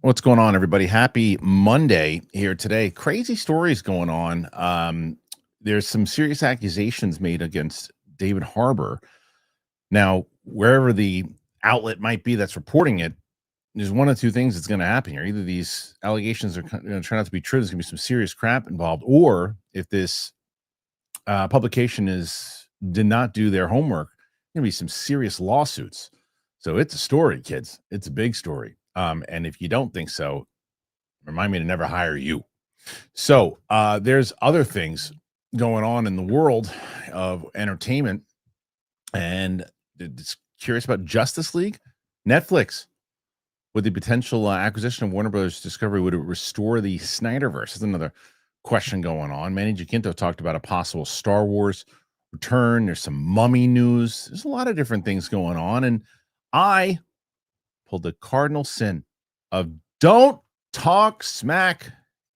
What's going on, everybody? Happy Monday here today. Crazy stories going on. There's some serious accusations made against David Harbour. Now, wherever the outlet might be that's reporting it, there's one of two things that's going to happen here. Either these allegations are going to turn out to be true, there's going to be some serious crap involved, or if this publication did not do their homework, there's going to be some serious lawsuits. So it's a story, kids. It's a big story. And if you don't think so, remind me to never hire you. So there's other things going on in the world of entertainment, and it's curious about Justice League. Netflix, with the potential acquisition of Warner Brothers Discovery, would it restore the Snyderverse? That's another question going on. Manny Jacinto talked about a possible Star Wars return. There's some Mummy news. There's a lot of different things going on, and I pulled the cardinal sin of don't talk smack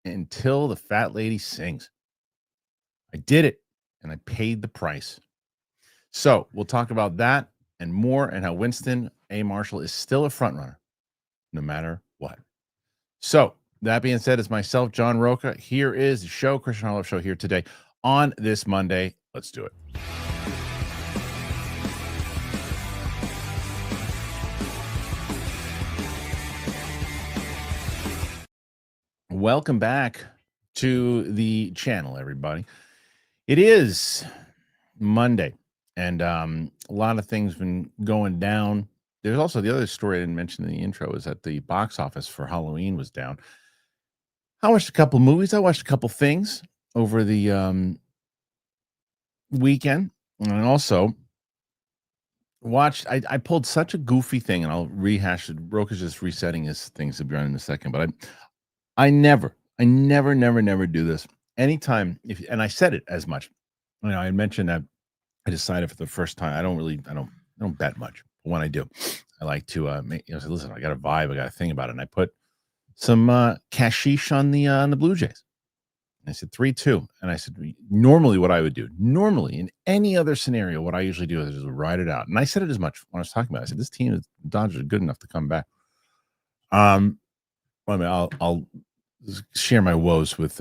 until the fat lady sings. I did it, and I paid the price. So we'll talk about that and more, and how Winston A. Marshall is still a front runner, no matter what. So that being said, it's myself, John Roca. Here is the show, Kristian Harloff Show, here today on this Monday. Let's do it. Welcome back to the channel, everybody. It is Monday, and a lot of things been going down. There's also the other story I didn't mention in the intro is that the box office for Halloween was down. I watched a couple movies. I watched a couple things over the weekend, and also watched. I pulled such a goofy thing, and I'll rehash it. Roka's just resetting his things to be on in a second, but I never do this. Anytime, and I said it as much. You know, I mentioned that I decided for the first time I don't bet much. But when I do, I like to say, listen, I got a vibe, I got a thing about it, and I put some cashish on the Blue Jays. And I said 3-2, and I said normally what I would do, normally in any other scenario, what I usually do is just ride it out. And I said it as much when I was talking about it. I said this team, the Dodgers, are good enough to come back. I mean, I'll share my woes with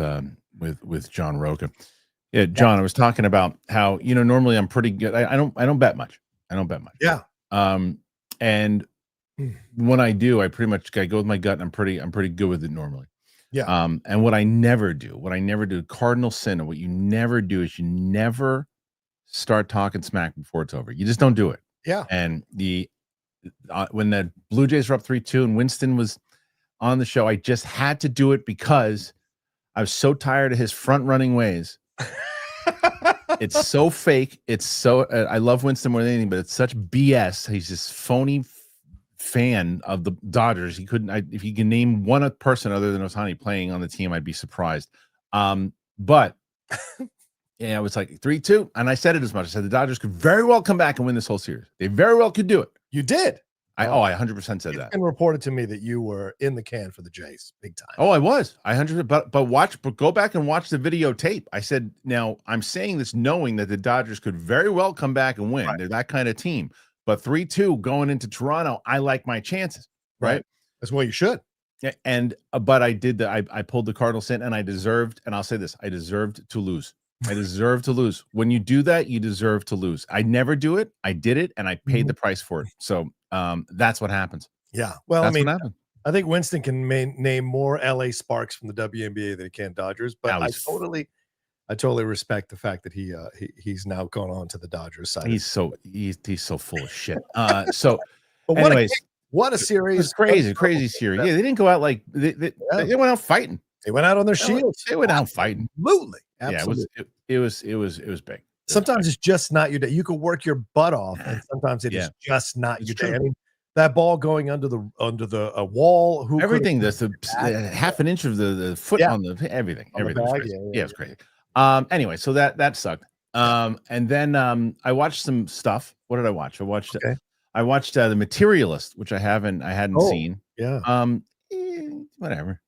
John Roca. Yeah, John, I was talking about how, normally I'm pretty good. I don't bet much. Yeah. And when I do, I go with my gut, and I'm pretty good with it normally. Yeah. And what I never do, cardinal sin, and what you never do is you never start talking smack before it's over. You just don't do it. Yeah. And when the Blue Jays were up 3-2 and Winston was on the show, I just had to do it because I was so tired of his front running ways. It's so fake. It's so I love Winston more than anything, but it's such BS. He's this phony fan of the Dodgers. He couldn't. If he can name one person other than Ohtani playing on the team, I'd be surprised. But yeah, it was like 3-2, and I said it as much. I said the Dodgers could very well come back and win this whole series. They very well could do it. You did. I 100% said that. And reported to me that you were in the can for the Jays, big time. Oh, I was. I 100. But go back and watch the videotape. I said, now I'm saying this knowing that the Dodgers could very well come back and win. Right. They're that kind of team. But 3-2 going into Toronto, I like my chances. Right. That's what you should. Yeah. And but I did I pulled the Cardinals in, and I deserved. And I'll say this: I deserved to lose. I deserve to lose. When you do that, you deserve to lose. I never do it. I did it, and I paid the price for it. So that's what happens. Yeah. Well, that's I think Winston can name more LA Sparks from the WNBA than he can Dodgers, but I totally respect the fact that he's now gone on to the Dodgers side. He's so full of shit. So anyways, what a series. Crazy series. Yeah, they didn't go out like they went out fighting. They went out on their shields. They went out fighting. Absolutely. Yeah, it was big. Sometimes it's just not your day. You could work your butt off, and sometimes it is just not your day. I mean, that ball going under the wall. Everything. That's half an inch of the foot on the everything. Everything. Yeah, it's crazy. Anyway, so that sucked. And then I watched some stuff. What did I watch? I watched The Materialist, which I hadn't seen. Yeah. Whatever.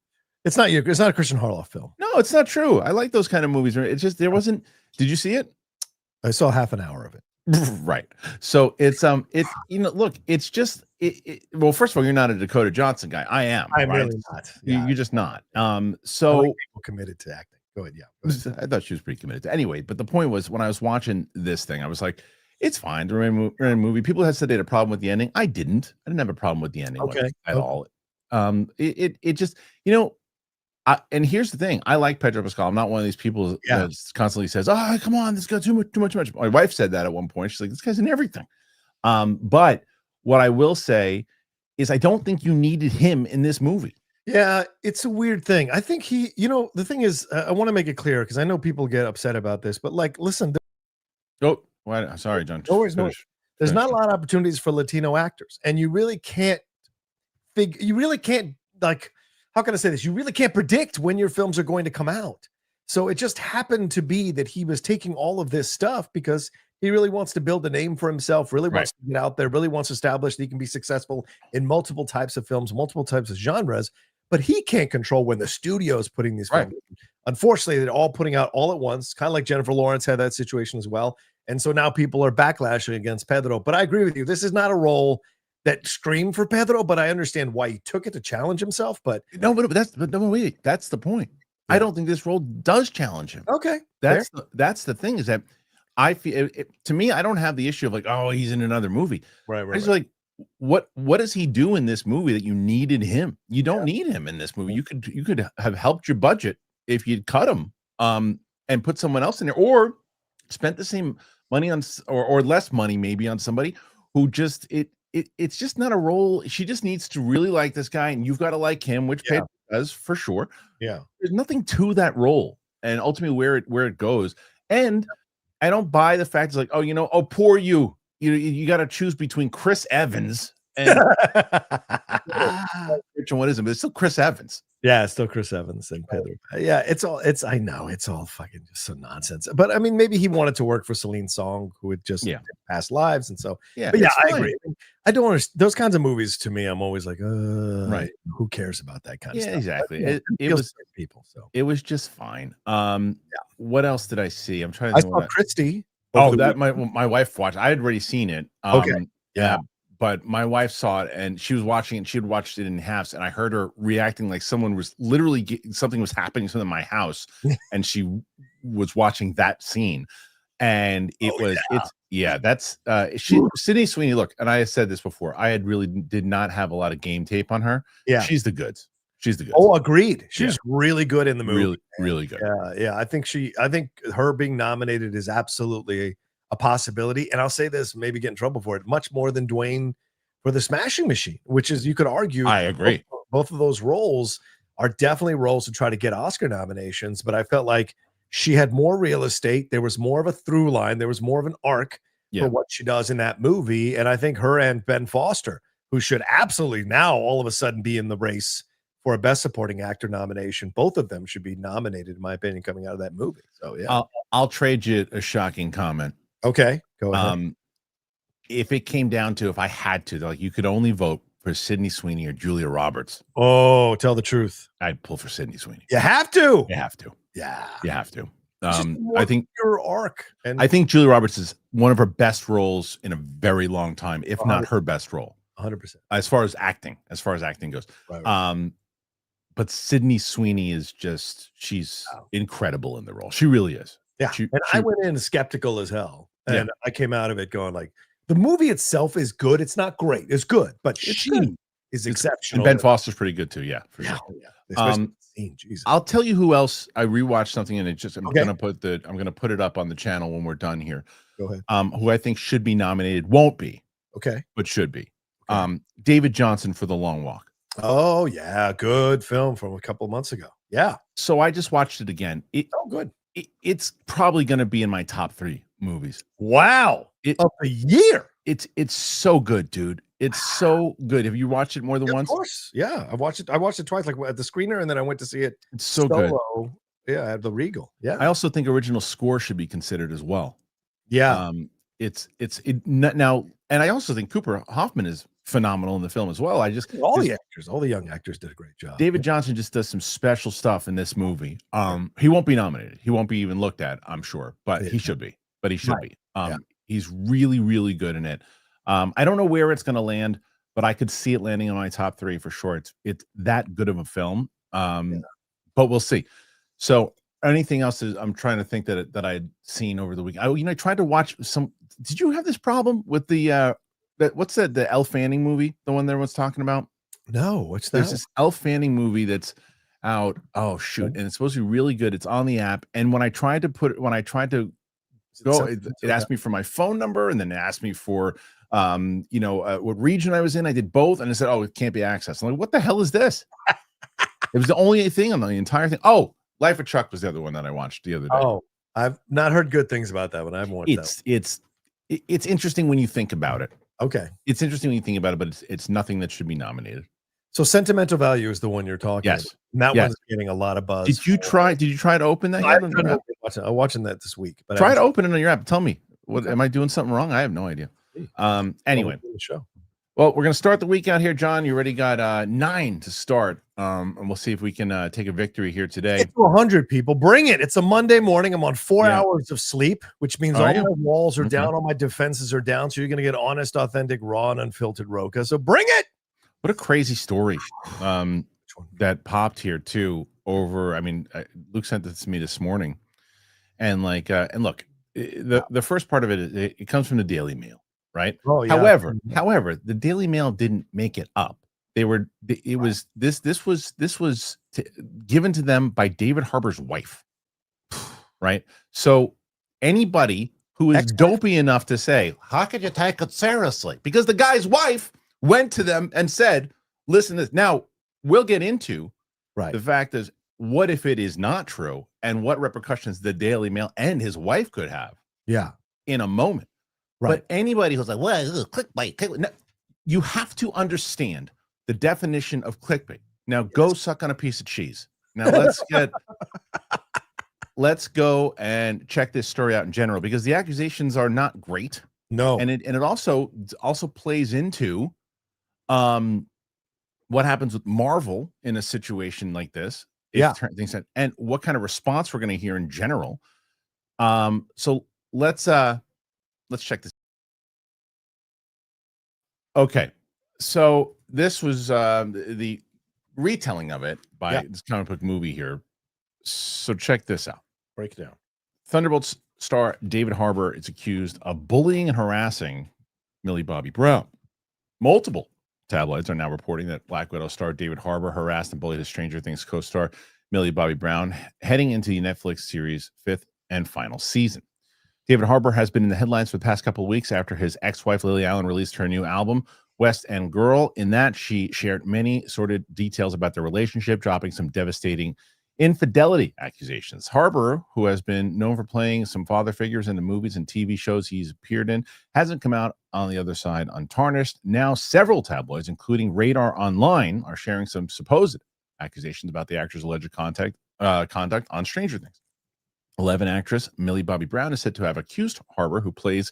It's not a Kristian Harloff film. No, it's not true. I like those kind of movies. It's just there wasn't. Did you see it? I saw half an hour of it. Right. So it's look, it's well, first of all, you're not a Dakota Johnson guy. I am. I'm right? really not. Yeah, You're just not. I like people committed to acting. Go ahead. Yeah. Go ahead. I thought she was pretty committed to anyway. But the point was, when I was watching this thing, I was like, it's fine. They're in a movie. People had said they had a problem with the ending. I didn't have a problem with the ending at all. It just, and here's the thing. I like Pedro Pascal. I'm not one of these people that constantly says, "Oh, come on, this guy's too much." My wife said that at one point. She's like, "This guy's in everything." But what I will say is, I don't think you needed him in this movie. Yeah, it's a weird thing. I think the thing is, I want to make it clear because I know people get upset about this, but like, listen. Sorry, John. There's not a lot of opportunities for Latino actors, and you really can't like, how can I say this? You really can't predict when your films are going to come out. So it just happened to be that he was taking all of this stuff because he really wants to build a name for himself, really wants to get out there, really wants to establish that he can be successful in multiple types of films, multiple types of genres, but he can't control when the studio is putting these films. Unfortunately, they're all putting out all at once, kind of like Jennifer Lawrence had that situation as well. And so now people are backlashing against Pedro. But I agree with you. This is not a role that screamed for Pedro, but I understand why he took it to challenge himself. But that's the point. I don't think this role does challenge him. Okay. That's the thing, is that I feel to me, I don't have the issue of like, oh, he's in another movie. Right. It's like, what does he do in this movie that you needed him? You don't need him in this movie. You could have helped your budget if you'd cut him and put someone else in there, or spent the same money on or less money maybe on somebody who just it's just not a role. She just needs to really like this guy, and you've got to like him, which Pedro does for sure. Yeah. There's nothing to that role, and ultimately where it goes. And I don't buy the fact it's like, oh, poor you. You got to choose between Chris Evans and what is it? But it's still Chris Evans. Yeah, it's still Chris Evans and Pedro. Yeah, I know it's all fucking just some nonsense. But I mean, maybe he wanted to work for Celine Song, who had just past lives, and so But I agree. I don't understand those kinds of movies. To me, I'm always like, who cares about that kind of stuff? Exactly. It was people. So it was just fine. What else did I see? I'm trying to. I saw Christie. That my wife watched. I had already seen it. Okay. But my wife saw it and she was watching it. She had watched it in halves, and I heard her reacting like someone was literally something was happening to them in my house, and she was watching that scene, and that's Sydney Sweeney. Look, and I said this before. I had really did not have a lot of game tape on her. Yeah, she's the goods. She's the goods. Oh, agreed. She's really good in the movie. Really, really good. Yeah. I think her being nominated is absolutely a possibility. And I'll say this, maybe get in trouble for it, much more than Dwayne for The Smashing Machine, which is, you could argue, I agree, both of those roles are definitely roles to try to get Oscar nominations. But I felt like she had more real estate. There was more of a through line. There was more of an arc for what she does in that movie. And I think her and Ben Foster, who should absolutely now all of a sudden be in the race for a Best Supporting Actor nomination, both of them should be nominated, in my opinion, coming out of that movie. So I'll trade you a shocking comment. Okay, go ahead. If it came down to, if I had to, like, you could only vote for Sydney Sweeney or Julia Roberts. Oh, tell the truth. I'd pull for Sydney Sweeney. You have to. You have to. Yeah, you have to. I think your arc, and I think Julia Roberts is one of her best roles in a very long time, if 100%. not her best role. 100%. As far as acting goes. Right. But Sydney Sweeney is just, she's incredible in the role. She really is. Yeah. I went in skeptical as hell. And I came out of it going like, the movie itself is good. It's not great. It's good, but she is exceptional. And Ben Foster's pretty good too. Yeah, for sure. Jesus. I'll tell you who else. I rewatched something, and I'm gonna put it up on the channel when we're done here. Go ahead. Who I think should be nominated, won't be. Okay. But should be. Okay. David Johnson for The Long Walk. Oh yeah, good film from a couple of months ago. Yeah. So I just watched it again. Good. It's probably going to be in my top 3 movies. Wow. Of the year. It's so good, dude. It's so good. Have you watched it more than once? Of course. Yeah. I watched it twice, like at the screener, and then I went to see it. It's so good. Yeah, at the Regal. Yeah. I also think original score should be considered as well. Yeah. Now, and I also think Cooper Hoffman is phenomenal in the film as well. All the young actors did a great job. David Johnson just does some special stuff in this movie. He won't be nominated. He won't be even looked at, I'm sure, but he should be. He's really, really good in it. I don't know where it's going to land. but I could see it landing on my top 3 for sure. It's that good of a film. But we'll see. So anything else is I'm trying to think that I'd seen over the week. I tried to watch some. Did you have this problem with the what's that, the Elle Fanning movie, the one everyone's talking about? No, what's that? There's this Elle Fanning movie that's out. Oh shoot. And it's supposed to be really good. It's on the app. And when I tried to go, it asked me for my phone number, and then it asked me for what region I was in. I did both, and it said, oh, it can't be accessed. I'm like, what the hell is this? It was the only thing on the entire thing. Oh, Life of Chuck was the other one that I watched the other day. Oh, I've not heard good things about that one. I haven't watched that. It's interesting when you think about it. Okay. It's interesting when you think about it, but it's nothing that should be nominated. So Sentimental Value is the one you're talking about. And that one's getting a lot of buzz. Did you try to open that yet? I'm watching that this week. But try to open it on your app. Tell me, am I doing something wrong? I have no idea. Anyway. Well, we're going to start the week out here, John. You already got 9 to start, and we'll see if we can take a victory here today. Get to 100 people. Bring it. It's a Monday morning. I'm on 4 hours of sleep, which means all my walls are down, all my defenses are down. So you're going to get honest, authentic, raw, and unfiltered Roca. So bring it. What a crazy story that popped here too. Luke sent this to me this morning, and look, the first part of it gives from the Daily Mail. Right. Oh, yeah. However, the Daily Mail didn't make it up. This was given to them by David Harbour's wife. Right. So anybody who is dopey enough to say, how could you take it seriously? Because the guy's wife went to them and said, listen to this. Now we'll get into the fact is, what if it is not true, and what repercussions the Daily Mail and his wife could have. Yeah. In a moment. Right. But anybody who's like, well, clickbait, no, you have to understand the definition of clickbait. Now go suck on a piece of cheese. Now let's go and check this story out in general, because the accusations are not great. No. And it also plays into what happens with Marvel in a situation like this. And what kind of response we're going to hear in general. So let's check this. Okay, so this was the retelling of it by this comic book movie here. So check this out. Break it down. Thunderbolts star David Harbour is accused of bullying and harassing Millie Bobby Brown. Multiple tabloids are now reporting that Black Widow star David Harbour harassed and bullied his Stranger Things co-star Millie Bobby Brown, heading into the Netflix series' 5th and final season. David Harbour has been in the headlines for the past couple of weeks after his ex-wife Lily Allen released her new album, West End Girl. In that, she shared many sordid details about their relationship, dropping some devastating infidelity accusations. Harbour, who has been known for playing some father figures in the movies and TV shows he's appeared in, hasn't come out on the other side untarnished. Now, several tabloids, including Radar Online, are sharing some supposed accusations about the actor's alleged conduct on Stranger Things. 11 actress Millie Bobby Brown is said to have accused Harbour, who plays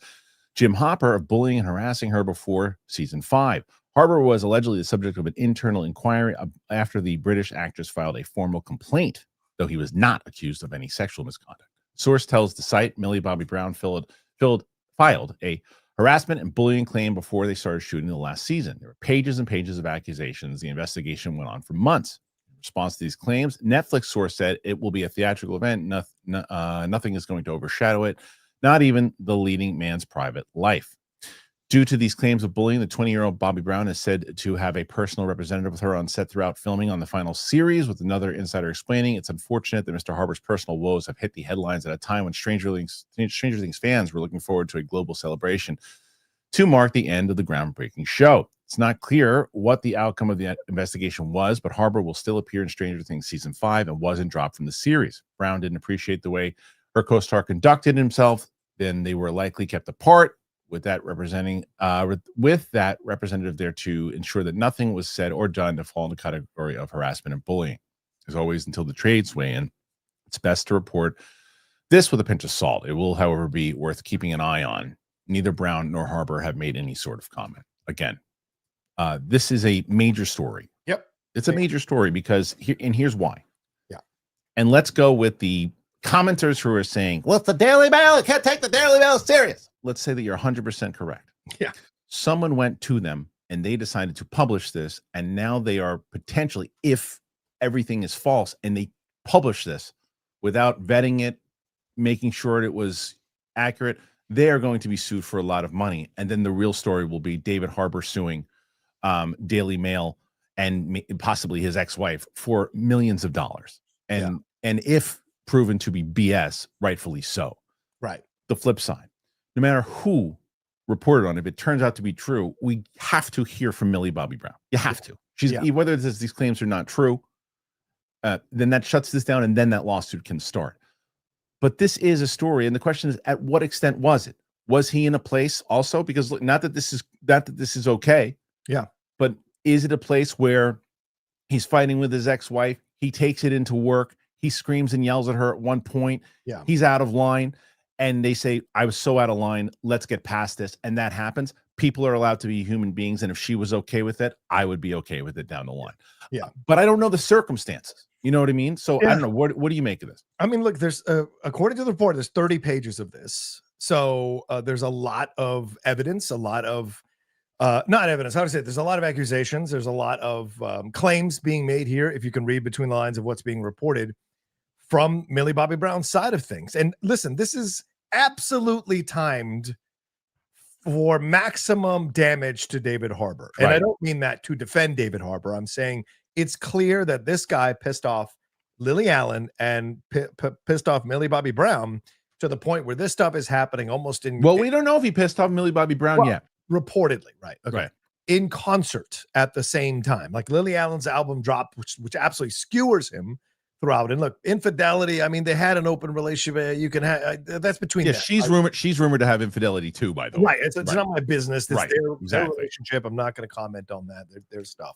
Jim Hopper, of bullying and harassing her before season 5. Harbour was allegedly the subject of an internal inquiry after the British actress filed a formal complaint, though he was not accused of any sexual misconduct. Source tells the site Millie Bobby Brown filed a harassment and bullying claim before they started shooting the last season. There were pages and pages of accusations. The investigation went on for months. Response to these claims, Netflix source said it will be a theatrical event. Nothing is going to overshadow it, not even the leading man's private life. Due to these claims of bullying, the 20-year-old Bobby Brown is said to have a personal representative with her on set throughout filming on the final series, with another insider explaining, it's unfortunate that Mr. Harbour's personal woes have hit the headlines at a time when Stranger Things fans were looking forward to a global celebration to mark the end of the groundbreaking show. It's not clear what the outcome of the investigation was, but Harbour will still appear in Stranger Things season 5 and wasn't dropped from the series. Brown didn't appreciate the way her co-star conducted himself. Then they were likely kept apart, with that representative there to ensure that nothing was said or done to fall in the category of harassment and bullying. As always, until the trades weigh in, it's best to report this with a pinch of salt. It will, however, be worth keeping an eye on. Neither Brown nor Harbour have made any sort of comment. Again, this is a major story. Yep. It's a major story because here's why. Yeah. And let's go with the commenters who are saying, well, it's the Daily Mail. You can't take the Daily Mail serious. Let's say that you're 100% correct. Yeah. Someone went to them and they decided to publish this, and now they are potentially, if everything is false and they publish this without vetting it, making sure it was accurate, they are going to be sued for a lot of money. And then the real story will be David Harbour suing Daily Mail and possibly his ex-wife for millions of dollars. And if proven to be BS, rightfully so. Right. The flip side, no matter who reported on it, if it turns out to be true, we have to hear from Millie Bobby Brown. You have to. She's whether these claims are not true, then that shuts this down, and then that lawsuit can start. But this is a story, and the question is, at what extent was it? Was he in a place also? Because look, not that this is okay. Yeah. But is it a place where he's fighting with his ex-wife? He takes it into work. He screams and yells at her at one point. Yeah. He's out of line. And they say, I was so out of line. Let's get past this. And that happens. People are allowed to be human beings. And if she was okay with it, I would be okay with it down the line. Yeah. But I don't know the circumstances. You know what I mean? So I don't know. What do you make of this? I mean, look, there's according to the report, there's 30 pages of this. So there's a lot of evidence, a lot of not evidence. How to say it? There's a lot of accusations. There's a lot of claims being made here. If you can read between the lines of what's being reported from Millie Bobby Brown's side of things. And listen, this is absolutely timed for maximum damage to David Harbour. And I don't mean that to defend David Harbour. I'm saying it's clear that this guy pissed off Lily Allen and pissed off Millie Bobby Brown to the point where this stuff is happening almost in. Well, we don't know if he pissed off Millie Bobby Brown yet. Reportedly, right? Okay. Right. In concert at the same time, like Lily Allen's album dropped, which absolutely skewers him throughout. And look, infidelity. I mean, they had an open relationship. You can have that's between. Yeah, she's rumored to have infidelity too. By the way, right? It's not my business. It's their relationship. I'm not going to comment on that. Their stuff,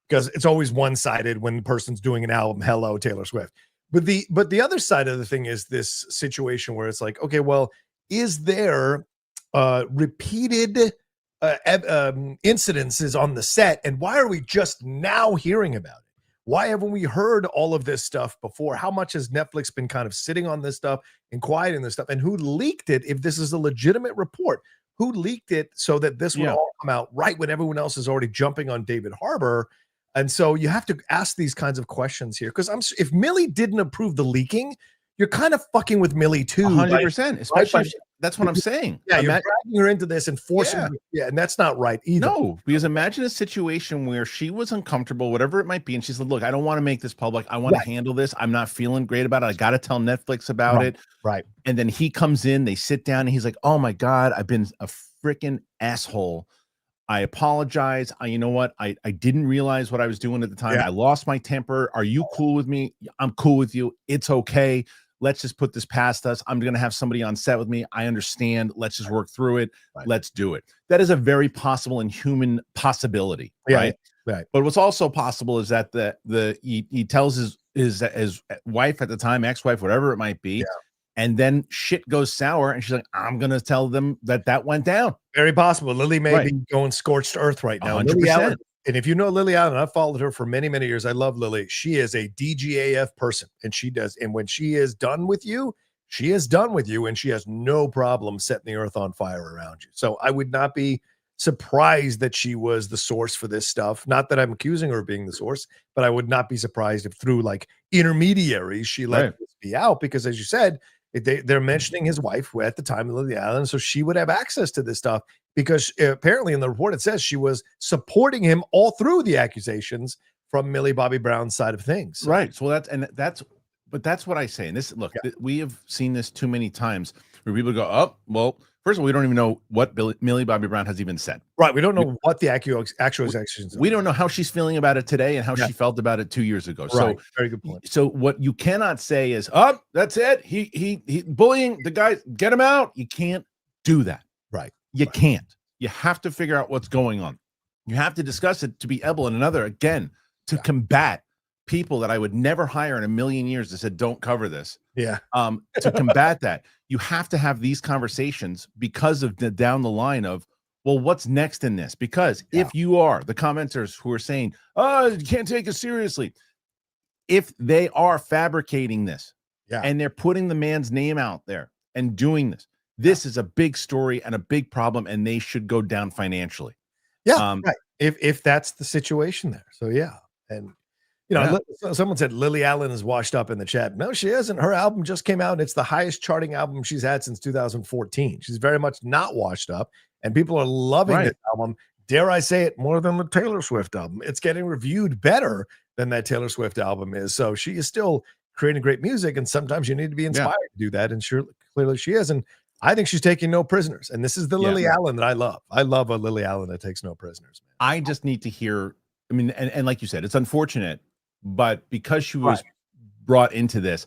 because it's always one sided when the person's doing an album. Hello, Taylor Swift. But the other side of the thing is this situation where it's like, okay, well, is there repeated incidences on the set, and why are we just now hearing about it? Why haven't we heard all of this stuff before? How much has Netflix been kind of sitting on this stuff and quieting this stuff? And who leaked it? If this is a legitimate report, who leaked it so that this would all come out right when everyone else is already jumping on David Harbour? And so you have to ask these kinds of questions here, because if Millie didn't approve the leaking, you're kind of fucking with Millie too. 100%. Especially that's what I'm saying. Yeah, you're dragging her into this and forcing her. Yeah, and that's not right either. No, because imagine a situation where she was uncomfortable, whatever it might be, and she said, look, I don't want to make this public. I want to handle this. I'm not feeling great about it. I got to tell Netflix about it. Right. And then he comes in, they sit down, and he's like, oh my God, I've been a freaking asshole. I apologize. You know what? I didn't realize what I was doing at the time. I lost my temper. Are you cool with me? I'm cool with you. It's okay. Let's just put this past us. I'm going to have somebody on set with me. I understand. Let's just work through it. Let's do it. That is a very possible and human possibility, right? But what's also possible is that he tells his wife at the time, ex-wife, whatever it might be, and then shit goes sour, and she's like, I'm going to tell them that went down. Very possible. Lily may be going scorched earth right now. 100%. And if you know Lily Allen, I've followed her for many, many years. I love Lily. She is a DGAF person, and she does. And when she is done with you, she is done with you, and she has no problem setting the earth on fire around you. So I would not be surprised that she was the source for this stuff. Not that I'm accusing her of being the source, but I would not be surprised if through like intermediaries she let this be out, because as you said, they're mentioning his wife at the time, Lily Allen, so she would have access to this stuff, because apparently in the report it says she was supporting him all through the accusations from Millie Bobby Brown's side of things. So. Right. So that's what I say. And this, look, we have seen this too many times where people go, oh, well, first of all, we don't even know what Millie Bobby Brown has even said. Right. We don't know what the actual accusations are. We don't know how she's feeling about it today and how she felt about it 2 years ago. Right. So very good point. So what you cannot say is, oh, that's it. He bullying the guy, get him out. You can't do that. Right. You can't. You have to figure out what's going on. You have to discuss it to be able, and another, again, to combat people that I would never hire in a million years that said, don't cover this. Yeah. To combat that, you have to have these conversations because of the down the line of, well, what's next in this? Because if you are the commenters who are saying, oh, you can't take it seriously, if they are fabricating this and they're putting the man's name out there and doing this, this is a big story and a big problem, and they should go down financially. Yeah, right. If that's the situation there. So yeah. And someone said Lily Allen is washed up in the chat. No, she isn't. Her album just came out and it's the highest charting album she's had since 2014. She's very much not washed up, and people are loving this album. Dare I say it, more than the Taylor Swift album. It's getting reviewed better than that Taylor Swift album is. So she is still creating great music, and sometimes you need to be inspired to do that, and clearly she is. And I think she's taking no prisoners, and this is the Lily Allen that I love. I love a Lily Allen that takes no prisoners, man. I just need to hear, I mean, and like you said, it's unfortunate, but because she was brought into this,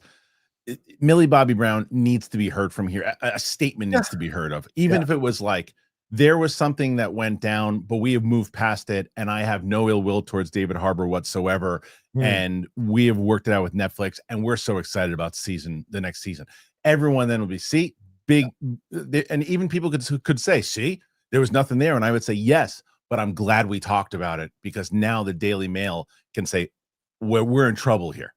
Millie Bobby Brown needs to be heard from here. A statement needs to be heard of, even if it was like, there was something that went down, but we have moved past it, and I have no ill will towards David Harbour whatsoever. And we have worked it out with Netflix, and we're so excited about the next season. Everyone then will be, big, and even people could say, see, there was nothing there. And I would say, yes, but I'm glad we talked about it, because now the Daily Mail can say, we're in trouble here.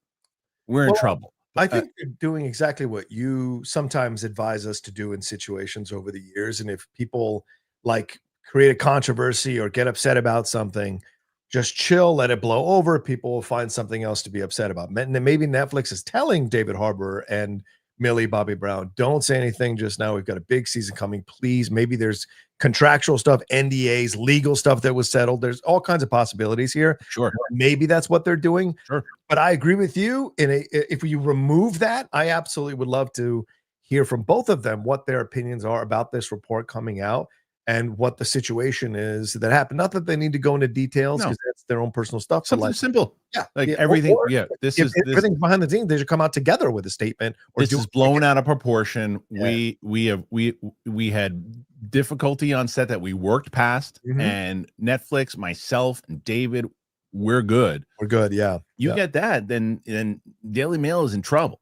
We're in trouble. I think you're doing exactly what you sometimes advise us to do in situations over the years. And if people like create a controversy or get upset about something, just chill, let it blow over. People will find something else to be upset about. Maybe Netflix is telling David Harbour and Millie Bobby Brown, don't say anything just now. We've got a big season coming. Please. Maybe there's contractual stuff, NDAs, legal stuff that was settled. There's all kinds of possibilities here. Sure. Maybe that's what they're doing. Sure. But I agree with you. If you remove that, I absolutely would love to hear from both of them what their opinions are about this report coming out and what the situation is that happened. Not that they need to go into details, because that's their own personal stuff. Something simple. Yeah. Like everything. This is everything's behind the scenes. They should come out together with a statement. This is blown out of proportion. Yeah. We had difficulty on set that we worked past, and Netflix, myself, and David, we're good. We're good. Yeah. You get that, then Daily Mail is in trouble.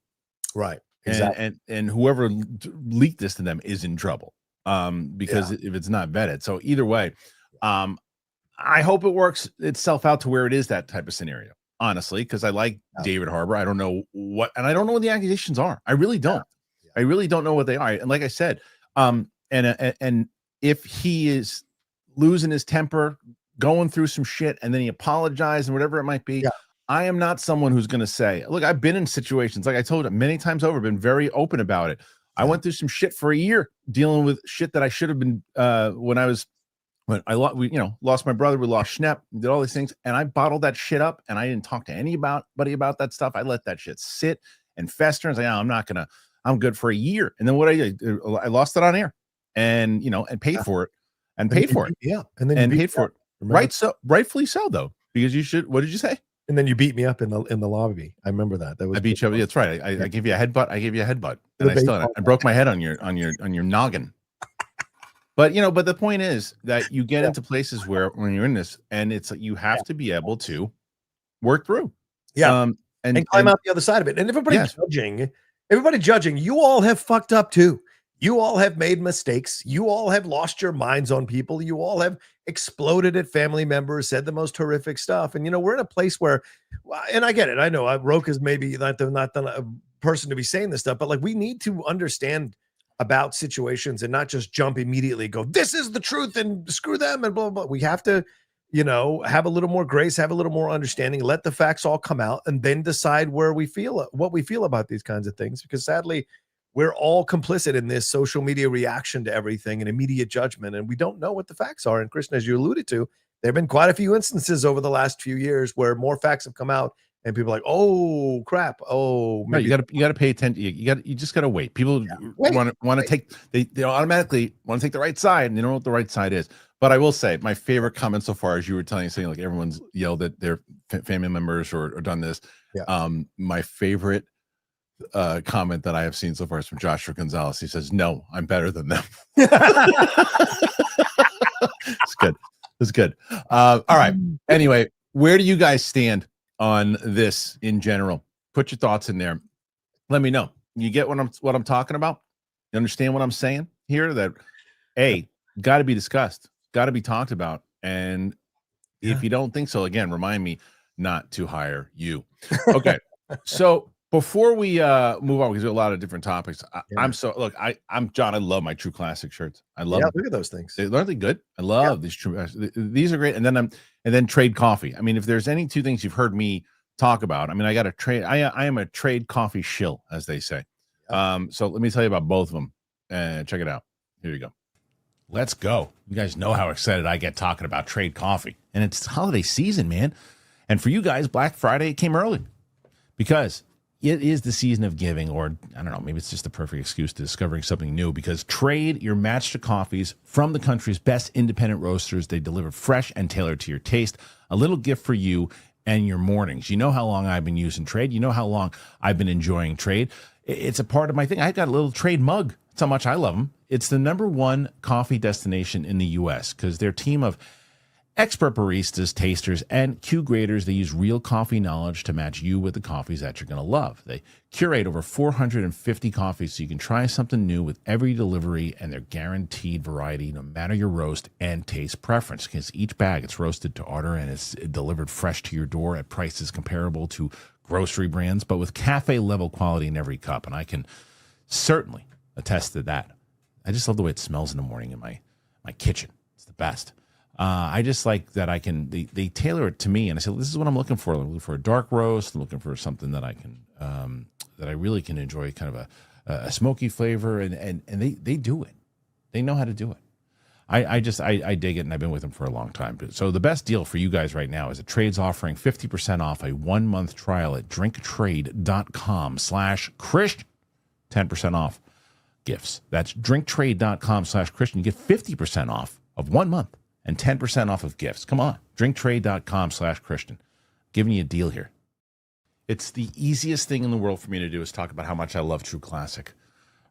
Right. Exactly. And whoever leaked this to them is in trouble. Because if it's not vetted. So either way, I hope it works itself out to where it is that type of scenario, honestly, because I like David Harbour. I don't know what the accusations are. I really don't. I really don't know what they are. And like I said, and if he is losing his temper, going through some shit, and then he apologized and whatever it might be, I am not someone who's going to say, look, I've been in situations, like I told him many times over, been very open about it. I went through some shit for a year dealing with shit that I should have been when I lost my brother, we lost Schnepp, did all these things, and I bottled that shit up, and I didn't talk to anybody about that stuff. I let that shit sit and fester and say, I'm good for a year. And then what I did, I lost it on air, and paid for it, and paid for it. Yeah. Paid for it. Right. So rightfully so, though, because what did you say? And then you beat me up in the lobby. I remember that. That was I beat you up. That's right. I gave you a headbutt. And I broke my head on your noggin. But the point is that you get into places where when you're in this, and it's like you have to be able to work through. Yeah. And climb out the other side of it. And everybody judging, you all have fucked up too. You all have made mistakes. You all have lost your minds on people. You all have exploded at family members, said the most horrific stuff. And, we're in a place where, and I get it. I know Roka's maybe not the person to be saying this stuff, but like we need to understand about situations and not just jump immediately, go, this is the truth and screw them and blah, blah, blah. We have to, have a little more grace, have a little more understanding, let the facts all come out, and then decide what we feel about these kinds of things. Because sadly, we're all complicit in this social media reaction to everything and immediate judgment, and we don't know what the facts are. And Kristian, as you alluded to, there have been quite a few instances over the last few years where more facts have come out, and people are like, "Oh crap! Oh, maybe." No, you got to pay attention. You just got to wait. People want to take they automatically want to take the right side, and they don't know what the right side is. But I will saymy favorite comment so far, as you were saying like everyone's yelled at their family members or done this. Yeah. My favorite comment that I have seen so far is from Joshua Gonzalez. He says, "No, I'm better than them." It's good. It's good. All right. Anyway, where do you guys stand on this in general? Put your thoughts in there. Let me know. You get what I'm talking about? You understand what I'm saying here? That got to be discussed, got to be talked about. And if you don't think so, again, remind me not to hire you. Okay. So Before we move on, because we have a lot of different topics. Yeah. I'm John. I love my True Classic shirts. I love Yeah, them. look at those things. Aren't they good? I love these true. These are great. And then trade coffee. I mean, if there's any two things you've heard me talk about, I mean, I got a trade. I am a trade coffee shill, as they say. So let me tell you about both of them. Check it out. Here you go. Let's go. You guys know how excited I get talking about trade coffee, and it's holiday season, man. And for you guys, Black Friday came early because it is the season of giving, or I don't know, maybe it's just the perfect excuse to discovering something new, because trade your match to coffees from the country's best independent roasters. They deliver fresh and tailored to your taste. A little gift for you and your mornings. You know how long I've been using trade. You know how long I've been enjoying trade. It's a part of my thing. I got a little trade mug. That's how much I love them. It's the #1 coffee destination in the U.S. because their team of expert baristas, tasters, and Q graders, they use real coffee knowledge to match you with the coffees that you're going to love. They curate over 450 coffees so you can try something new with every delivery, and their guaranteed variety no matter your roast and taste preference. Because each bag, it's roasted to order and it's delivered fresh to your door at prices comparable to grocery brands, but with cafe-level quality in every cup. And I can certainly attest to that. I just love the way it smells in the morning in my kitchen. It's the best. I just like that they tailor it to me, and I said, this is what I'm looking for. I'm looking for a dark roast. I'm looking for something that I can, that I really can enjoy, kind of a smoky flavor, and they do it. They know how to do it. I dig it, and I've been with them for a long time. So the best deal for you guys right now is that Trade's offering 50% off a 1-month trial at drinktrade.com/Christian, 10% off gifts. That's drinktrade.com/Christian. You get 50% off of 1 month. And 10% off of gifts. Come on, drinktrade.com/Christian. Giving you a deal here. It's the easiest thing in the world for me to do is talk about how much I love True Classic.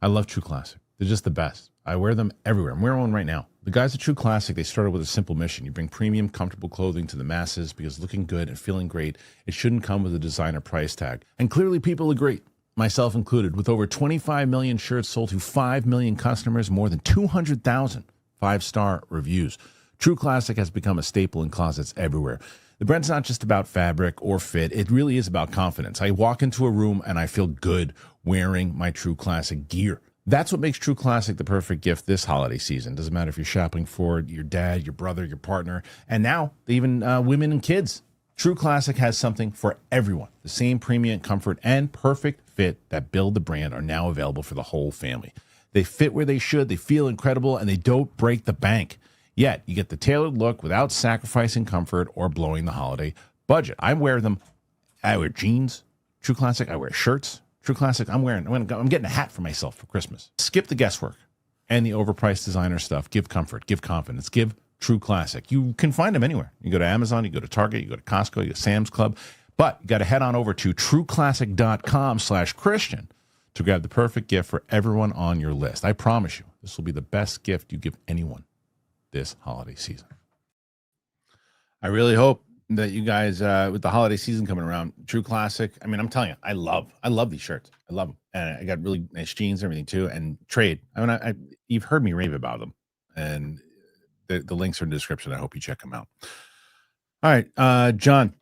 I love True Classic. They're just the best. I wear them everywhere. I'm wearing one right now. The guys at True Classic, they started with a simple mission. You bring premium, comfortable clothing to the masses because looking good and feeling great, it shouldn't come with a designer price tag. And clearly people agree, myself included. With over 25 million shirts sold to 5 million customers, more than 200,000 5-star reviews. True Classic has become a staple in closets everywhere. The brand's not just about fabric or fit. It really is about confidence. I walk into a room and I feel good wearing my True Classic gear. That's what makes True Classic the perfect gift this holiday season. Doesn't matter if you're shopping for your dad, your brother, your partner, and now even women and kids. True Classic has something for everyone. The same premium comfort and perfect fit that build the brand are now available for the whole family. They fit where they should, they feel incredible, and they don't break the bank. Yet, you get the tailored look without sacrificing comfort or blowing the holiday budget. I wear them. I wear jeans, True Classic. I wear shirts, True Classic. I'm getting a hat for myself for Christmas. Skip the guesswork and the overpriced designer stuff. Give comfort, give confidence, give True Classic. You can find them anywhere. You go to Amazon, you go to Target, you go to Costco, you go to Sam's Club. But you got to head on over to trueclassic.com/Christian to grab the perfect gift for everyone on your list. I promise you, this will be the best gift you give anyone this holiday season. I really hope that you guys, with the holiday season coming around, True Classic, I mean, I'm telling you, I love these shirts. I love them. And I got really nice jeans and everything too. And Trade, I mean, you've heard me rave about them. And the links are in the description. I hope you check them out. All right, John,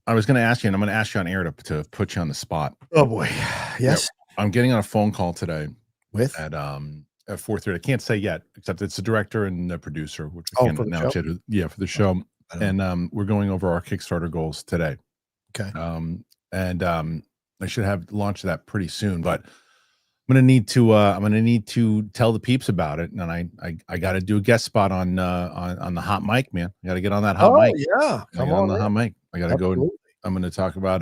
I was going to ask you, and I'm going to ask you on air to put you on the spot. Oh boy. Yes. I'm getting on a phone call today with at 4:30. I can't say yet, except it's the director and the producer, which we can't announce yet. Yeah, for the show. And we're going over our Kickstarter goals today. Okay. I should have launched that pretty soon, but I'm gonna need to tell the peeps about it. And I got to do a guest spot on the hot mic, man. I got to get on that hot mic. Yeah, come on the hot mic. I got to go. I'm going to talk about.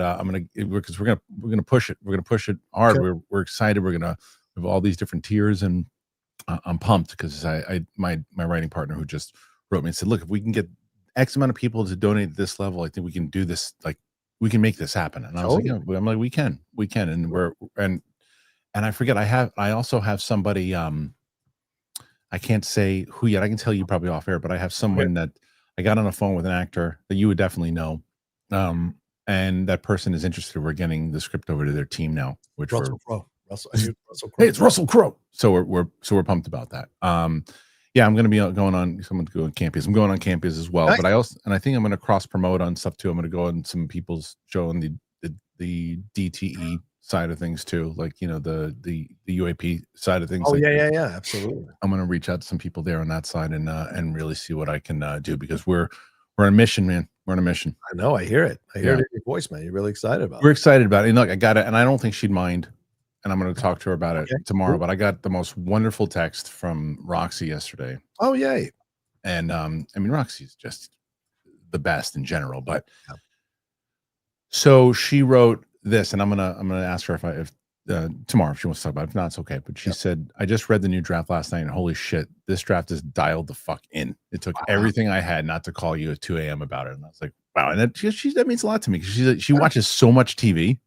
Because we're gonna push it. We're gonna push it hard. Okay. We're excited. We're gonna have all these different tiers, and I'm pumped because my writing partner who just wrote me and said, look, if we can get X amount of people to donate at this level, I think we can do this. Like we can make this happen. And I was like, yeah, I'm like, we can. And I forget, I also have somebody, I can't say who yet. I can tell you probably off air, but I have someone that I got on the phone with, an actor that you would definitely know. And that person is interested. We're getting the script over to their team now, which Russell Crowe. Hey, it's Russell Crowe. So we're pumped about that. Yeah, I'm going to be going on. Someone to go on campus. I'm going on campus as well. Nice. But I think I'm going to cross promote on stuff too. I'm going to go on some people's show on the DTE side of things too, like the UAP side of things. Oh like yeah, absolutely. I'm gonna reach out to some people there on that side and really see what I can do, because we're on a mission, man. We're on a mission. I know. I hear it. I hear Yeah. it in your voice, man. You're really excited about We're it. excited about it. And look, I got it, and I don't think she'd mind. And I'm going to talk to her about it Okay, tomorrow. cool. But I got the most wonderful text from Roxy yesterday, Oh yay. and I mean, Roxy's just the best in general. But Yeah. so she wrote this, and I'm gonna ask her if tomorrow if she wants to talk about it. If not, it's okay. But she said, I just read the new draft last night, and holy shit, this draft is dialed the fuck in. It took everything I had not to call you at 2 a.m. about it. And I was like, wow. And that means a lot to me, because she watches so much TV.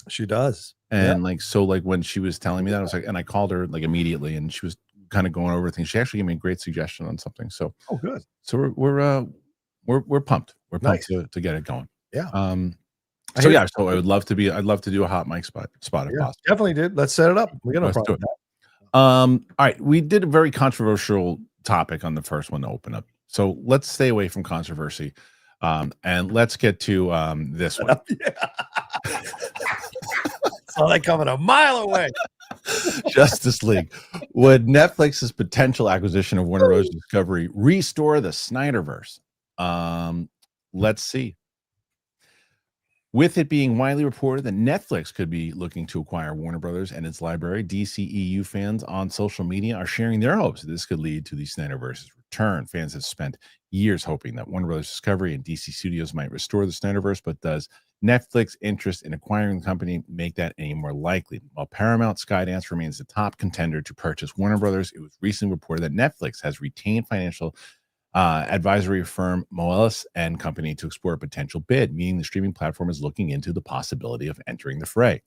She does. And so when she was telling me that, I was like, and I called her like immediately, and she was kind of going over things. She actually gave me a great suggestion on something. So Good. So we're pumped. We're pumped to get it going. Yeah. So yeah, so I'd love to do a hot mic spot if possible. Definitely, dude. Let's set it up. We're gonna Let's do it. All right, we did a very controversial topic on the first one to open up. So let's stay away from controversy. And let's get to this one. Saw that coming a mile away. Justice League. Would Netflix's potential acquisition of Warner Bros. Discovery restore the Snyderverse? Let's see. With it being widely reported that Netflix could be looking to acquire Warner Brothers and its library, DCEU fans on social media are sharing their hopes that this could lead to the Snyderverse's return. Fans have spent years hoping that Warner Brothers Discovery and DC Studios might restore the Snyderverse, but does Netflix interest in acquiring the company make that any more likely? While Paramount Skydance remains the top contender to purchase Warner Brothers, it was recently reported that Netflix has retained financial advisory firm Moelis and Company to explore a potential bid, meaning the streaming platform is looking into the possibility of entering the fray.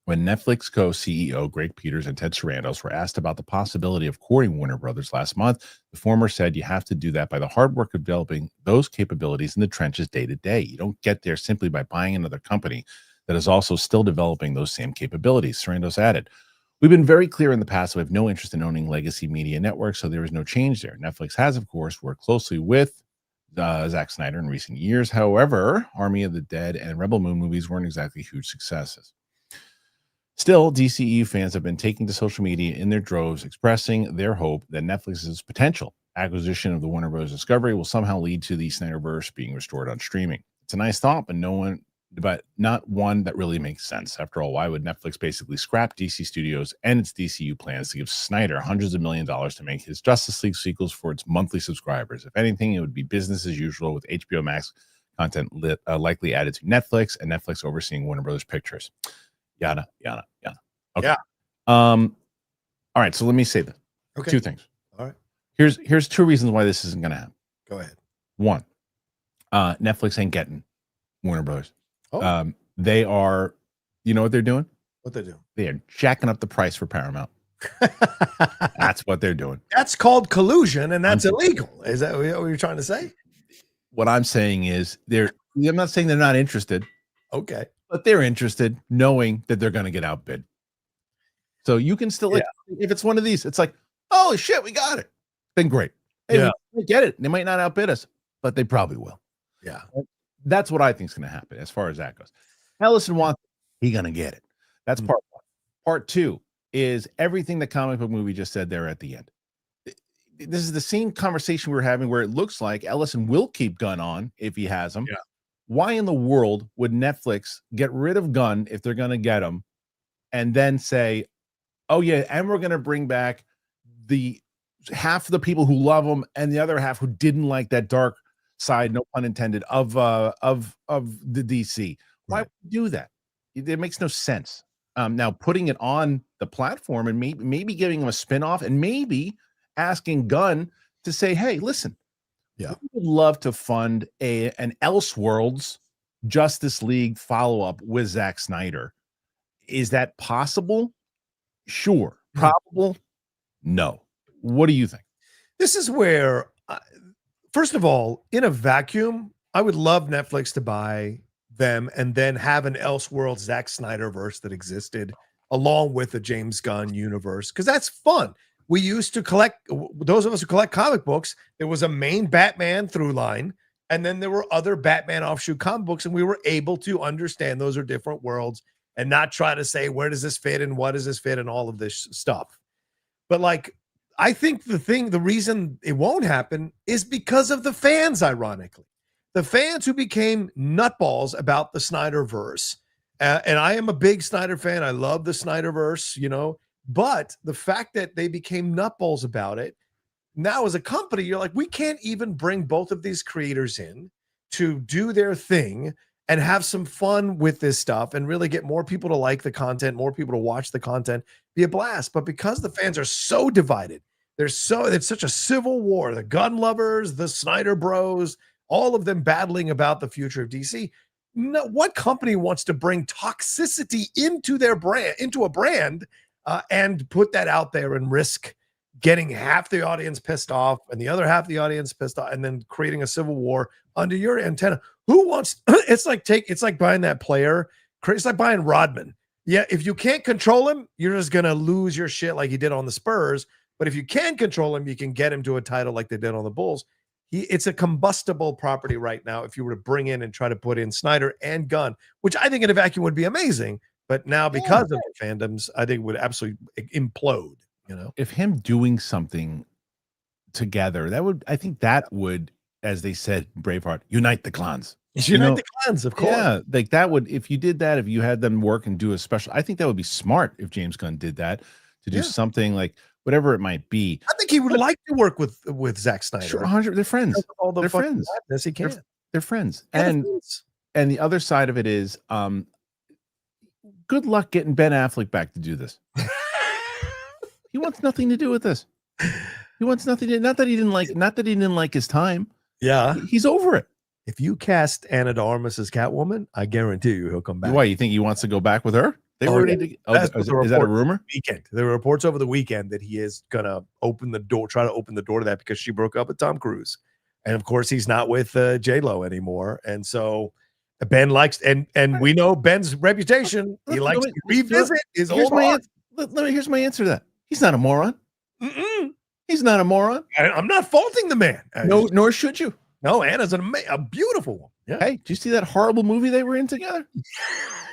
When Netflix co-CEO Greg Peters and Ted Sarandos were asked about the possibility of courting Warner Brothers last month, the former said, you have to do that by the hard work of developing those capabilities in the trenches day to day. You don't get there simply by buying another company that is also still developing those same capabilities. Sarandos added, we've been very clear in the past that we have no interest in owning legacy media networks, so there is no change there. Netflix has, of course, worked closely with Zack Snyder in recent years. However, Army of the Dead and Rebel Moon movies weren't exactly huge successes. Still, DCEU fans have been taking to social media in their droves, expressing their hope that Netflix's potential acquisition of the Warner Bros. Discovery will somehow lead to the Snyderverse being restored on streaming. It's a nice thought, but not one that really makes sense. After all, why would Netflix basically scrap DC Studios and its DCU plans to give Snyder hundreds of millions of dollars to make his Justice League sequels for its monthly subscribers? If anything, it would be business as usual, with HBO Max content likely added to Netflix and Netflix overseeing Warner Brothers Pictures. Yada, yada, yada. Okay. Yeah. All right, so let me say that. Okay. Two things. All right. Here's two reasons why this isn't going to happen. Go ahead. One, Netflix ain't getting Warner Brothers. Oh. They are, you know what they're doing? What they do? They are jacking up the price for Paramount. That's what they're doing. That's called collusion, and that's illegal. Is that what you're trying to say? What I'm saying is I'm not saying they're not interested. Okay. But they're interested knowing that they're going to get outbid. So you can still, if it's one of these, it's like, oh shit, we got it. Then great. Hey, we get it. They might not outbid us, but they probably will. Yeah. That's what I think is going to happen as far as that goes. Ellison wants it. He's going to get it. That's part one. Part two is everything the comic book movie just said there at the end. This is the same conversation we were having where it looks like Ellison will keep Gunn on if he has them. Yeah. Why in the world would Netflix get rid of Gunn if they're going to get him and then say, oh yeah, and we're going to bring back the half of the people who love him and the other half who didn't like that dark side, no pun intended, of the DC. Why would you do that? It makes no sense. Now putting it on the platform and maybe giving him a spinoff and maybe asking Gunn to say, hey, listen, we would love to fund an Elseworlds Justice League follow-up with Zack Snyder. Is that possible? Sure. Probable? No. What do you think? This is where, first of all, in a vacuum, I would love Netflix to buy them and then have an Elseworlds Zack Snyderverse that existed along with the James Gunn universe, because that's fun. We used to collect, those of us who collect comic books, there was a main Batman through line, and then there were other Batman offshoot comic books, and we were able to understand those are different worlds and not try to say, where does this fit and what does this fit and all of this stuff. But like, I think the reason it won't happen is because of the fans, ironically. The fans who became nutballs about the Snyderverse. And I am a big Snyder fan. I love the Snyderverse, you know, but the fact that they became nutballs about it, now as a company, you're like, we can't even bring both of these creators in to do their thing and have some fun with this stuff and really get more people to like the content, more people to watch the content, be a blast. But because the fans are so divided, it's such a civil war, the gun lovers, the Snyder bros, all of them battling about the future of DC. No, what company wants to bring toxicity into their brand, into a brand, and put that out there and risk getting half the audience pissed off and the other half of the audience pissed off, and then creating a civil war under your antenna? Who wants? It's like buying that player. It's like buying Rodman. Yeah, if you can't control him, you're just gonna lose your shit like he did on the Spurs. But if you can control him, you can get him to a title like they did on the Bulls. It's a combustible property right now. If you were to bring in and try to put in Snyder and Gunn, which I think in a vacuum would be amazing, but now because of the fandoms, I think it would absolutely implode. You know, if him doing something together, I think that would, as they said, Braveheart, unite the clans. Unite the clans, of course. Yeah, like that would, if you did that, if you had them work and do a special, I think that would be smart if James Gunn did that, to do something like whatever it might be. I think he would like to work with Zack Snyder. Sure, 100. They're friends. They're friends. Yes, he can. They're friends. And the other side of it is, good luck getting Ben Affleck back to do this. He wants nothing to do with this. He wants nothing to, not that he didn't like his time. Yeah. He's over it. If you cast Ana de Armas as Catwoman, I guarantee you he'll come back. Why, you think he wants to go back with her? They were ready to, is that a rumor? Weekend. There were reports over the weekend that he is gonna try to open the door to that, because she broke up with Tom Cruise, and of course he's not with J-Lo anymore. And so Ben likes, and we know Ben's reputation. He likes to revisit his old man. Here's my answer to that. He's not a moron. He's not a moron. I'm not faulting the man. No, nor should you. No, Anna's a beautiful one. Yeah. Hey, did you see that horrible movie they were in together?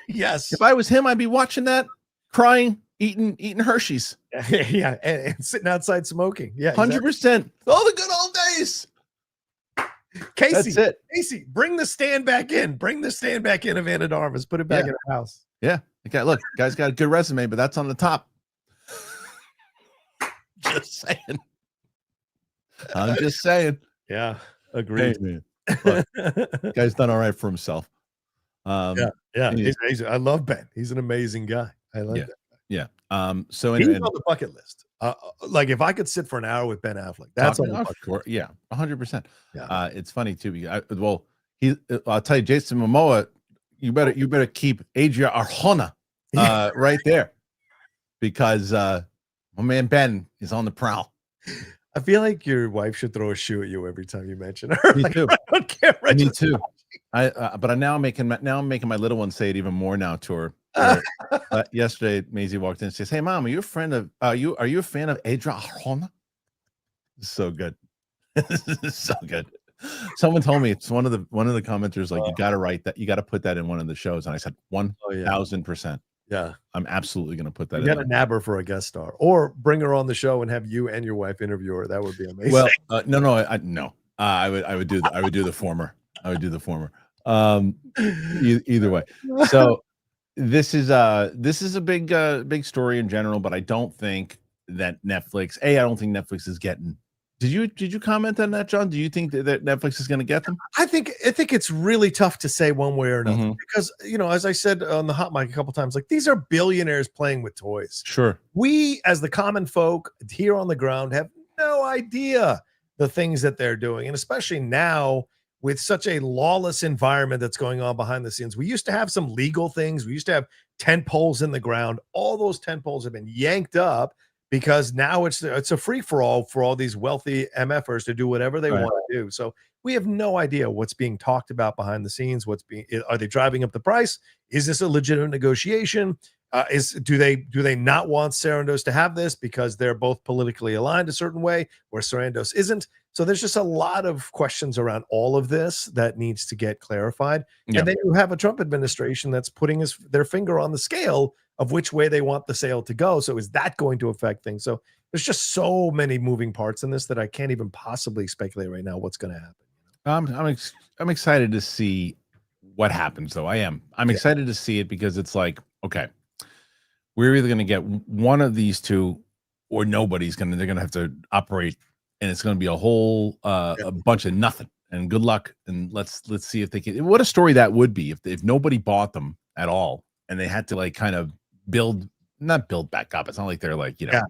Yes. If I was him, I'd be watching that, crying, eating Hershey's. Yeah, and sitting outside smoking. Yeah, 100%. All the good old days. Casey, that's it. Casey, bring the stand back in. Bring the stand back in of Ana de Armas. Put it back in her house. Yeah. Okay, look, guy's got a good resume, but that's on the top. Just saying. I'm just saying. Yeah, agreed. Hey, man. Look, guy's done all right for himself. Yeah. I love Ben. He's an amazing guy. I like that. Yeah. So anyway, he's on the bucket list. Like if I could sit for an hour with Ben Affleck, that's on the bucket list. Yeah, 100%. Yeah. It's funny too. Because I'll tell you, Jason Momoa, you better keep Adria Arjona right there, because my man Ben is on the prowl. I feel like your wife should throw a shoe at you every time you mention her. Me like, too. I don't care. Me too. But I'm now making my little one say it even more now to her. Yesterday, Maisie walked in and says, "Hey, Mom, are you a friend of? Are you a fan of Adria Arjona?" So good. So good. Someone told me, it's one of the commenters, like, you got to write that, you got to put that in one of the shows, and I said 1000%. Yeah, I'm absolutely going to put that. You got to nab her for a guest star, or bring her on the show and have you and your wife interview her. That would be amazing. Well, no. I would do the former. I would do the former. Either way. So this is a big story in general, but I don't think that Netflix. I don't think Netflix is getting. Did you comment on that, John? Do you think that Netflix is going to get them? I think it's really tough to say one way or another, because, as I said on the hot mic a couple times, like, these are billionaires playing with toys. Sure. We, as the common folk here on the ground, have no idea the things that they're doing, and especially now with such a lawless environment that's going on behind the scenes. We used to have some legal things. We used to have tent poles in the ground. All those tent poles have been yanked up, because now it's a free-for-all for all these wealthy MFers to do whatever they want to do. So we have no idea what's being talked about behind the scenes. Are they driving up the price? Is this a legitimate negotiation? Do they not want Sarandos to have this because they're both politically aligned a certain way, where Sarandos isn't? So there's just a lot of questions around all of this that needs to get clarified. Yeah. And then you have a Trump administration that's putting their finger on the scale of which way they want the sale to go. So is that going to affect things? So there's just so many moving parts in this that I can't even possibly speculate right now what's going to happen. I'm excited to see what happens, though. I'm excited to see it because it's like, okay, we're either going to get one of these two, or they're going to have to operate, and it's going to be a whole a bunch of nothing. And good luck, and let's see if they can. What a story that would be if nobody bought them at all, and they had to like kind of not build back up. It's not like they're like, you know,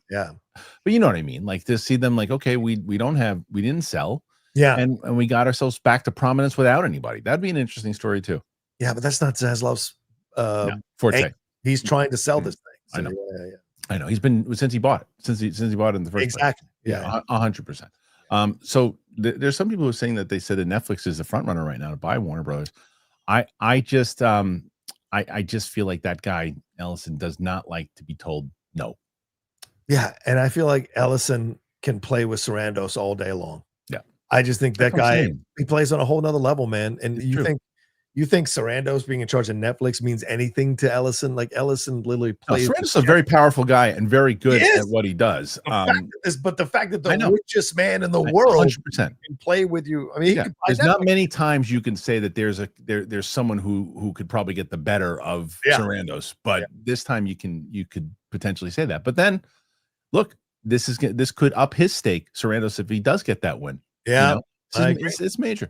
but you know what I mean. Like to see them like, okay, we didn't sell, and we got ourselves back to prominence without anybody. That'd be an interesting story too. Yeah, but that's not Zaslav's forte. He's trying to sell this thing. So I know. I know. He's been since he bought it. Since he bought it in the first place. Yeah, 100%. So there's some people who are saying that they said that Netflix is the front runner right now to buy Warner Brothers. I just feel like that guy Ellison does not like to be told no. Yeah, and I feel like Ellison can play with Sarandos all day long. Yeah, I just think that guy, he plays on a whole nother level, man. And you think Sarandos being in charge of Netflix means anything to Ellison? Like Ellison literally plays. Sarandos is a very powerful guy and very good at what he does. But the fact that the richest man in the world 100% can play with you. I mean, there's not many times you can say that there's someone who could probably get the better of Sarandos, but this time you could potentially say that. But then, look, this could up his stake, Sarandos, if he does get that win. Yeah, you know? It's major.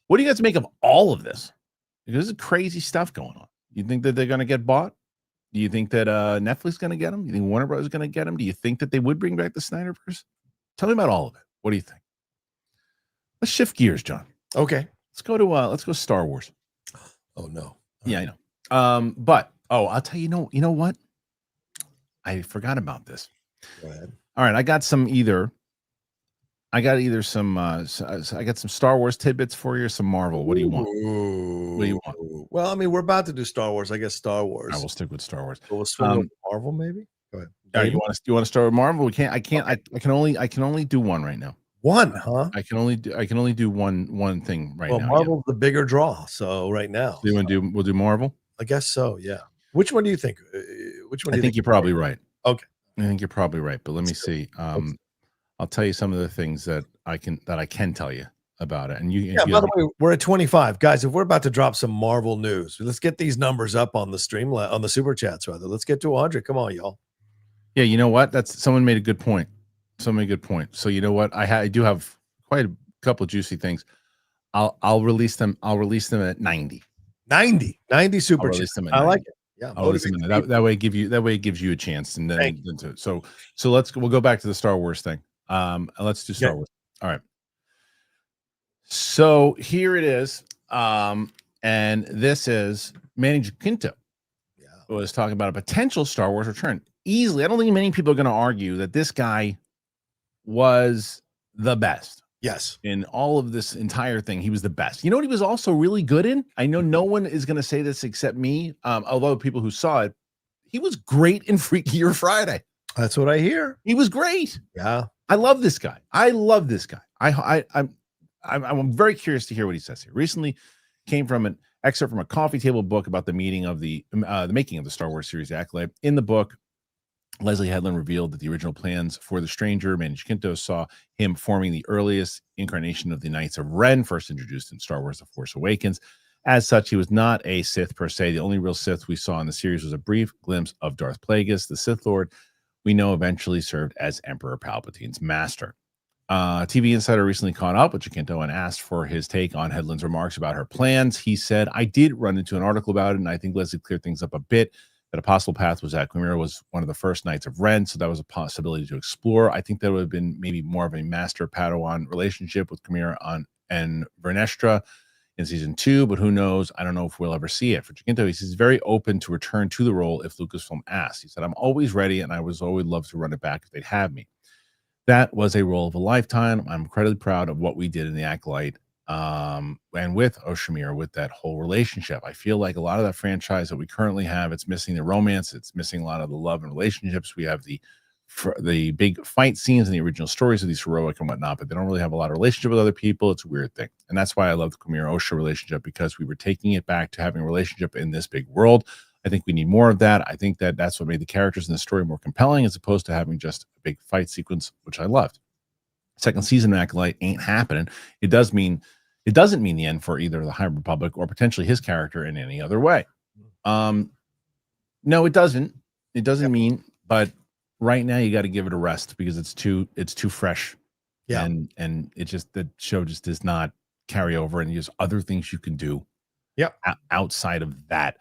What do you guys make of all of this? Because there's crazy stuff going on. You think that they're going to get bought? Do you think that Netflix is going to get them? Do you think Warner Bros. Is going to get them? Do you think that they would bring back the Snyderverse? Tell me about all of it. What do you think? Let's shift gears, John. Okay. Let's go Star Wars. Oh no. Yeah, I know. But I'll tell you. You know what? I forgot about this. Go ahead. All right, I got some I got some Star Wars tidbits for you, or some Marvel. What do you want? What do you want? Well, I mean, we're about to do Star Wars. I guess Star Wars. I will stick with Star Wars. We'll swing with Marvel, maybe. Go ahead. You want to start with Marvel? I can only do one right now. One, huh? I can only do one thing right now. Well, Marvel's the bigger draw, so right now. We'll do Marvel? I guess so, yeah. Which one do you think? I think you're probably right. Okay. I think you're probably right, but let me see. I'll tell you some of the things that I can tell you about it. And by the way, we're at 25. Guys, if we're about to drop some Marvel news, let's get these numbers up on the stream, on the super chats rather. Let's get to 100. Come on, y'all. Yeah, you know what? Someone made a good point. So you know what? I do have quite a couple of juicy things. I'll release them. I'll release them at 90. 90 super chats. I like it. Yeah, that way it gives you a chance, and then so we'll go back to the Star Wars thing. Let's do Star Wars. All right. So here it is. And this is Manny Jacinto. Was talking about a potential Star Wars return. Easily, I don't think many people are going to argue that this guy was the best. Yes. In all of this entire thing, he was the best. You know what he was also really good in? I know no one is going to say this except me, although people who saw it, he was great in Freakier Friday. That's what I hear. He was great. Yeah. I love this guy. I'm very curious to hear what he says here. Recently came from an excerpt from a coffee table book about the meeting of the making of the Star Wars series Acolyte. In the book, Leslie Headland revealed that the original plans for the Stranger, Manny Jacinto, saw him forming the earliest incarnation of the Knights of Ren, first introduced in Star Wars The Force Awakens. As such, he was not a Sith per se. The only real Sith we saw in the series was a brief glimpse of Darth Plagueis, the Sith Lord we know eventually served as Emperor Palpatine's master. TV Insider recently caught up with Jacinto and asked for his take on Headland's remarks about her plans. He said, I did run into an article about it, and I think Leslie cleared things up a bit. That a possible path was that Quimera was one of the first Knights of Ren, so that was a possibility to explore. I think that would have been maybe more of a master-Padawan relationship with Quimera and Vernestra in season 2, but who knows? I don't know if we'll ever see it. For Jacinto, he says very open to return to the role if Lucasfilm asks. He said, I'm always ready, and I was always love to run it back if they'd have me. That was a role of a lifetime. I'm incredibly proud of what we did in the Acolyte and with Oshimir, with that whole relationship. I feel like a lot of that franchise that we currently have, it's missing the romance. It's missing a lot of the love and relationships. We have the for the big fight scenes and the original stories of these heroic and whatnot, but they don't really have a lot of relationship with other people. It's a weird thing. And that's why I love the Kumira Osha relationship, because we were taking it back to having a relationship in this big world. I think we need more of that. I think that that's what made the characters in the story more compelling, as opposed to having just a big fight sequence, which I loved. Second season of Acolyte ain't happening. It doesn't mean the end for either the High Republic or potentially his character in any other way. No, it doesn't. It doesn't mean, but right now you got to give it a rest, because it's too fresh. Yeah. And it just, the show just does not carry over, and there's other things you can do outside of that.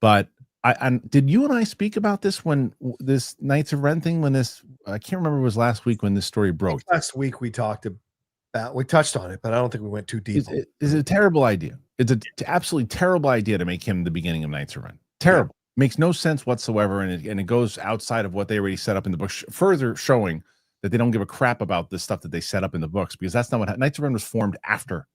But I did you and I speak about this when this Knights of Ren thing, when this, I can't remember, it was last week when this story broke. Last week we touched on it, but I don't think we went too deep. It's a terrible idea. It's an absolutely terrible idea to make him the beginning of Knights of Ren. Terrible. Yeah. Makes no sense whatsoever, and it goes outside of what they already set up in the book, further showing that they don't give a crap about the stuff that they set up in the books, because that's not what Knights of Ren was formed after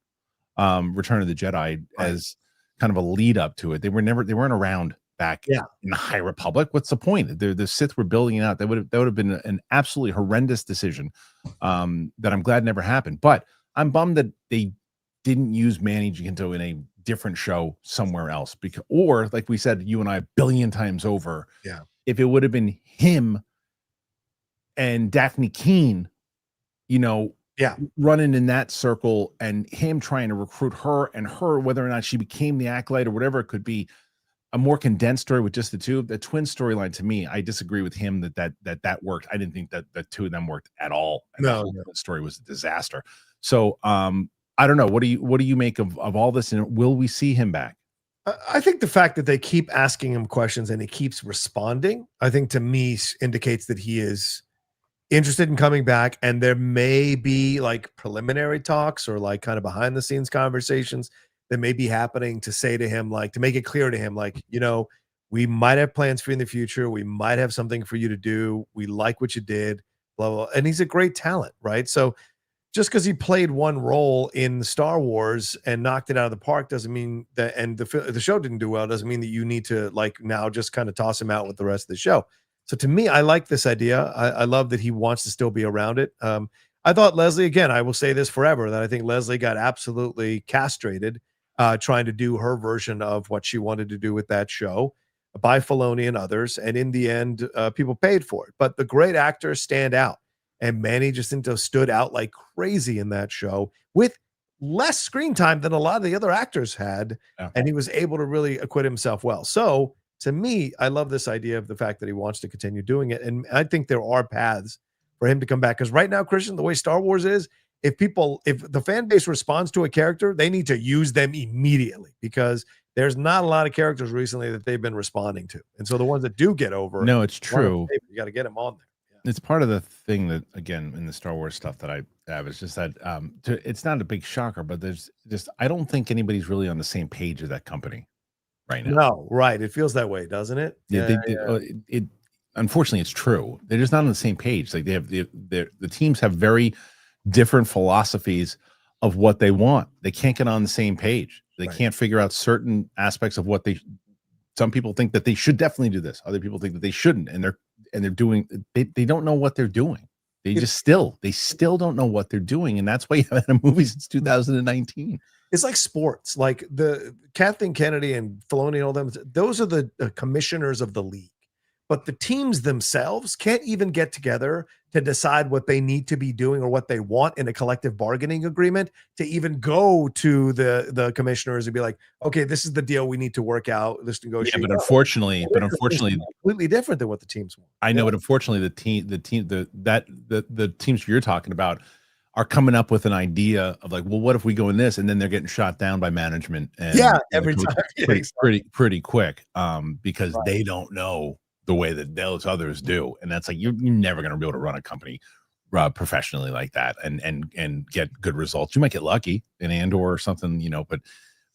Return of the Jedi, as kind of a lead up to it. They weren't around back in the High Republic. What's the point? The Sith were building it out. That would have been an absolutely horrendous decision that I'm glad never happened. But I'm bummed that they didn't use Manny Jacinto in a different show somewhere else, because, or like we said, you and I, a billion times over, if it would have been him and Daphne Keene, running in that circle, and him trying to recruit her, and her, whether or not she became the Acolyte or whatever it could be, a more condensed story with just the two. The twin storyline, to me, I disagree with him that worked. I didn't think that the two of them worked at all. And the story was a disaster. So I don't know. What do you make of all this? And will we see him back? I think the fact that they keep asking him questions and he keeps responding, I think, to me, indicates that he is interested in coming back. And there may be like preliminary talks or like kind of behind the scenes conversations that may be happening to say to him, like, to make it clear to him, like, we might have plans for you in the future. We might have something for you to do. We like what you did, blah, blah, blah. And he's a great talent, right? So just because he played one role in Star Wars and knocked it out of the park doesn't mean that, and the show didn't do well, doesn't mean that you need to like now just kind of toss him out with the rest of the show. So to me, I like this idea. I love that he wants to still be around it. I thought Leslie, again, I will say this forever, that I think Leslie got absolutely castrated trying to do her version of what she wanted to do with that show by Filoni and others. And in the end, people paid for it. But the great actors stand out. And Manny Jacinto stood out like crazy in that show with less screen time than a lot of the other actors had. Yeah. And he was able to really acquit himself well. So to me, I love this idea of the fact that he wants to continue doing it. And I think there are paths for him to come back. Because right now, Kristian, the way Star Wars is, if the fan base responds to a character, they need to use them immediately, because there's not a lot of characters recently that they've been responding to. And so the ones that do get over, no, it's true. You got to get them on there. Yeah. It's part of the thing that, again, in the Star Wars stuff that I have, is just that it's not a big shocker, but there's just, I don't think anybody's really on the same page as that company right now. No, right. It feels that way, doesn't it? It unfortunately, it's true. They're just not on the same page. Like the teams have very different philosophies of what they want. They can't get on the same page. They can't figure out certain aspects of what some people think that they should definitely do this. Other people think that they shouldn't. And they're doing, they don't know what they're doing. They still don't know what they're doing. And that's why you haven't had a movie since 2019. It's like sports, like the Kathleen Kennedy and Filoni and all them. Those are the commissioners of the league. But the teams themselves can't even get together to decide what they need to be doing or what they want in a collective bargaining agreement to even go to the commissioners and be like, okay, this is the deal we need to work out. This negotiation. Yeah, but unfortunately, completely different than what the teams want. I know, but unfortunately, the teams you're talking about are coming up with an idea of like, well, what if we go in this, and then they're getting shot down by management. And every time, pretty quick, because they don't know the way that those others do. And that's like, you're never going to be able to run a company professionally like that and get good results. You might get lucky in Andor or something,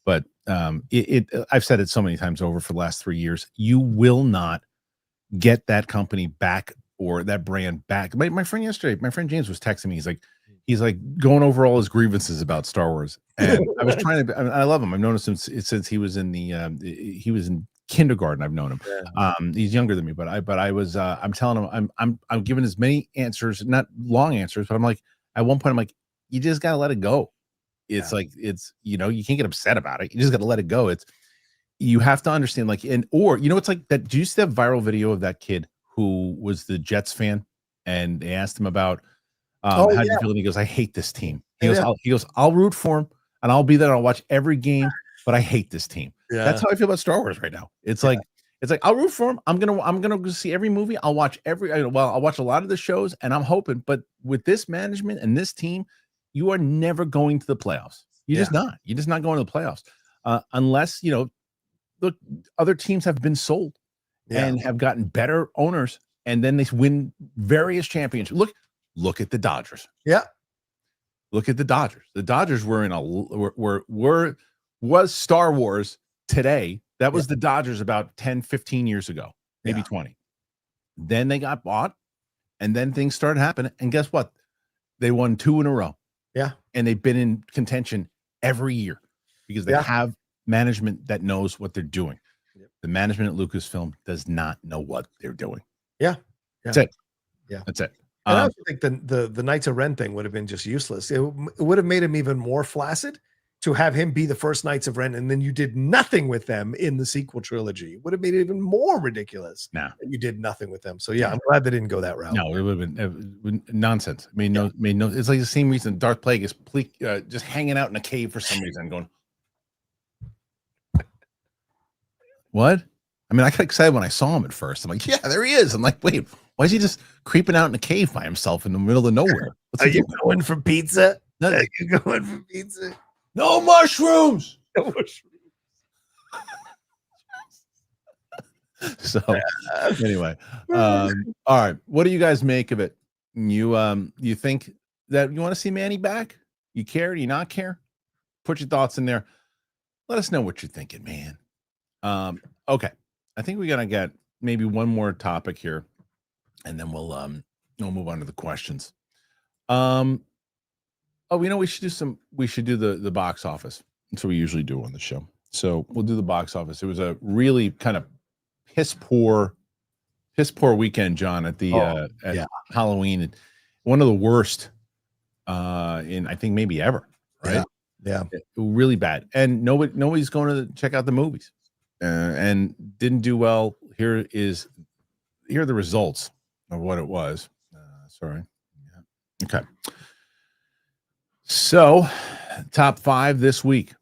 but I've said it so many times over for the last 3 years, you will not get that company back or that brand back. My friend yesterday, my friend James was texting me. He's like going over all his grievances about Star Wars. And I was I love him. I've noticed him since he was in kindergarten. I've known him. Yeah. He's younger than me, but I was I'm telling him I'm giving as many answers, not long answers, but I'm like, at one point I'm like, you just gotta let it go. It's like, it's, you can't get upset about it. You just gotta let it go. You have to understand, like, it's like that. Do you see that viral video of that kid who was the Jets fan, and they asked him about how do you feel? And he goes, I hate this team. He goes, I'll root for him and I'll be there and I'll watch every game, but I hate this team. Yeah. That's how I feel about Star Wars right now. It's like I'll root for him. I'm gonna go see every movie. I'll watch I'll watch a lot of the shows, and I'm hoping, but with this management and this team, you are never going to the playoffs. You're just not. You're just not going to the playoffs. Unless, look, other teams have been sold and have gotten better owners, and then they win various championships. Look at the Dodgers. Yeah. Look at the Dodgers. The Dodgers were was Star Wars today. That was the Dodgers about 10, 15 years ago, maybe 20. Then they got bought, and then things started happening. And guess what? They won 2 in a row. Yeah. And they've been in contention every year because they have management that knows what they're doing. Yep. The management at Lucasfilm does not know what they're doing. Yeah. That's it. Yeah. That's it. And I also think the Knights of Ren thing would have been just useless. It would have made him even more flaccid to have him be the first Knights of Ren, and then you did nothing with them in the sequel trilogy. It would have made it even more ridiculous. Nah. That you did nothing with them. So I'm glad they didn't go that route. No, it would have been nonsense. Made no. It's like the same reason Darth Plague is just hanging out in a cave for some reason, going, what? I mean, I got excited when I saw him at first. I'm like, yeah, there he is. I'm like, wait, why is he just creeping out in a cave by himself in the middle of nowhere? Are you going for pizza? Are you going for pizza? No mushrooms. No mushrooms. So anyway, all right. What do you guys make of it? You think that you want to see Manny back? You care? Do you not care? Put your thoughts in there. Let us know what you're thinking, man. Okay. I think we're gonna get maybe one more topic here, and then we'll move on to the questions. We should do the box office. That's what we usually do on the show. So we'll do the box office. It was a really kind of piss poor weekend, John, at the Halloween. One of the worst in, I think, maybe ever, right? Yeah. Really bad. And nobody's going to check out the movies. And didn't do well. Here are the results of what it was. Sorry. Yeah. Okay. So, top 5 this week.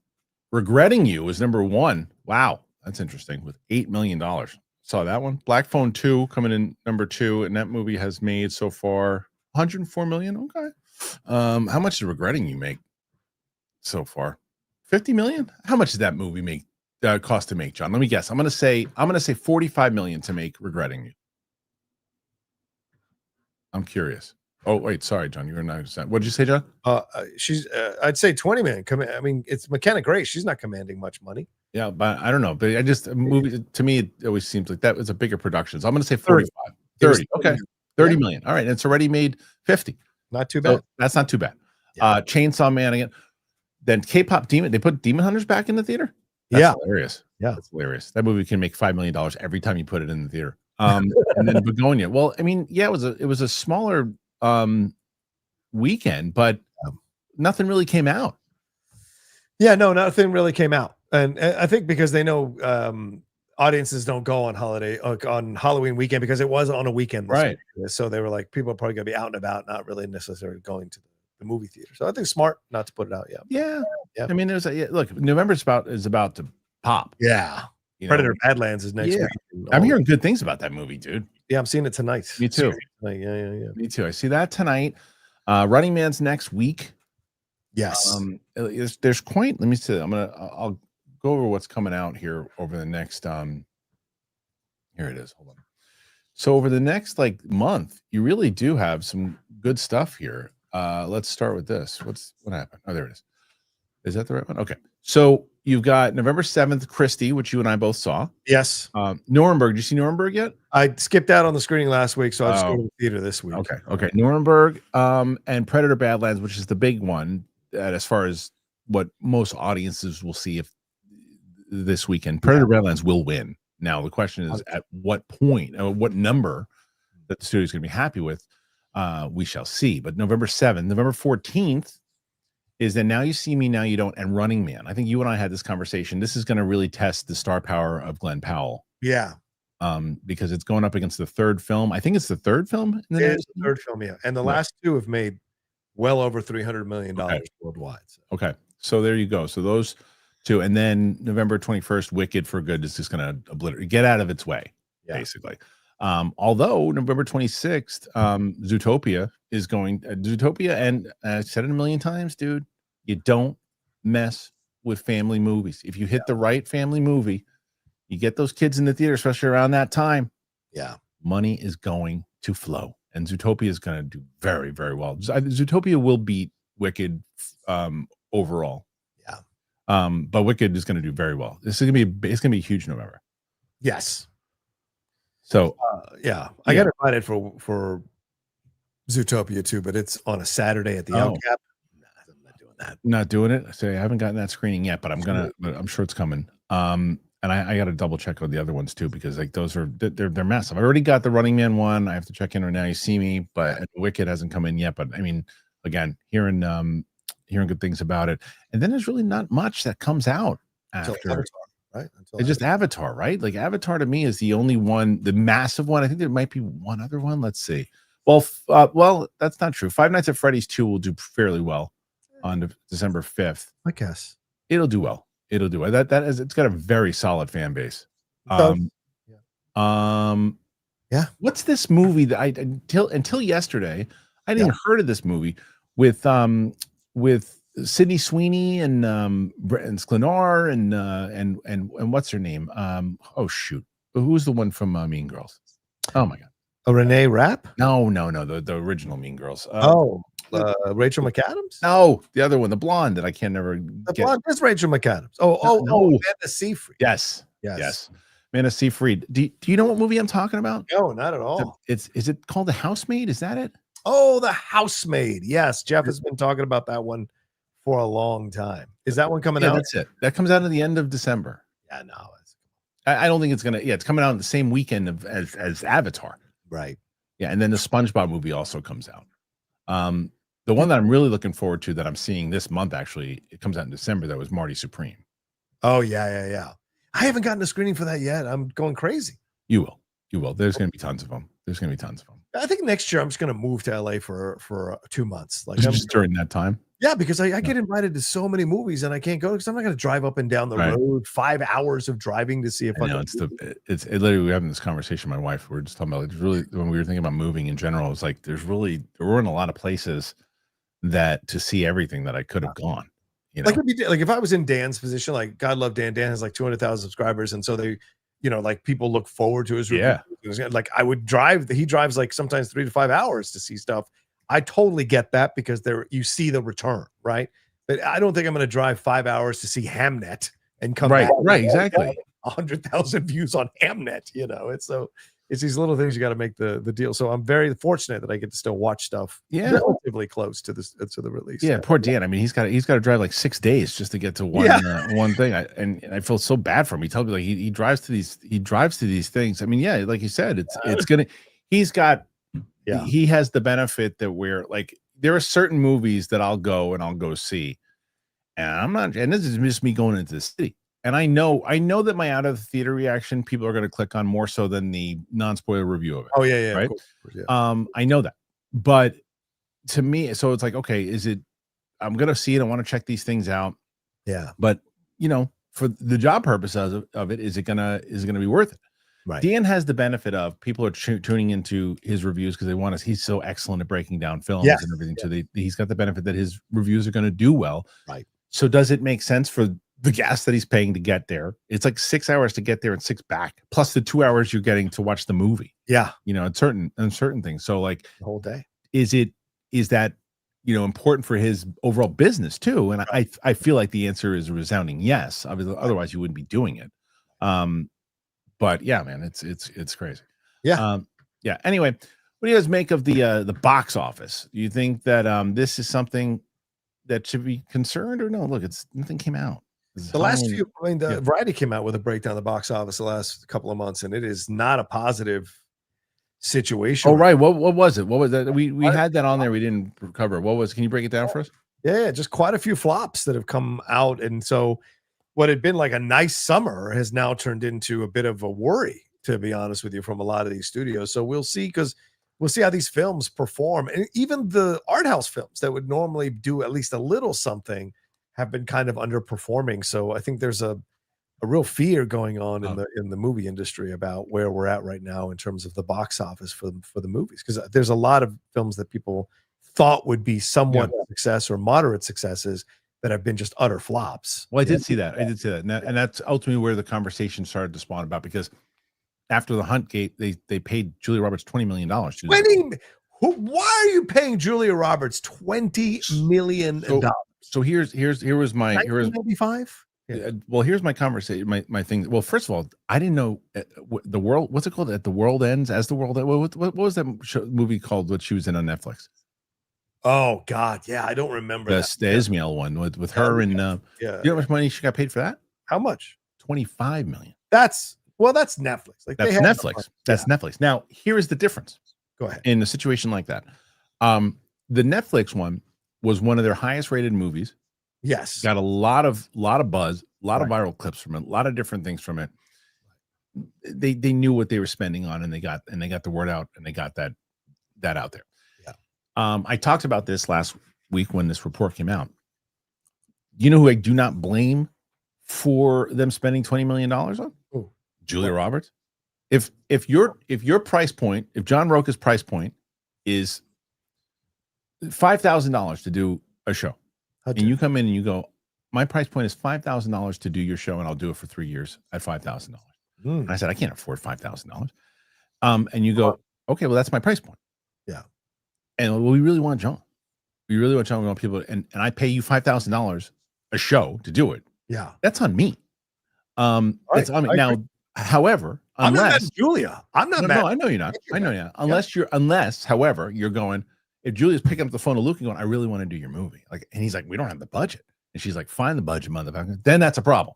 Regretting You is number 1. Wow, that's interesting. With $8 million. Saw that one. Black Phone 2 coming in number 2, and that movie has made so far $104 million. Okay. How much did Regretting You make so far? $50 million. How much did that movie make? Cost to make, John? Let me guess. I'm gonna say $45 million to make Regretting You. I'm curious. Oh wait, sorry, John. You were 9%. What did you say, John? She's I'd say 20 million. I mean, it's McKenna Grace. She's not commanding much money. Yeah, but I don't know. But I just movie to me, it always seems like that was a bigger production. So I'm gonna say 45. 30. Okay. 30 million. All right. And it's already made 50. Not too bad. So that's not too bad. Chainsaw Man again. Then K-pop Demon. They put Demon Hunters back in the theater. That's hilarious. Yeah, that's hilarious. That movie can make $5 million every time you put it in the theater. And then Begonia. Well, I mean, it was a smaller weekend, but nothing really came out. Yeah, no, nothing really came out, and I think because they know audiences don't go on Halloween weekend because it was on a weekend, right? So they were like, people are probably gonna be out and about, not really necessarily going to the movie theater. So I think smart not to put it out yet. Yeah. I mean, there's look, November is about to pop. Yeah. Predator Badlands is next week. I'm hearing good things about that movie, dude. Yeah, I'm seeing it tonight. Me too. Yeah. Me too. I see that tonight. Running Man's next week. Yes. There's quite. Let me see. I'll go over what's coming out here over the next. Here it is. Hold on. So over the next month, you really do have some good stuff here. Let's start with this. What happened? Oh, there it is. Is that the right one? Okay. So you've got November 7th, Christie, which you and I both saw. Yes. Nuremberg. Did you see Nuremberg yet? I skipped out on the screening last week, so I'll just go to the theater this week. Okay. Nuremberg, and Predator Badlands, which is the big one as far as what most audiences will see if this weekend. Predator Badlands will win. Now the question is, at what point or what number that the studio is going to be happy with, we shall see. But November 7th, November 14th is Then Now You See Me, Now You Don't, and Running Man. I think you and I had this conversation. This is going to really test the star power of Glenn Powell. Yeah. Because it's going up against the third film. I think it's the third film. It's the third film, yeah. And the last two have made well over $300 million worldwide. So. Okay. So there you go. So those two. And then November 21st, Wicked for Good is just going to get out of its way, basically. Although November 26th, Zootopia is going, Zootopia, and I said it a million times, dude, you don't mess with family movies. If you hit the right family movie, you get those kids in the theater, especially around that time. Yeah. Money is going to flow. And Zootopia is going to do very, very well. Zootopia will beat Wicked overall. Yeah. But Wicked is going to do very well. It's going to be a huge November. Yes. So I got invited for Zootopia too, but it's on a Saturday at the El Cap. I'm not doing that. Not doing it. So I haven't gotten that screening yet, but I'm sure it's coming. And I got to double check on the other ones too, because like those they're massive. I already got the Running Man one. I have to check in right Now You See Me, but Wicked hasn't come in yet. But I mean, again, hearing good things about it, and then there's really not much that comes out after. Avatar, right? It's just Avatar, right? Like Avatar to me is the only one, the massive one. I think there might be one other one. Let's see. Well, that's not true. Five Nights at Freddy's 2 will do fairly well on December 5th. I guess it'll do well. It'll do well. It's got a very solid fan base. What's this movie that until yesterday I didn't even heard of this movie with Sydney Sweeney and Sklenar and what's her name? Oh shoot, who's the one from Mean Girls? Oh my god, Renee Rapp? No, the original Mean Girls. Rachel McAdams? No, the other one, the blonde that I can never get. The blonde is Rachel McAdams. Amanda Seyfried. Yes. Amanda Seyfried. Do you know what movie I'm talking about? No, not at all. Is it called The Housemaid? Is that it? Oh, The Housemaid. Yes, Jeff has been talking about that one for a long time. Is that one coming out? That's it. That comes out at the end of December. Yeah, no. I don't think it's gonna. Yeah, it's coming out the same weekend as Avatar. Right. Yeah, and then the SpongeBob movie also comes out. The one that I'm really looking forward to that I'm seeing this month, actually, it comes out in December. That was Marty Supreme. Oh yeah. I haven't gotten a screening for that yet. I'm going crazy. You will. There's going to be tons of them. I think next year I'm just going to move to LA for 2 months. Like just during that time. Yeah, because I get invited to so many movies and I can't go because I'm not going to drive up and down the road 5 hours of driving to see if I know. It's literally, we're having this conversation with my wife. We're just talking about like really when we were thinking about moving in general. It's like there were in a lot of places that to see everything that I could have gone. You know? Like if I was in Dan's position, like God love Dan. Dan has like 200,000 subscribers, and so they, like people look forward to his reviews. Yeah. Like I would drive. He drives like sometimes 3 to 5 hours to see stuff. I totally get that because you see the return, right? But I don't think I'm going to drive 5 hours to see Hamnet and come back. Right, exactly. 100,000 views on Hamnet. It's these little things you got to make the deal. So I'm very fortunate that I get to still watch stuff relatively close to the release. Yeah, poor Dan. I mean, he's got to drive like 6 days just to get to one thing. And I feel so bad for him. He told me like he drives to these things. I mean, yeah, like you said, he has the benefit that we're like, there are certain movies that I'll go see, and this is just me going into the city. And I know that my out of the theater reaction, people are going to click on more so than the non-spoiler review of it. Oh yeah, right. Yeah. I know that, but to me, so it's like, okay, I'm going to see it. I want to check these things out. Yeah. But for the job purpose of it, is it gonna be worth it? Right. Dan has the benefit of people are tuning into his reviews because they want us. He's so excellent at breaking down films and everything. So he's got the benefit that his reviews are going to do well. Right. So does it make sense for the gas that he's paying to get there? It's like 6 hours to get there and 6 back, plus the 2 hours you're getting to watch the movie. Yeah. And certain things. So like the whole day. Is that important for his overall business too? And I feel like the answer is a resounding yes. Otherwise you wouldn't be doing it. But yeah, man, it's crazy. Yeah. Yeah. Anyway, what do you guys make of the box office? Do you think that this is something that should be concerned or no? Look, nothing came out. The last few, I mean, the Variety came out with a breakdown of the box office the last couple of months, and it is not a positive situation. Oh, right. What was it? What was that? We had that on there. We didn't cover. What was? Can you break it down for us? Yeah, just quite a few flops that have come out, and so what had been like a nice summer has now turned into a bit of a worry, to be honest with you, from a lot of these studios. So we'll see, because we'll see how these films perform, and even the art house films that would normally do at least a little something have been kind of underperforming. So I think there's a real fear going on in the movie industry about where we're at right now in terms of the box office for the movies, because there's a lot of films that people thought would be somewhat success or moderate successes that have been just utter flops. Well, I did see that. And that's ultimately where the conversation started to spawn about, because after the Hunt Gate, they paid Julia Roberts $20 million. Why are you paying Julia Roberts $20 million? So here was my 1995. Well, here's my conversation. My thing. Well, first of all, I didn't know the world. What's it called? At the World Ends, as the world. What was that movie called? What she was in on Netflix? Oh God, yeah, I don't remember the Ismail one with her and you know how much money she got paid for that? How much? $25 million. That's Netflix. Like, that's Netflix. That's Netflix. Now, here is the difference. Go ahead. In a situation like that, the Netflix one was one of their highest rated movies. Yes, got a lot of buzz, a lot of viral clips from it, a lot of different things from it. They knew what they were spending on, and they got the word out, and they got that out there. Yeah. I talked about this last week when this report came out. You know who I do not blame for them spending $20 million on? Ooh. Julia Roberts. If your price point, if John Roca's price point is $5,000 to do a show, and you come in and you go, my price point is $5,000 to do your show, and I'll do it for 3 years at $5,000. And I said, I can't afford $5,000. And you go, okay, well, that's my price point. Yeah. And we really want John. We really want John. We want people, and I pay you $5,000 a show to do it. Yeah. That's on me. That's on me. Now, however, I'm not mad at Julia. I'm not mad. No, I know you're not. I know you're not. Unless, however, you're going, if Julia's picking up the phone to Luke and going, I really want to do your movie. Like, and he's like, we don't have the budget. And she's like, find the budget, motherfucker. Then that's a problem.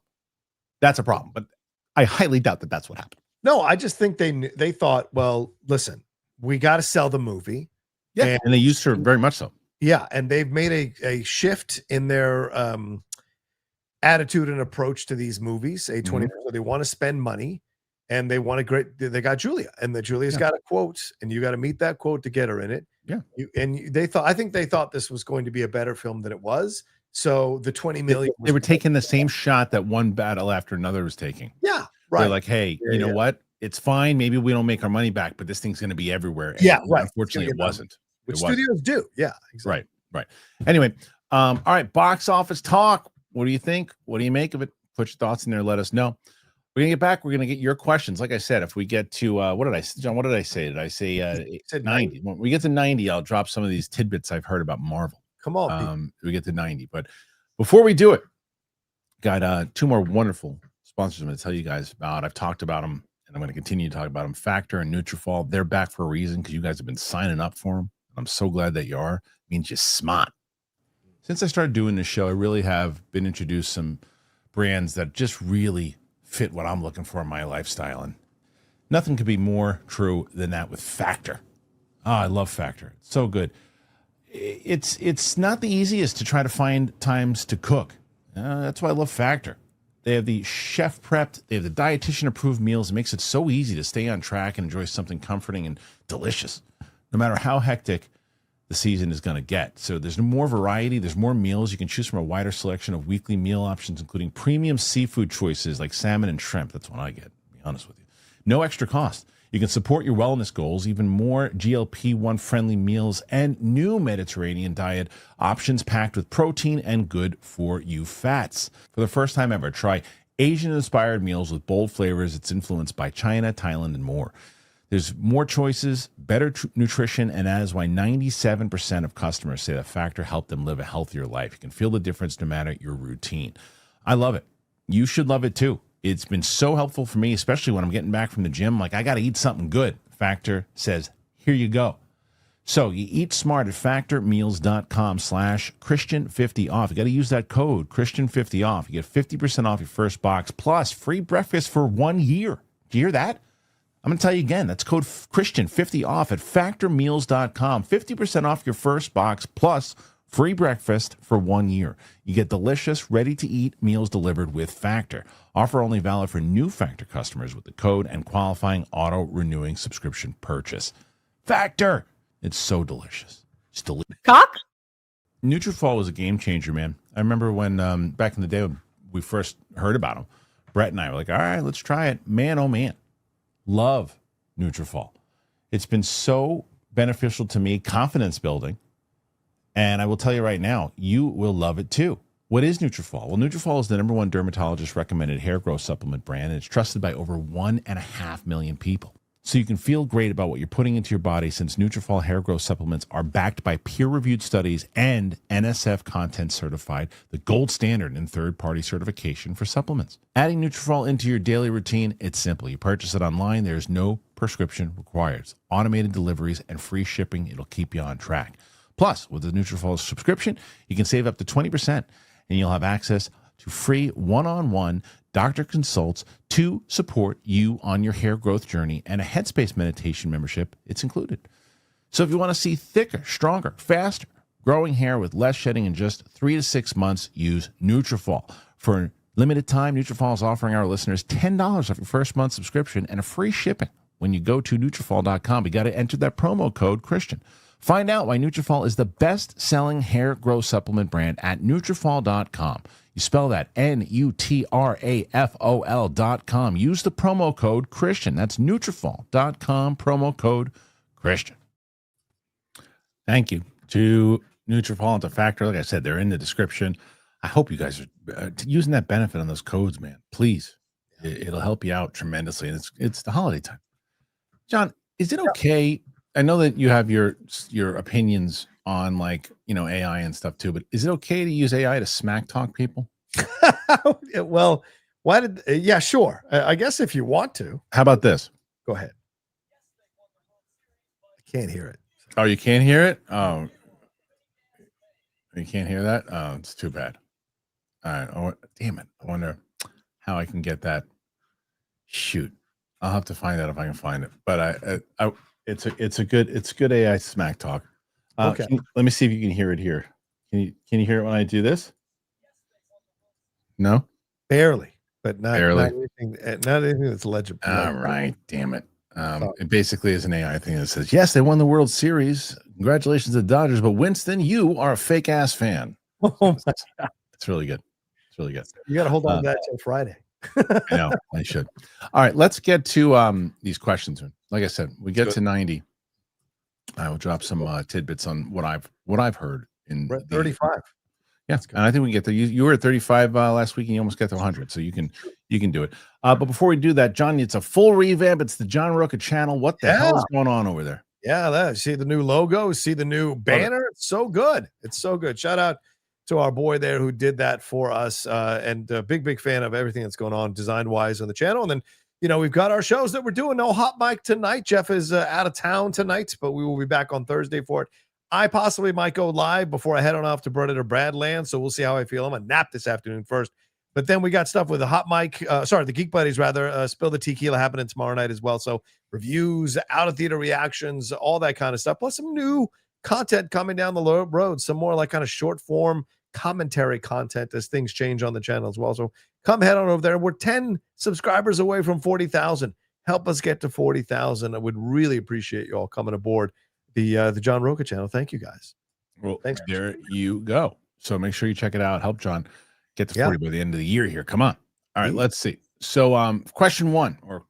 That's a problem. But I highly doubt that that's what happened. No, I just think they thought, well, listen, we got to sell the movie. Yeah. And they used her very much so. Yeah. And they've made a shift in their attitude and approach to these movies. A24, so they want to spend money. And they want they got Julia, and the Julia's got a quote, and you got to meet that quote to get her in it. Yeah. I think they thought this was going to be a better film than it was. So the $20 million, they were taking the same shot that one battle after another was taking. Yeah. Right. They're like, hey, you know what? It's fine. Maybe we don't make our money back, but this thing's going to be everywhere. And right. Unfortunately, it wasn't. Which studios do. Yeah. Exactly. Right. Anyway, all right. Box office talk. What do you think? What do you make of it? Put your thoughts in there. Let us know. We're gonna get back. We're gonna get your questions. Like I said, if we get to what did I say? Did I say 90? When we get to 90, I'll drop some of these tidbits I've heard about Marvel. Come on. We get to 90, but before we do it, got two more wonderful sponsors I'm going to tell you guys about. I've talked about them, and I'm going to continue to talk about them. Factor and Nutrafol. They're back for a reason, because you guys have been signing up for them. I'm so glad that you are. It means you're smart. Since I started doing this show, I really have been introduced some brands that just really fit what I'm looking for in my lifestyle, and nothing could be more true than that with Factor. I love Factor. It's so good. It's not the easiest to try to find times to cook. That's why I love Factor. They have the chef prepped, they have the dietitian approved meals. It makes it so easy to stay on track and enjoy something comforting and delicious, no matter how hectic the season is going to get. So there's more variety. There's more meals. You can choose from a wider selection of weekly meal options, including premium seafood choices like salmon and shrimp. That's what I get, to be honest with you. No extra cost. You can support your wellness goals, even more GLP-1 friendly meals and new Mediterranean diet options packed with protein and good for you fats. For the first time ever, try Asian inspired meals with bold flavors. It's influenced by China, Thailand, and more. There's more choices, better nutrition, and that is why 97% of customers say that Factor helped them live a healthier life. You can feel the difference no matter your routine. I love it. You should love it too. It's been so helpful for me, especially when I'm getting back from the gym. Like, I got to eat something good. Factor says, here you go. So you eat smart at factormeals.com/Christian50 off. You got to use that code Christian50 off. You get 50% off your first box plus free breakfast for 1 year. Do you hear that? I'm going to tell you again. That's code Christian50 off at factormeals.com. 50% off your first box plus free breakfast for 1 year. You get delicious, ready-to-eat meals delivered with Factor. Offer only valid for new Factor customers with the code and qualifying auto-renewing subscription purchase. Factor! It's so delicious. It's delicious. Cock? Nutrafol was a game changer, man. I remember when back in the day when we first heard about them, Brett and I were like, all right, let's try it. Man, oh man. Love Nutrafol. It's been so beneficial to me, confidence building. And I will tell you right now, you will love it too. What is Nutrafol? Well, Nutrafol is the #1 dermatologist recommended hair growth supplement brand, and it's trusted by over 1.5 million people. So you can feel great about what you're putting into your body, since Nutrafol hair growth supplements are backed by peer-reviewed studies and NSF content certified, the gold standard in third-party certification for supplements. Adding Nutrafol into your daily routine, it's simple. You purchase it online. There's no prescription required. It's automated deliveries and free shipping. It'll keep you on track. Plus, with the Nutrafol subscription, you can save up to 20%, and you'll have access to free one-on-one doctor consults to support you on your hair growth journey, and a Headspace meditation membership. It's included. So if you want to see thicker, stronger, faster growing hair with less shedding in just 3 to 6 months, use Nutrafol. For a limited time, Nutrafol is offering our listeners $10 off your first month subscription and a free shipping when you go to Nutrafol.com. You got to enter that promo code Christian. Find out why Nutrafol is the best-selling hair growth supplement brand at Nutrafol.com. You spell that Nutrafol.com. Use the promo code Christian. That's Nutrafol.com, promo code Christian. Thank you to Nutrafol and to Factor. Like I said, they're in the description. I hope you guys are using that benefit on those codes, man. Please. It'll help you out tremendously. And it's the holiday time. John, is it okay? I know that you have your opinions on, like, AI and stuff too, but is it okay to use AI to smack talk people? Well, yeah, sure. I guess if you want to. How about this? Go ahead. I can't hear it. Oh, you can't hear it? Oh, you can't hear that? Oh, it's too bad. All right. Oh, damn it. I wonder how I can get that. Shoot. I'll have to find out if I can find it. But it's a good AI smack talk. Okay. Let me see if you can hear it here. Can you hear it when I do this? No, barely, but not barely. Not anything that's legible. All right, damn it. It basically is an AI thing that says, yes, they won the World Series. Congratulations to the Dodgers, but Winston, you are a fake ass fan. Oh my God. It's really good. It's really good. You got to hold on to that till Friday. I know, I should. All right, let's get to these questions. Like I said, we get to 90. I will drop some tidbits on what I've heard in 35. Yeah, and I think we can get there. You were at 35 last week, and you almost got to 100, so you can do it. But before we do that, John, it's a full revamp. It's the John Roca channel. What the hell is going on over there? Yeah, see the new logo, see the new banner. It's so good. It's so good. Shout out to our boy there who did that for us, and a big fan of everything that's going on design-wise on the channel. And then, we've got our shows that we're doing. No hot mic tonight. Jeff is out of town tonight, but we will be back on Thursday for it. I possibly might go live before I head on off to Bernard or Bradland, so we'll see how I feel. I'm going to nap this afternoon first. But then we got stuff with the hot mic, the Geek Buddies, rather, Spill the Tequila happening tomorrow night as well. So reviews, out-of-theater reactions, all that kind of stuff, plus some new content coming down the road, some more like kind of short-form commentary content as things change on the channel as well. So come head on over there. We're 10 subscribers away from 40,000. Help us get to 40,000. I would really appreciate you all coming aboard the John Roca channel. Thank you, guys. Well, thanks. There you go. So make sure you check it out. Help John get to 40 by the end of the year here. Come on. All right, let's see. So question one, or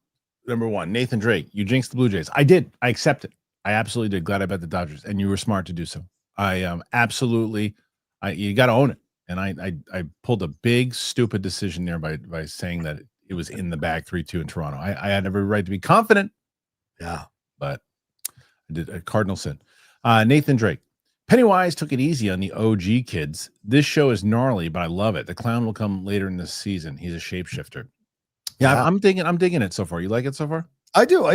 number one, Nathan Drake, you jinxed the Blue Jays. I did. I accept it. I absolutely did. Glad I bet the Dodgers, and you were smart to do so. I absolutely, you got to own it. And I pulled a big, stupid decision there by saying that it was in the bag 3-2 in Toronto. I had every right to be confident. Yeah. But I did a cardinal sin. Nathan Drake. Pennywise took it easy on the OG kids. This show is gnarly, but I love it. The clown will come later in this season. He's a shapeshifter. Yeah, I'm digging it so far. You like it so far? I do.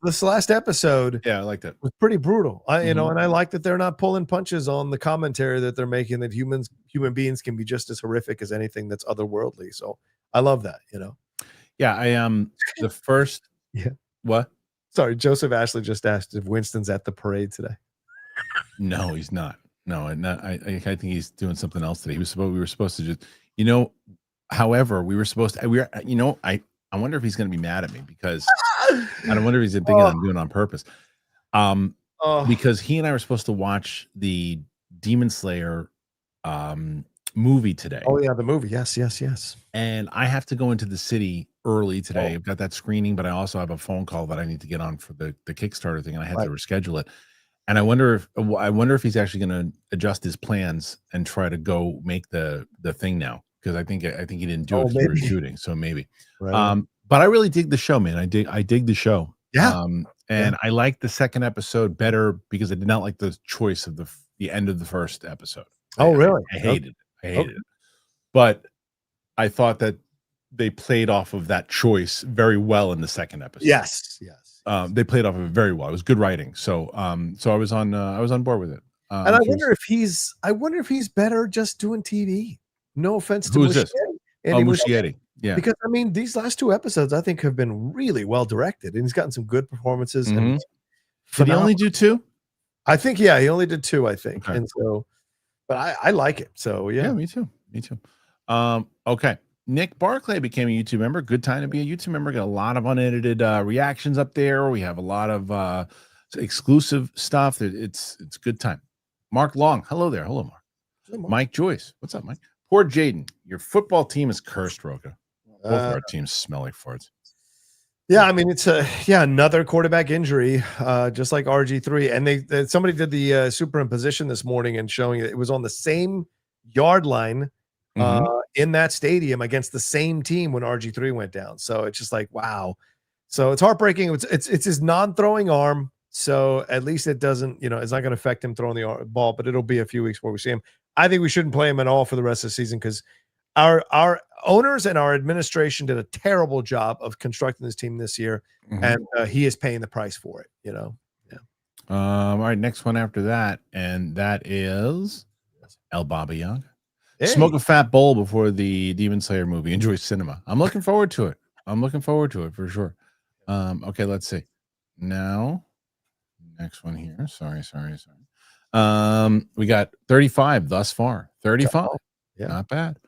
This last episode, I like that. was pretty brutal. And I like that they're not pulling punches on the commentary that they're making, that human beings can be just as horrific as anything that's otherworldly. So I love that. Yeah, the first. Yeah. What? Sorry, Joseph Ashley just asked if Winston's at the parade today. No, he's not. No, I think he's doing something else today. We were supposed to just, however, we were supposed to, I wonder if he's going to be mad at me because I don't wonder if he's thinking I'm doing it on purpose. Because he and I were supposed to watch the Demon Slayer movie today. Oh yeah, the movie. Yes. And I have to go into the city early today. I've got that screening, but I also have a phone call that I need to get on for the Kickstarter thing, and I had to reschedule it. And I wonder if he's actually going to adjust his plans and try to go make the thing now, because I think he didn't do it because we were shooting, so maybe. Right. But I really dig the show, man. I dig the show. Yeah. And I like the second episode better because I did not like the choice of the end of the first episode. Really? I hated it. But I thought that they played off of that choice very well in the second episode. Yes. They played off of it very well. It was good writing. So I was on board with it. And I wonder if he's better just doing TV. No offense to who's this? Muschietti. Yeah. Because these last 2 episodes I think have been really well directed, and he's gotten some good performances. And did he only do 2? I think he only did 2, I think. Okay. And so, but I like it. So yeah, me too. Okay. Nick Barclay became a YouTube member. Good time to be a YouTube member. Got a lot of unedited reactions up there. We have a lot of exclusive stuff. It's good time. Mark Long, hello there. Hello, Mark. Hello, Mark. Mike Joyce, what's up, Mike? Poor Jaden, your football team is cursed, Roka. Both of our teams smell like farts. Yeah, it's another quarterback injury, just like RG3. And somebody did the superimposition this morning and showing it was on the same yard line in that stadium against the same team when RG3 went down. So it's just like, wow. So it's heartbreaking. It's his non-throwing arm. So at least it doesn't, it's not going to affect him throwing the ball, but it'll be a few weeks before we see him. I think we shouldn't play him at all for the rest of the season because our owners and our administration did a terrible job of constructing this team this year, and he is paying the price for it. Yeah. All right, next one after that, and that is El Baba Yaga. Hey. Smoke a fat bowl before the Demon Slayer movie. Enjoy cinema. I'm looking forward to it. For sure. Okay, let's see. Now, next one here. Sorry. We got 35 thus far. 35. Yeah. Not bad.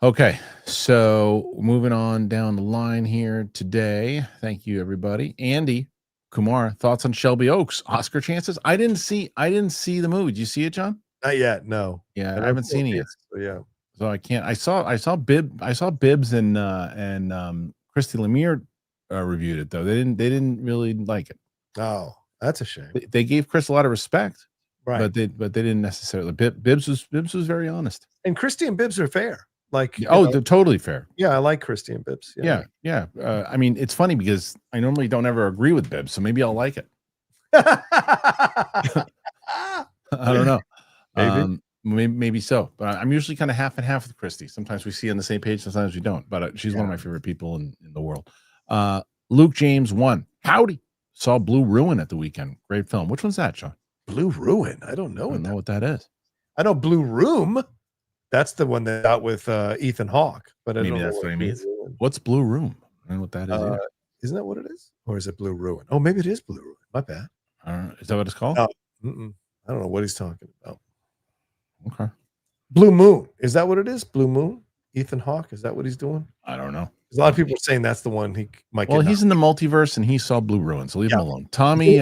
Okay, so moving on down the line here today. Thank you, everybody. Andy Kumar, thoughts on Shelby Oaks? Oscar chances? I didn't see the movie. Did you see it, John? Not yet. No. Yeah, I haven't seen it yet. So, yeah. So I can't. I saw Bibbs and Christy Lemire reviewed it though. They didn't really like it. Oh, that's a shame. They gave Chris a lot of respect, right? But they didn't necessarily. Bibbs was very honest. And Christy and Bibbs are fair. Like, they're totally fair. Yeah, I like Christy and Bibbs. Yeah. It's funny because I normally don't ever agree with Bibbs, so maybe I'll like it. I don't know. Maybe so, but I'm usually kind of half and half with Christy. Sometimes we see on the same page, sometimes we don't. But she's one of my favorite people in the world. Luke James 1. Howdy. Saw Blue Ruin at the weekend. Great film. Which one's that, Sean? Blue Ruin. I don't know. What that is. I know Blue Room. That's the one that's out with Ethan Hawke. But I maybe don't know that's what I mean. What's Blue Room? I don't know what that is. Isn't that what it is? Or is it Blue Ruin? Oh, maybe it is Blue Ruin. My bad. Is that what it's called? No, I don't know what he's talking about. Okay. Blue Moon. Is that what it is? Blue Moon? Ethan Hawke? Is that what he's doing? I don't know. A lot of people are saying that's the one he might get. Well, he's in the multiverse and he saw Blue Ruin, so leave him alone. Tommy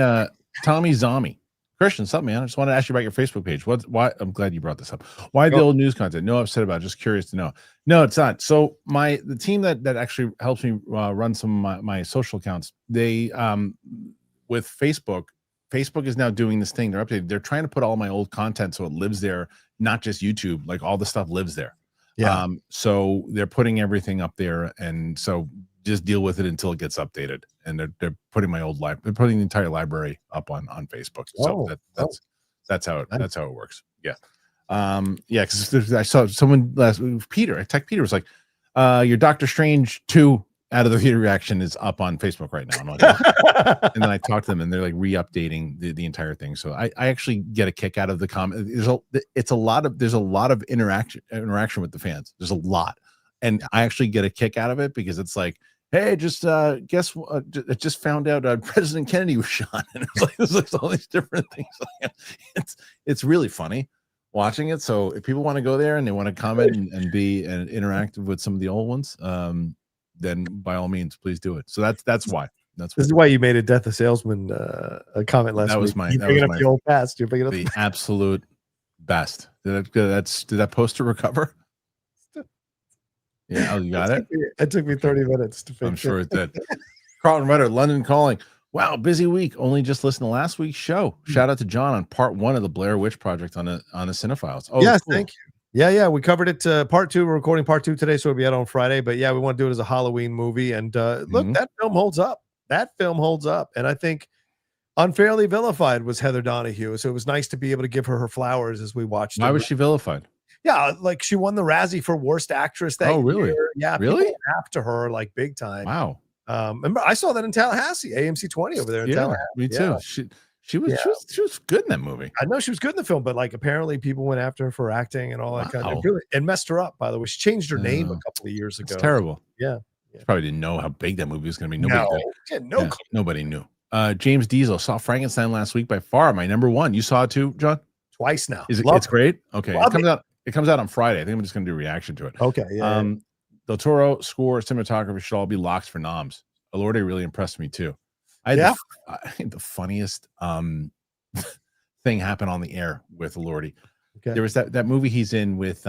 Zami. Kristian, something, man. I just want to ask you about your Facebook page. Why? I'm glad you brought this up. Why the old news content? No upset about it. Just curious to know. No, it's not. So the team that actually helps me run some of my social accounts, they with Facebook is now doing this thing. They're updating. They're trying to put all my old content so it lives there, not just YouTube. Like all the stuff lives there. Yeah. So they're putting everything up there, and so just deal with it until it gets updated. And they're putting my old they're putting the entire library up on Facebook. So that's how it works. Yeah. Because I saw someone last week, Peter. I texted Peter, was like, your Doctor Strange 2 Out of the Theater reaction is up on Facebook right now. I'm like, and then I talked to them, and they're like re-updating the entire thing. So I actually get a kick out of the comment. There's a lot of interaction with the fans. There's a lot, and I actually get a kick out of it because it's like, hey, just just found out President Kennedy was shot, and it's like all these different things. It's really funny watching it. So if people want to go there and they want to comment and be interactive with some of the old ones, then by all means, please do it. So that's why. This is why you made a Death of Salesman a comment last week. That was my the old past. You're picking up the absolute best. Did that poster recover? Yeah, you got it. It took me 30 minutes to fix I'm sure it did. Carlton Rutter, London Calling. Wow, busy week. Only just listened to last week's show. Shout out to John on part 1 of the Blair Witch Project on the Cinephiles. Oh, yes, cool. Thank you. Yeah, we covered it. Part 2. We're recording part 2 today, so it'll be out on Friday. But yeah, we want to do it as a Halloween movie. And look, that film holds up. And I think Unfairly Vilified was Heather Donahue, so it was nice to be able to give her flowers as we watched. Why was she vilified? Yeah, like she won the Razzie for Worst Actress that really? year. Yeah, really? After her, like big time. Wow. Remember, I saw that in Tallahassee, AMC 20 over there in Tallahassee. Me too. She was good in that movie. I know she was good in the film, but like apparently people went after her for acting and all that kind of and messed her up. By the way, she changed her name a couple of years ago. It's terrible. Yeah. She probably didn't know how big that movie was going to be. Nobody knew. James Diesel saw Frankenstein last week. By far my number 1. You saw it too, John? Twice now. It's great. Okay, it comes out on Friday. I think I'm just going to do a reaction to it. Okay. Yeah. Del Toro score, cinematography should all be locks for noms. Elordi really impressed me too. I had the funniest thing happen on the air with Elordi. Okay. There was that movie he's in with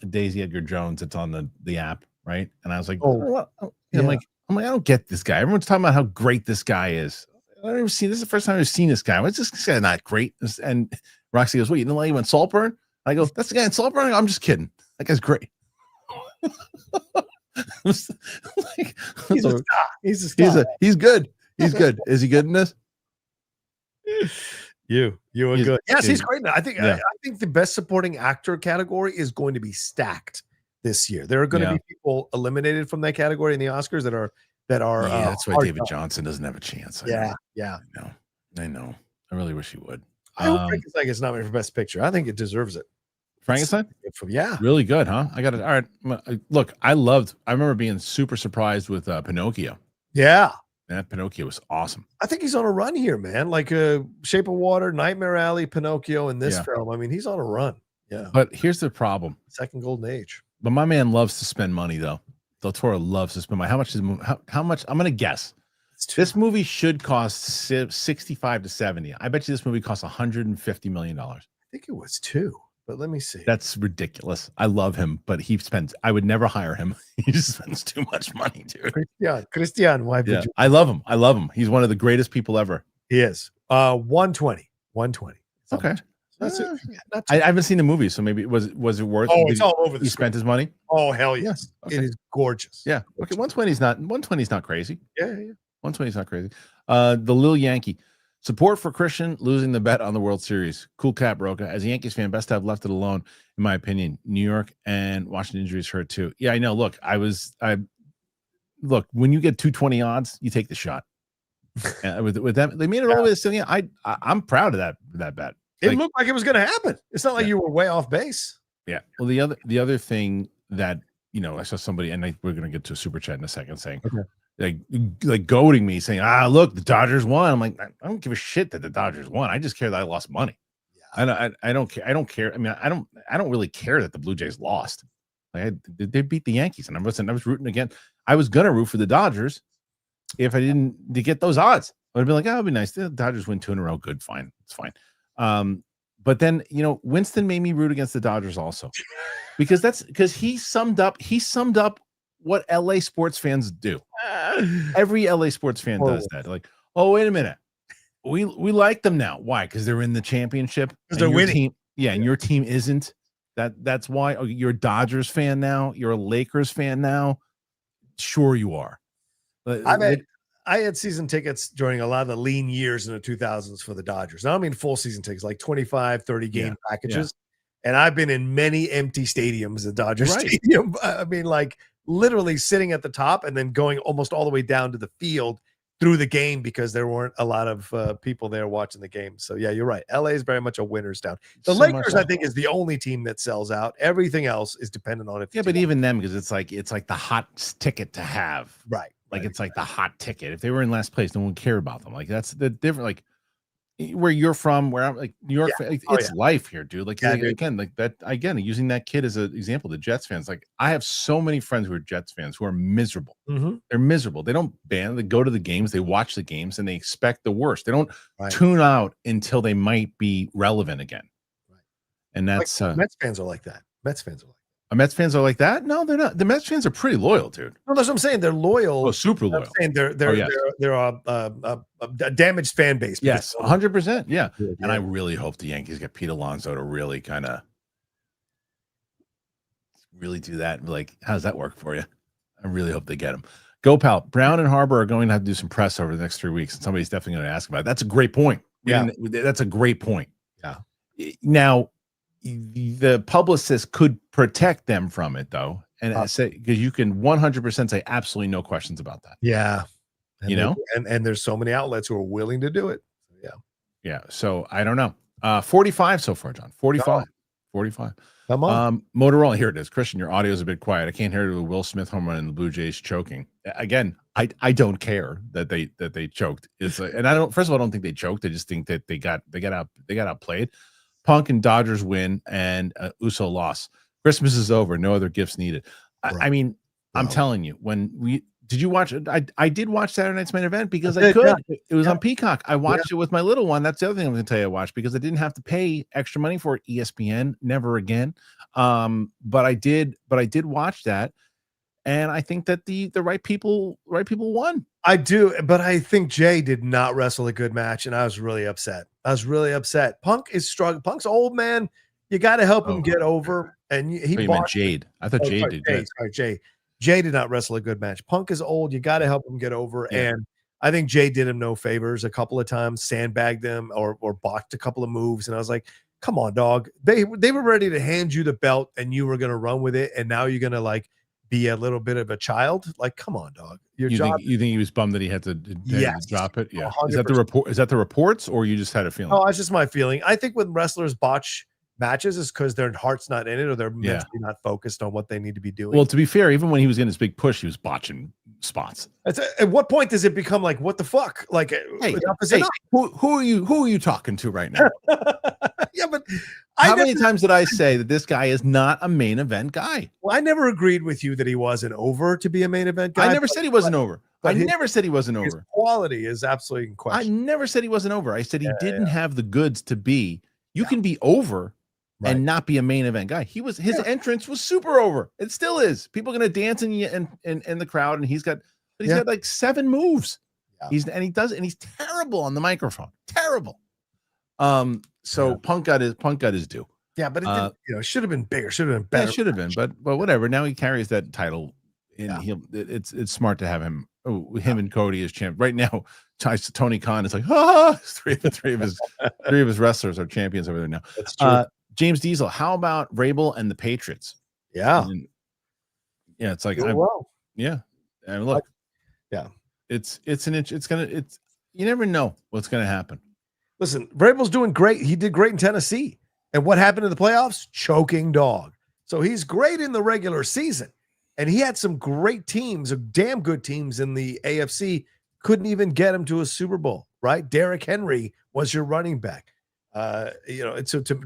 Daisy Edgar Jones. It's on the app, right? And I was like, I'm like, I don't get this guy. Everyone's talking about how great this guy is. I've never seen this. Is the first time I've seen this guy. What's this guy not great? And Roxy goes, "Wait, you didn't like him in Saltburn?" I go, "That's the guy in Saltburn." I'm just kidding. That guy's great. He's a star. He's good. He's good. Is he good in this? You are good. Yes, he's great. I think the best supporting actor category is going to be stacked this year. There are going to be people eliminated from that category in the Oscars that are. That's why David Johnson doesn't have a chance. I know. I really wish he would. I hope Frankenstein gets nominated for Best Picture. I think it deserves it. Frankenstein? Yeah. Really good, huh? I got it. All right. Look, I remember being super surprised with Pinocchio. Yeah. That Pinocchio was awesome. I think he's on a run here, man. Like Shape of Water, Nightmare Alley, Pinocchio in this film. I mean, he's on a run. Yeah. But here's the problem. Second golden age. But my man loves to spend money, though. Del Toro loves to spend money. How much? I'm going to guess. This movie should cost 65 to 70. I bet you this movie costs $150 million. I think it was 2. But let me see. That's ridiculous. I love him, but I would never hire him. He just spends too much money, dude. Kristian, why would you? I love him. He's one of the greatest people ever. He is. 120. Okay. That's it. I haven't seen the movie, so maybe was it worth? Oh, it's all over the He spent his money. Oh, hell yes. Okay. It is gorgeous. Yeah. Okay. 120 is not crazy. Yeah. 120 is not crazy. The Lil Yankee. Support for Kristian losing the bet on the World Series. Cool cap, Roca. As a Yankees fan, best to have left it alone, in my opinion. New York and Washington injuries hurt too. Yeah, I know. Look, when you get 220 odds, you take the shot. with them, they made it all the way to yeah. I'm proud of that bet. It looked like it was going to happen. It's not like you were way off base. Yeah. Well, the other thing that I saw somebody, and we're going to get to a super chat in a second, saying. Okay. Like goading me, saying, look, the Dodgers won. I'm like, I don't give a shit that the Dodgers won. I just care that I lost money. Yeah. I don't care. I don't care. I mean, I don't really care that the Blue Jays lost. They beat the Yankees, and I was rooting again. I was gonna root for the Dodgers if I didn't to get those odds. I'd be like, it'd be nice. The Dodgers win 2 in a row. Good, fine, it's fine. But then Winston made me root against the Dodgers also, because he summed up what LA sports fans do. Every LA sports fan does that. Like, oh, wait a minute. We like them now. Why? Because they're in the championship. Because they're winning. And your team isn't. That's why. Oh, you're a Dodgers fan now. You're a Lakers fan now. Sure you are. I had season tickets during a lot of the lean years in the 2000s for the Dodgers. Now, I mean full season tickets, like 25, 30 game packages. Yeah. And I've been in many empty stadiums at Dodger Stadium. I mean, like literally sitting at the top and then going almost all the way down to the field through the game because there weren't a lot of people there watching the game. So yeah, you're right. LA is very much a winner's town. The So Lakers, much I think, is the only team that sells out. Everything else is dependent on if yeah, but even them, because it's like the hot ticket to have. right. Like it's like the hot ticket. If they were in last place, no one would care about them. Like that's the different. Like where you're from, where I'm like New York, like, it's life here, dude. Like, again, like that again, using that kid as an example, the Jets fans. Like I have so many friends who are Jets fans who are miserable. They're miserable. They don't band. They go to the games, they watch the games, and they expect the worst. They don't tune out until they might be relevant again. Right. And that's Mets fans are like that. Mets fans are like that. Mets fans are like that? No, they're not. The Mets fans are pretty loyal, dude. No, that's what I'm saying. They're loyal. Oh, super loyal. I'm saying they're a damaged fan base. Yes, 100%. Yeah. And I really hope the Yankees get Pete Alonso to really kind of really do that. Like, how does that work for you? I really hope they get him. Go, pal. Brown and Harbour are going to have to do some press over the next 3 weeks, and somebody's definitely going to ask about it. That's a great point. That's a great point. Yeah. Now, the publicist could protect them from it, though, and I say because you can 100% say absolutely no questions about that. Yeah, and and there's so many outlets who are willing to do it. Yeah. So I don't know. 45 so far, John. 45. 45. Come on. Motorola. Here it is. Christian, your audio is a bit quiet. I can't hear the Will Smith home run and the Blue Jays choking. Again, I don't care that they choked. It's and I don't. First of all, I don't think they choked. I just think that they got outplayed. Punk and Dodgers win, and Uso loss. Christmas is over. No other gifts needed. I mean, I'm telling you, did you watch it? I did watch Saturday Night's Main Event because I could. Yeah. It was on Peacock. I watched it with my little one. That's the other thing I'm going to tell you I watched because I didn't have to pay extra money for it. ESPN, never again. But I did watch that, and I think that the right people won. I do, but I think Jay did not wrestle a good match, and I was really upset. Punk is struggling. Punk's old, man. You got to help him get over. And he meant Jade. I thought Jade did good. Sorry, Jay. Jay did not wrestle a good match. Punk is old. You got to help him get over. Yeah. And I think Jay did him no favors a couple of times, sandbagged him or botched a couple of moves. And I was like, come on, dog. They were ready to hand you the belt and you were going to run with it. And now you're going to like be a little bit of a child. Like, come on, dog. You think he was bummed that he had to drop it? Yeah. 100%. Is that the report? Is that the reports or you just had a feeling? Oh, it's just my feeling. I think when wrestlers botch matches is because their heart's not in it or they're mentally not focused on what they need to be doing. Well, to be fair, even when he was in his big push, he was botching spots. At what point does it become like, what the fuck? Like, who are you talking to right now? Yeah, but how many times did I say that this guy is not a main event guy? Well, I never agreed with you that he wasn't over to be a main event guy. I never said he wasn't over. I never said he wasn't over. His quality is absolutely in question. I never said he wasn't over. I said he didn't have the goods to be. You can be over and not be a main event guy. His entrance was super over. It still is. People are gonna dance in the crowd, and he's got like 7 moves. Yeah. He's terrible on the microphone. Terrible. So Punk got his due. Yeah, but it didn't, should have been bigger, should have been better. Yeah, should have been, but whatever. Now he carries that title, and it's smart to have him. Him and Cody as champ right now. Tony Khan is like, three of his wrestlers are champions over there now. That's true. James Diesel, how about Rabel and the Patriots? Yeah, it's like and look, you never know what's gonna happen. Listen, Vrabel's doing great. He did great in Tennessee. And what happened in the playoffs? Choking dog. So he's great in the regular season. And he had some great teams, damn good teams in the AFC. Couldn't even get him to a Super Bowl, right? Derrick Henry was your running back. So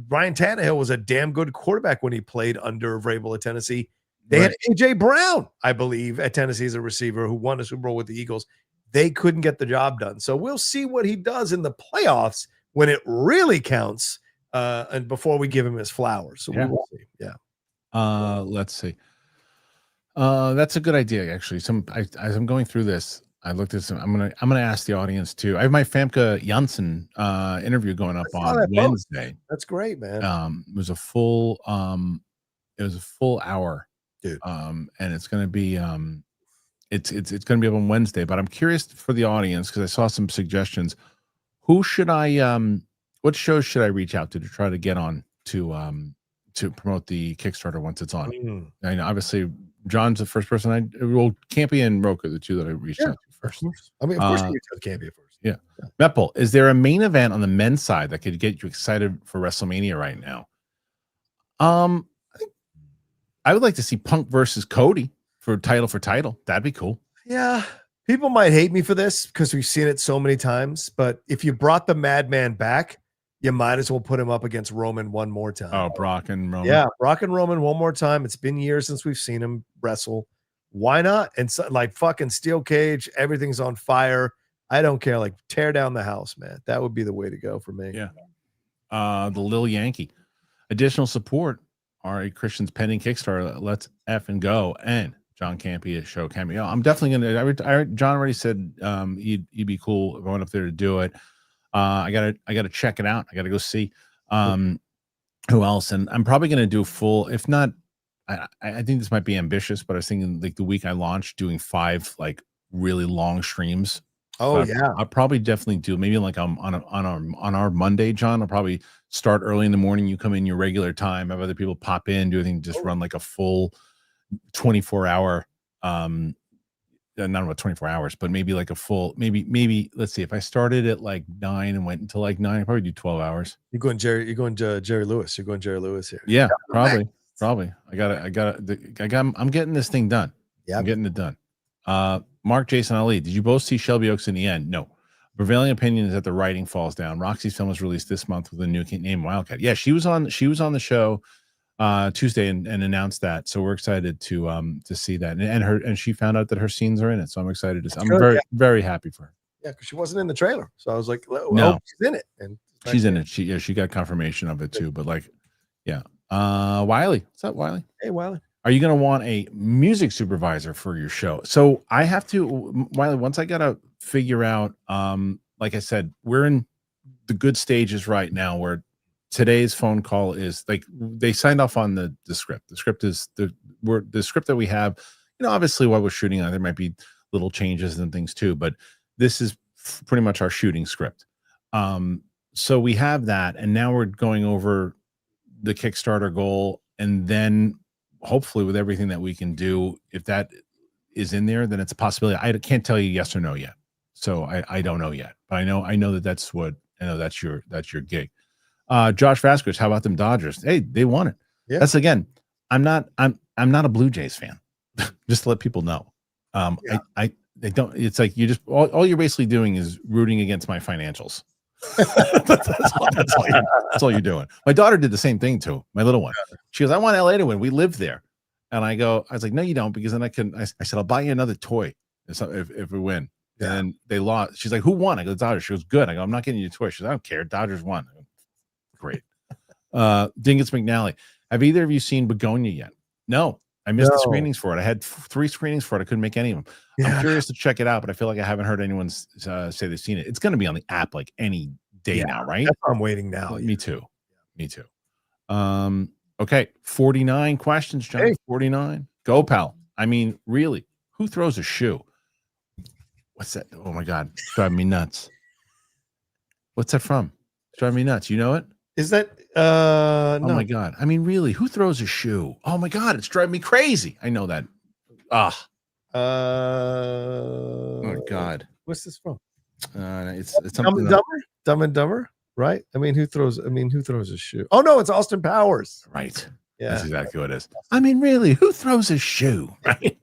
Ryan Tannehill was a damn good quarterback when he played under Vrabel at Tennessee. They had A.J. Brown, I believe, at Tennessee as a receiver who won a Super Bowl with the Eagles. They couldn't get the job done. So we'll see what he does in the playoffs when it really counts and before we give him his flowers. So we will see. Yeah. Let's see. That's a good idea, actually. As I'm going through this, I looked at some. I'm gonna ask the audience too. I have my Famke Janssen interview going up on Wednesday. That's great, man. It was a full hour, dude. And it's gonna be it's going to be up on Wednesday, but I'm curious for the audience because I saw some suggestions. Who should what shows should I reach out to try to get on to promote the Kickstarter once it's on? I know obviously John's the first person well, Campy and Roka, the two that I reached out to first. Of course. I mean, of course you reached out to Campy first. Yeah. Meppel, is there a main event on the men's side that could get you excited for WrestleMania right now? I think I would like to see Punk versus Cody for title. That'd be cool. Yeah. People might hate me for this because we've seen it so many times, but if you brought the Madman back, you might as well put him up against Roman one more time. Oh, Brock and Roman. Yeah, Brock and Roman one more time. It's been years since we've seen him wrestle. Why not? And so, like fucking steel cage, everything's on fire. I don't care. Like tear down the house, man. That would be the way to go for me. Yeah. The Lil Yankee. Additional support. All right, Kristian's pending Kickstarter. Let's F and go. And John Campy at Show Cameo. I'm definitely gonna. John already said he'd be cool going up there to do it. I gotta check it out. I gotta go see who else. And I'm probably gonna do full. If not, I think this might be ambitious, but I was thinking like the week I launched, doing 5 like really long streams. Oh, So yeah. I'll probably definitely do maybe like on our Monday, John. I'll probably start early in the morning. You come in your regular time. Have other people pop in, do anything, just run like a full 24-hour. Not about 24 hours, but maybe like a full. Maybe let's see. If I started at like 9 and went until like 9, I'd probably do 12 hours. You're going Jerry Lewis. You're going Jerry Lewis here. Yeah, probably. I'm getting this thing done. Yeah, I'm getting it done. Mark, Jason, Ali, did you both see Shelby Oaks in the end? No. Prevailing opinion is that the writing falls down. Roxy's film was released this month with a new name, Wildcat. Yeah, she was on the show Tuesday and announced that. So we're excited to see that. And she found out that her scenes are in it. So I'm excited to see. I'm very happy for her. Yeah, because she wasn't in the trailer. So I was like, well, no, she's in it. And she's in it. She got confirmation of it too. But like, yeah. Wiley. What's up, Wiley? Hey, Wiley. Are you going to want a music supervisor for your show? So I have to, Wiley, once I got to figure out, like I said, we're in the good stages right now where today's phone call is like, they signed off on the script. The script is the script that we have, obviously while we're shooting on, there might be little changes and things too, but this is pretty much our shooting script. So we have that. And now we're going over the Kickstarter goal, and then hopefully with everything that we can do, if that is in there, then it's a possibility. I can't tell you yes or no yet. So I don't know yet, but I know that's your gig. Josh Vasquez, how about them Dodgers? Hey, they won it. Yeah. That's again, I'm not a Blue Jays fan. Just to let people know. They don't, it's like you just all you're basically doing is rooting against my financials. that's all you're doing. My daughter did the same thing too. My little one. She goes, I want LA to win. We live there. And I was like, no, you don't, because then I said, I'll buy you another toy if we win. Yeah. And they lost. She's like, who won? I go, Dodgers. She goes, good. I go, I'm not getting you a toy. She goes, I don't care. Dodgers won. Go, great. Dingus McNally. Have either of you seen Begonia yet? No. I missed the screenings for it. I had 3 screenings for it. I couldn't make any of them. Yeah. I'm curious to check it out, but I feel like I haven't heard anyone say they've seen it. It's going to be on the app like any day now, right? That's why I'm waiting now. Me too. Okay, 49 questions, John. Hey. 49. Go, pal. I mean, really, who throws a shoe? What's that? Oh my God, it's driving me nuts. What's that from? It's driving me nuts. You know it? Is that no. Oh my God. I mean, really, who throws a shoe? Oh my God, it's driving me crazy. I know that. Oh God. What's this from? It's something Dumb and Dumber, right? I mean, who throws a shoe? Oh no, it's Austin Powers. Right. Yeah. That's exactly what it is. I mean, really, who throws a shoe? Right.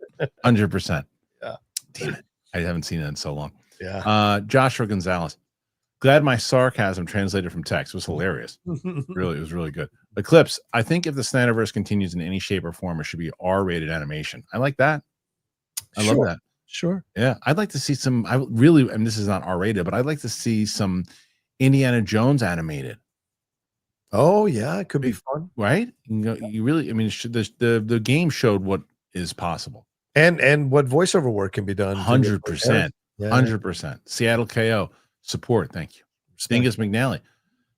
100%. Yeah. Damn it. I haven't seen it in so long. Yeah. Joshua Gonzalez. Glad my sarcasm translated from text. It was hilarious. Really, it was really good. Eclipse, I think if the Snyderverse continues in any shape or form, it should be R-rated animation. I like that. I love that. Sure. Yeah. I'd like to see some, and this is not R-rated, but I'd like to see some Indiana Jones animated. Oh, yeah. It could be fun. Right? You really, I mean, the game showed what is possible. And what voiceover work can be done. 100%. 100%. Seattle KO. Support, thank you. Dingus McNally.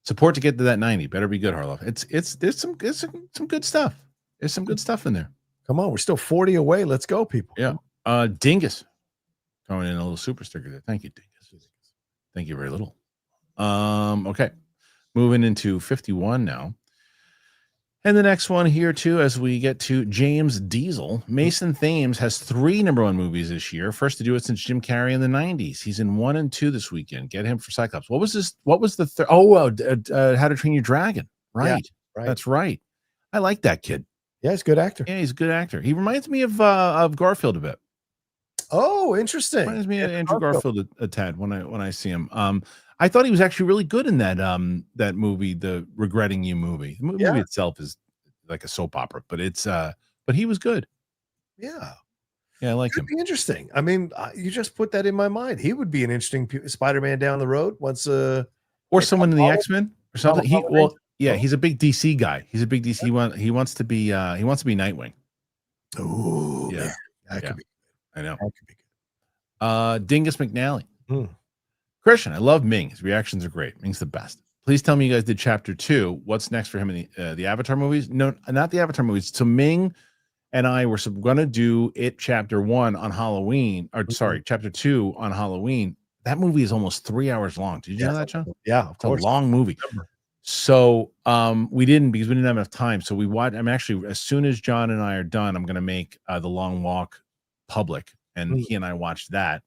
Support to get to that 90. Better be good, Harloff. There's some good stuff. There's some good stuff in there. Come on, we're still 40 away. Let's go, people. Yeah. Dingus. Throwing in a little super sticker there. Thank you, Dingus. Thank you very little. Okay. Moving into 51 now. And the next one here, too, as we get to James Diesel, Mason Thames has 3 #1 movies this year. First to do it since Jim Carrey in the 90s. He's in 1 and 2 this weekend. Get him for Cyclops. What was this? What was the third? Oh, How to Train Your Dragon. Right. Yeah, right. That's right. I like that kid. Yeah, he's a good actor. Yeah, he's a good actor. He reminds me of Garfield a bit. Oh, interesting. Reminds me of Andrew Garfield a tad when I see him. I thought he was actually really good in that movie, the Regretting You movie. The movie itself is like a soap opera, but but he was good. Yeah. Yeah, I like him. Be interesting. I mean, you just put that in my mind. He would be an interesting Spider-Man down the road once or someone in the X-Men or something. He's a big DC guy. He's a big DC. He wants to be Nightwing. Oh, yeah. That could be. I know. That could be good. Dingus McNally. Kristian, I love Ming. His reactions are great. Ming's the best. Please tell me you guys did chapter 2. What's next for him in the Avatar movies? No, not the Avatar movies. So Ming and I were going to do it chapter 1 on Halloween, or sorry, chapter 2 on Halloween. That movie is almost 3 hours long. Did you know that, John? Yeah, of course. It's a long movie. So we didn't, because we didn't have enough time. So I'm actually, as soon as John and I are done, I'm going to make The Long Walk public, and he and I watched that.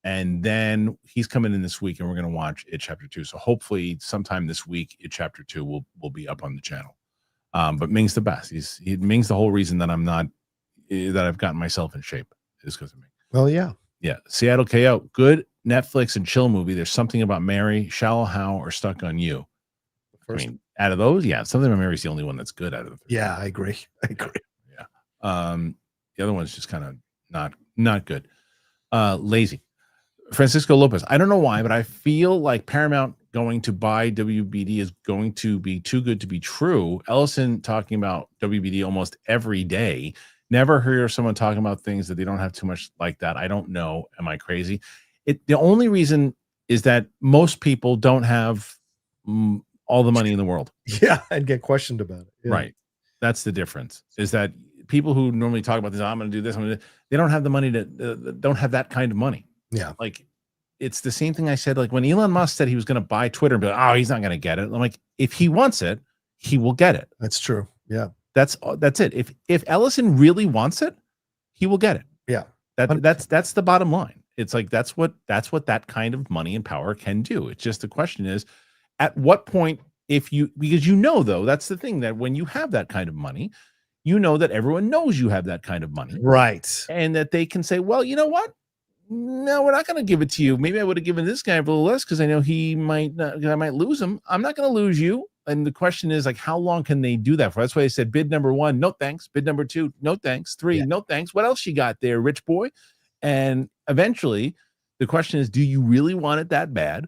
And then he's coming in this week, and we're going to watch it chapter 2. So hopefully sometime this week, it chapter 2 will be up on the channel. But Ming's the best. Ming's the whole reason that I've gotten myself in shape is because of Ming. Well, yeah. Seattle KO, good Netflix and chill movie. There's something about Mary, Shallow How, or Stuck on You. I mean, out of those, something about Mary's the only one that's good out of the 3. Yeah, I agree. Yeah. The other one's just kind of not good. Lazy. Francisco Lopez. I don't know why, but I feel like Paramount going to buy WBD is going to be too good to be true. Ellison talking about WBD almost every day. Never hear someone talking about things that they don't have too much like that. I don't know. Am I crazy? The only reason is that most people don't have all the money in the world. Yeah, and get questioned about it. Yeah. Right. That's the difference. Is that people who normally talk about this, I'm going to do this, they don't have the money don't have that kind of money. Yeah. Like, it's the same thing I said, like when Elon Musk said he was going to buy Twitter, and be like, oh, he's not going to get it. I'm like, if he wants it, he will get it. That's true. Yeah. That's it. If Ellison really wants it, he will get it. Yeah. That's the bottom line. It's like, that's what that kind of money and power can do. It's just the question is, at what point, because though, that's the thing, that when you have that kind of money, that everyone knows you have that kind of money. Right. And that they can say, well, you know what? No, we're not going to give it to you. Maybe I would have given this guy a little less because I know I might lose him. I'm not going to lose you. And the question is, like, how long can they do that for? That's why I said bid number 1, no thanks. Bid number 2, no thanks. 3, no thanks. What else you got there, rich boy? And eventually the question is, do you really want it that bad?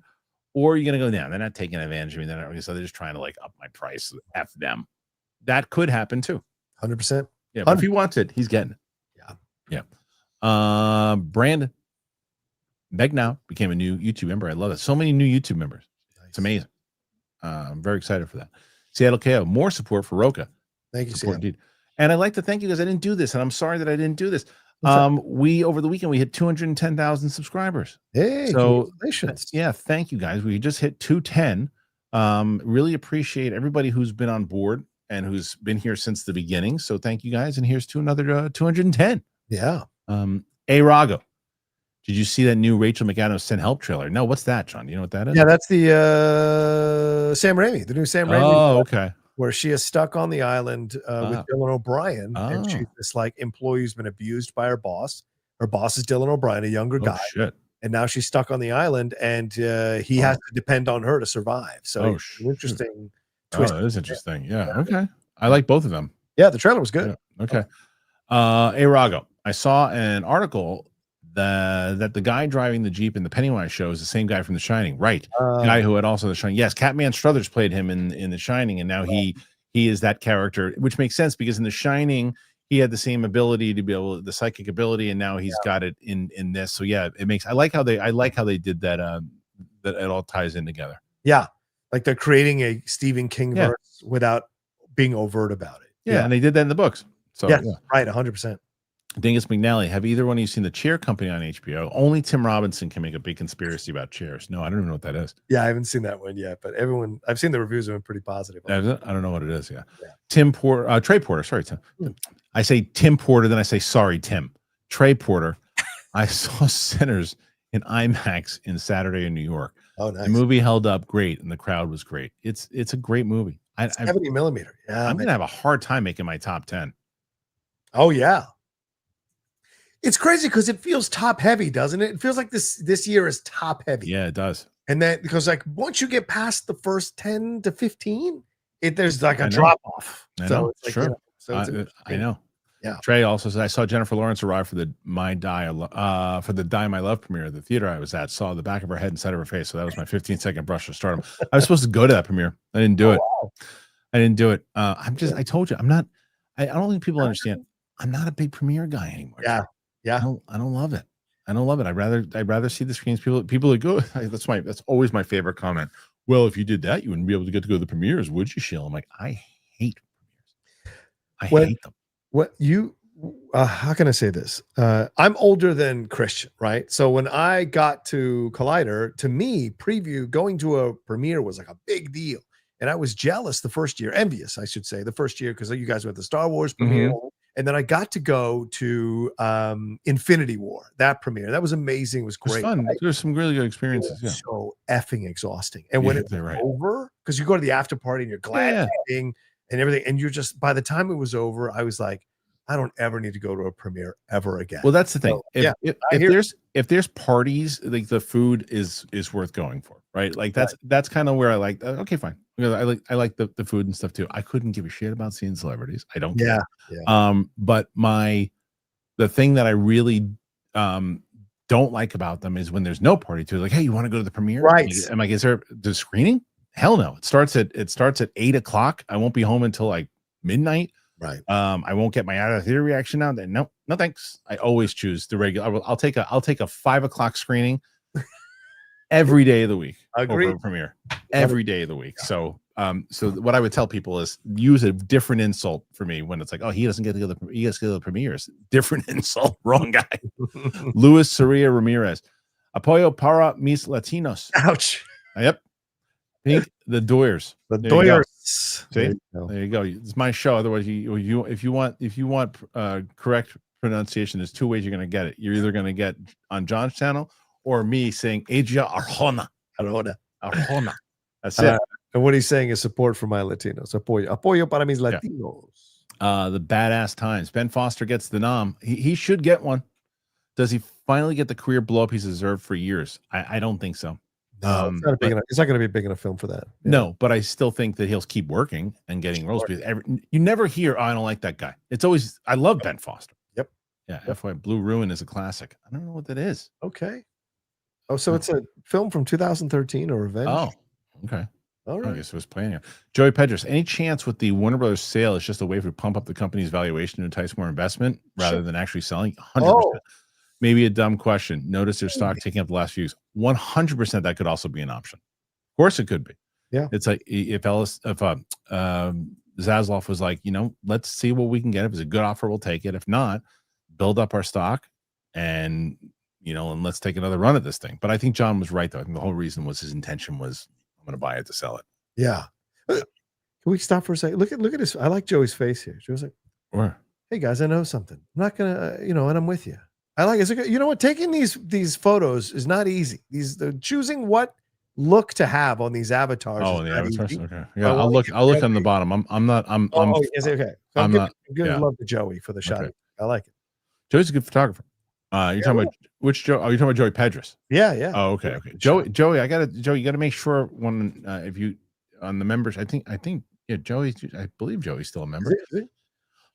Or are you going to go down? They're not taking advantage of me. So they're just trying to like up my price. F them. That could happen too. 100%. Yeah. But if he wants it, he's getting it. Yeah. Brandon. Meg now became a new YouTube member. I love it. So many new YouTube members. Nice. It's amazing. I'm very excited for that. Seattle KO, more support for Roca. Thank you, Seattle. Indeed. And I'd like to thank you guys. I didn't do this, and I'm sorry that I didn't do this. Over the weekend we hit 210,000 subscribers. Hey, so congratulations. Yeah, thank you guys. We just hit 210. Really appreciate everybody who's been on board and who's been here since the beginning. So thank you guys. And here's to another 210. Yeah. Rago. Did you see that new Rachel McAdams Send Help trailer? No, what's that, John? Do you know what that is? Yeah, that's the Sam Raimi, the new Sam Raimi. Oh, okay. Where she is stuck on the island with Dylan O'Brien, and she's this like employee who's been abused by her boss. Her boss is Dylan O'Brien, a younger guy. Shit. And now she's stuck on the island, and he has to depend on her to survive. So interesting twist. Oh, that is interesting. Yeah. Okay. I like both of them. Yeah, the trailer was good. Yeah. Okay. Rago. I saw an article that the guy driving the Jeep in the Pennywise show is the same guy from The Shining, right? The guy who had also The Shining. Yes, Catman Struthers played him in The Shining, and now he is that character, which makes sense because in The Shining he had the same ability to be able, the psychic ability, and now he's got it in this. So yeah, it makes. I like how they did that. That it all ties in together. Yeah, like they're creating a Stephen King verse without being overt about it. Yeah, and they did that in the books. So right, 100%. Dingus McNally, have either one of you seen The Chair Company on HBO? Only Tim Robinson can make a big conspiracy about chairs. No, I don't even know what that is. Yeah, I haven't seen that one yet, but I've seen the reviews have been pretty positive. I don't know what it is. Yeah. Yeah. Tim Porter, Trey Porter. Sorry, Tim. I say Tim Porter, then I say sorry, Tim. Trey Porter. I saw Sinners in IMAX in Saturday in New York. Oh, nice. The movie held up great, and the crowd was great. It's a great movie. 70 millimeter. Yeah, I'm gonna have a hard time making my top 10. Oh yeah. It's crazy because it feels top heavy, doesn't it? It feels like this year is top heavy. Yeah, it does. And then because like once you get past the first 10 to 15, there's like a drop off. So it's like, sure. You know, so I know. Yeah. Trey also said I saw Jennifer Lawrence arrive for the Die My Love premiere at the theater I was at. Saw the back of her head inside of her face. So that was my 15-second brush to stardom. I was supposed to go to that premiere. I didn't do it. Wow. I didn't do it. I told you, I'm not. I don't think people understand. I'm not a big premiere guy anymore. Yeah. Yeah. I don't love it. I don't love it. I'd rather see the screens. People like go. That's always my favorite comment. Well, if you did that, you wouldn't be able to get to go to the premieres, would you, Shill? I'm like, I hate premieres. I hate them. What you how can I say this? I'm older than Kristian, right? So when I got to Collider, to me, going to a premiere was like a big deal. And I was jealous the first year, envious, I should say, the first year, because you guys went to the Star Wars premiere. Mm-hmm. And then I got to go to Infinity War, that premiere. That was amazing. It was great. It was fun. Right? There's some really good experiences. Yeah. So effing exhausting. And when it's over, because you go to the after party and you're glad and everything, and you're just, by the time it was over, I was like, I don't ever need to go to a premiere ever again. Well, that's the thing. So, if there's parties, like the food is worth going for, right? Like that's kind of where I like. Okay, fine. I like the food and stuff too. I couldn't give a shit about seeing celebrities. I don't. Yeah. But the thing that I really don't like about them is when there's no party too. Like, hey, you want to go to the premiere? Right. I'm like, is there the screening? Hell no. It starts at 8:00. I won't be home until like midnight. Right. I won't get my out of theater reaction now. Then no thanks. I always choose the regular. I'll take a 5:00 screening every day of the week. Agree. Over a premiere every day of the week. So what I would tell people is use a different insult for me when it's like, oh, he doesn't get to go to the premieres. Different insult. Wrong guy. Luis Soria Ramirez. Apoyo para mis Latinos. Ouch. Yep. Pink the Doyers. The Doyers. See? There you go. It's my show. Otherwise, if you want correct pronunciation, there's two ways you're going to get it. You're either going to get on John's channel or me saying Asia Arjona. Arjona. That's it. And what he's saying is support for my Latinos. Apoyo para mis Latinos. The Badass Times. Ben Foster gets the nom. He should get one. Does he finally get the career blow up he's deserved for years? I don't think so. No, it's not going to be big enough film for that. Yeah. No, but I still think that he'll keep working and getting roles. Because you never hear, I don't like that guy. It's always, I love Ben Foster. Yep. Yeah. FY Blue Ruin is a classic. I don't know what that is. Okay. Oh, so it's a film from 2013 or Revenge? Oh, okay. All right. I guess it was playing it. Joey Pedros, any chance with the Warner Brothers sale is just a way to pump up the company's valuation to entice more investment rather than actually selling? 100%. Maybe a dumb question. Notice their stock taking up the last few years. 100% that could also be an option. Of course it could be. Yeah. It's like if Zasloff was like, let's see what we can get. If it's a good offer, we'll take it. If not, build up our stock and let's take another run at this thing. But I think John was right, though. I think the whole reason was his intention was I'm going to buy it to sell it. Yeah. Can we stop for a second? Look at his. I like Joey's face here. Joey's like, hey guys, I know something. I'm not going to, and I'm with you. I like it. You know what? Taking these photos is not easy. Choosing what look to have on these avatars. Oh, the avatars. Easy. Okay. Yeah, I'll look on the bottom. Is it okay? So I'm giving love to Joey for the shot. Okay. I like it. Joey's a good photographer. You're talking about which Joe? Oh, you're talking about Joey Pedros. Yeah. Oh, okay. Joey, you got to make sure when if you on the members. I think Joey. I believe Joey's still a member. Is he?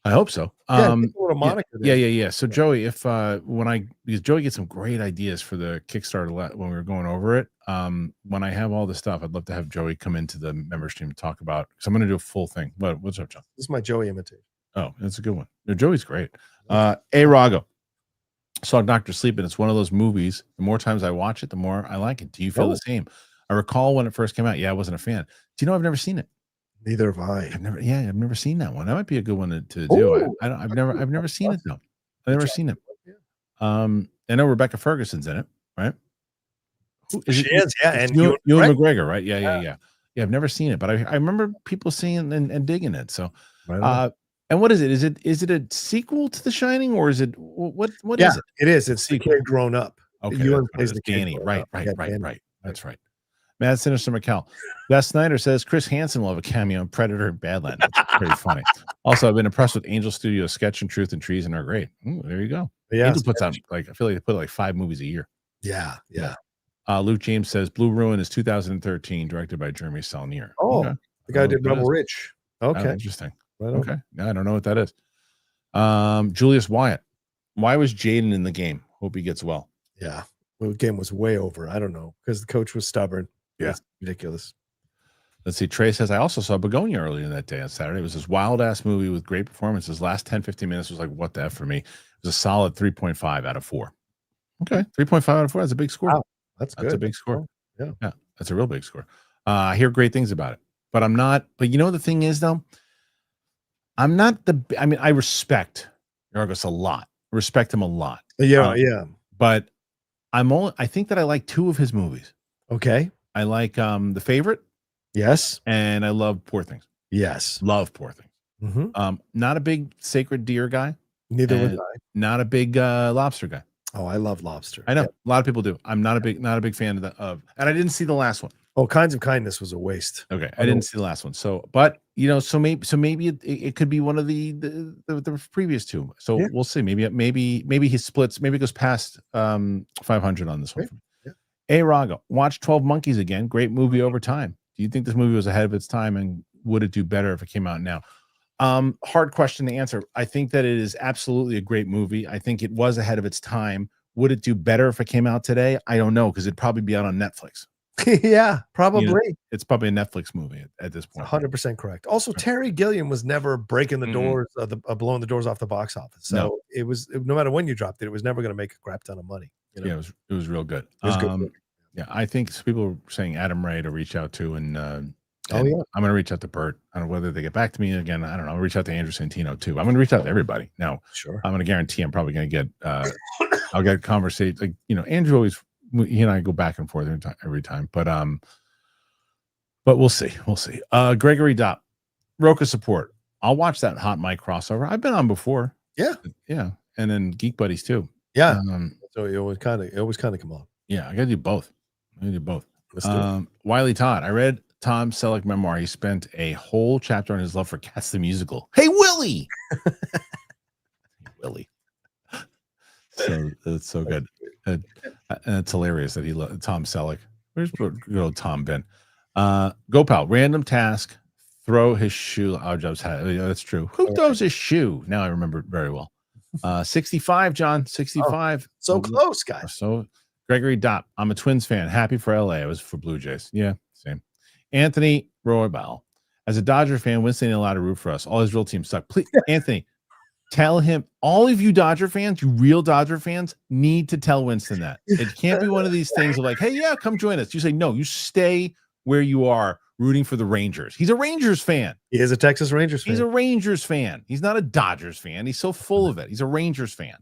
I hope so. Yeah. So Joey, because Joey gets some great ideas for the Kickstarter when we were going over it. When I have all the stuff, I'd love to have Joey come into the member stream to talk about. So I'm going to do a full thing. What's up, John? This is my Joey imitation. Oh, that's a good one. No, Joey's great. Rago saw Dr. Sleep, and it's one of those movies. The more times I watch it, the more I like it. Do you feel the same? I recall when it first came out. Yeah, I wasn't a fan. Do you know I've never seen it? Neither have I. I've never seen that one. That might be a good one to do. I've never seen it though. I've never seen it. I know Rebecca Ferguson's in it, right? She is, yeah. And Ewan McGregor, right? Yeah. Yeah, I've never seen it, but I remember people seeing and digging it. So, and what is it? Is it a sequel to The Shining, or is it what is it? It is. It's the kid grown up. Okay, Ewan plays the Danny. kid. Right. That's right. Mad Sinister McCall. Beth Snyder says Chris Hansen will have a cameo in Predator and Badlands. Pretty funny. Also, I've been impressed with Angel Studios' Sketch and Truth and Trees and are great. There you go. Yeah, Angel puts out I feel like they put like 5 movies a year. Yeah. Luke James says Blue Ruin is 2013, directed by Jeremy Saulnier. Oh, okay. The guy who did Rebel Ridge. Okay, interesting. Right okay, I don't know what that is. Julius Wyatt, why was Jaden in the game? Hope he gets well. Yeah, the game was way over. I don't know, because the coach was stubborn. Yeah, it's ridiculous. Let's see. Trey says I also saw Begonia earlier that day on Saturday. It was this wild ass movie with great performances. Last 10-15 minutes was like, what the F for me. It was a solid 3.5 out of 4. Okay, 3.5 out of 4. That's a big score. Wow. That's good. That's a big score. Yeah, that's a real big score. I hear great things about it, but I'm not. But you know the thing is, though, I'm not the. I mean, I respect Yorgos a lot. Respect him a lot. Yeah. But I think that I like 2 of his movies. Okay. I like The Favorite. Yes. And I love Poor Things. Yes. Love Poor Things. Mm-hmm. Not a big Sacred Deer guy. Neither was I. Not a big Lobster guy. Oh, I love Lobster. I know a lot of people do. I'm not a big fan of and I didn't see the last one. Oh, Kinds of Kindness was a waste. Okay, I didn't see the last one. So, but so maybe it could be one of the previous 2. So we'll see. Maybe he splits. Maybe it goes past 500 on this one. Yeah. Hey, Raga, watch 12 Monkeys again. Great movie over time. Do you think this movie was ahead of its time, and would it do better if it came out now? Hard question to answer. I think that it is absolutely a great movie. I think it was ahead of its time. Would it do better if it came out today? I don't know, because it'd probably be out on Netflix. Yeah, probably. It's probably a Netflix movie at this point. 100% correct. Also, Terry Gilliam was never breaking the doors, blowing the doors off the box office. So it was, no matter when you dropped it, it was never going to make a crap ton of money. Yeah, it was real good. It was good. Yeah, I think people were saying Adam Ray to reach out to, and oh yeah, I'm going to reach out to Bert. I don't know whether they get back to me again. I don't know. I'll reach out to Andrew Santino too. I'm going to reach out to everybody now. Sure. I'm going to guarantee I'm probably going to get. I'll get conversation. Like Andrew always. He and I go back and forth every time, but we'll see. Gregory Dopp, Roka support. I'll watch that Hot Mic crossover. I've been on before. Yeah, and then Geek Buddies too. Yeah. So it always kind of come on. Yeah, I got to do both. Wiley Todd. I read Tom Selleck memoir. He spent a whole chapter on his love for Cats the musical. Hey, Willie. Willie. So it's so good. And it's hilarious that he loved Tom Selleck. Where's good old Tom been? Gopal, random task. Throw his shoe. Our job's hat. That's true. Who throws his shoe? Now I remember it very well. 65, John. 65. So close, guys. So Gregory Dopp. I'm a Twins fan. Happy for LA. I was for Blue Jays. Yeah, same. Anthony Roybal. As a Dodger fan, Winston ain't allowed to root for us. All his real teams suck. Please, Anthony, tell him, all of you Dodger fans, you real Dodger fans, need to tell Winston that. It can't be one of these things of like, hey, yeah, come join us. You say, no, you stay where you are rooting for the Rangers. He's a Rangers fan. He is a Texas Rangers fan. He's a Rangers fan. He's not a Dodgers fan. He's so full of it. He's a Rangers fan.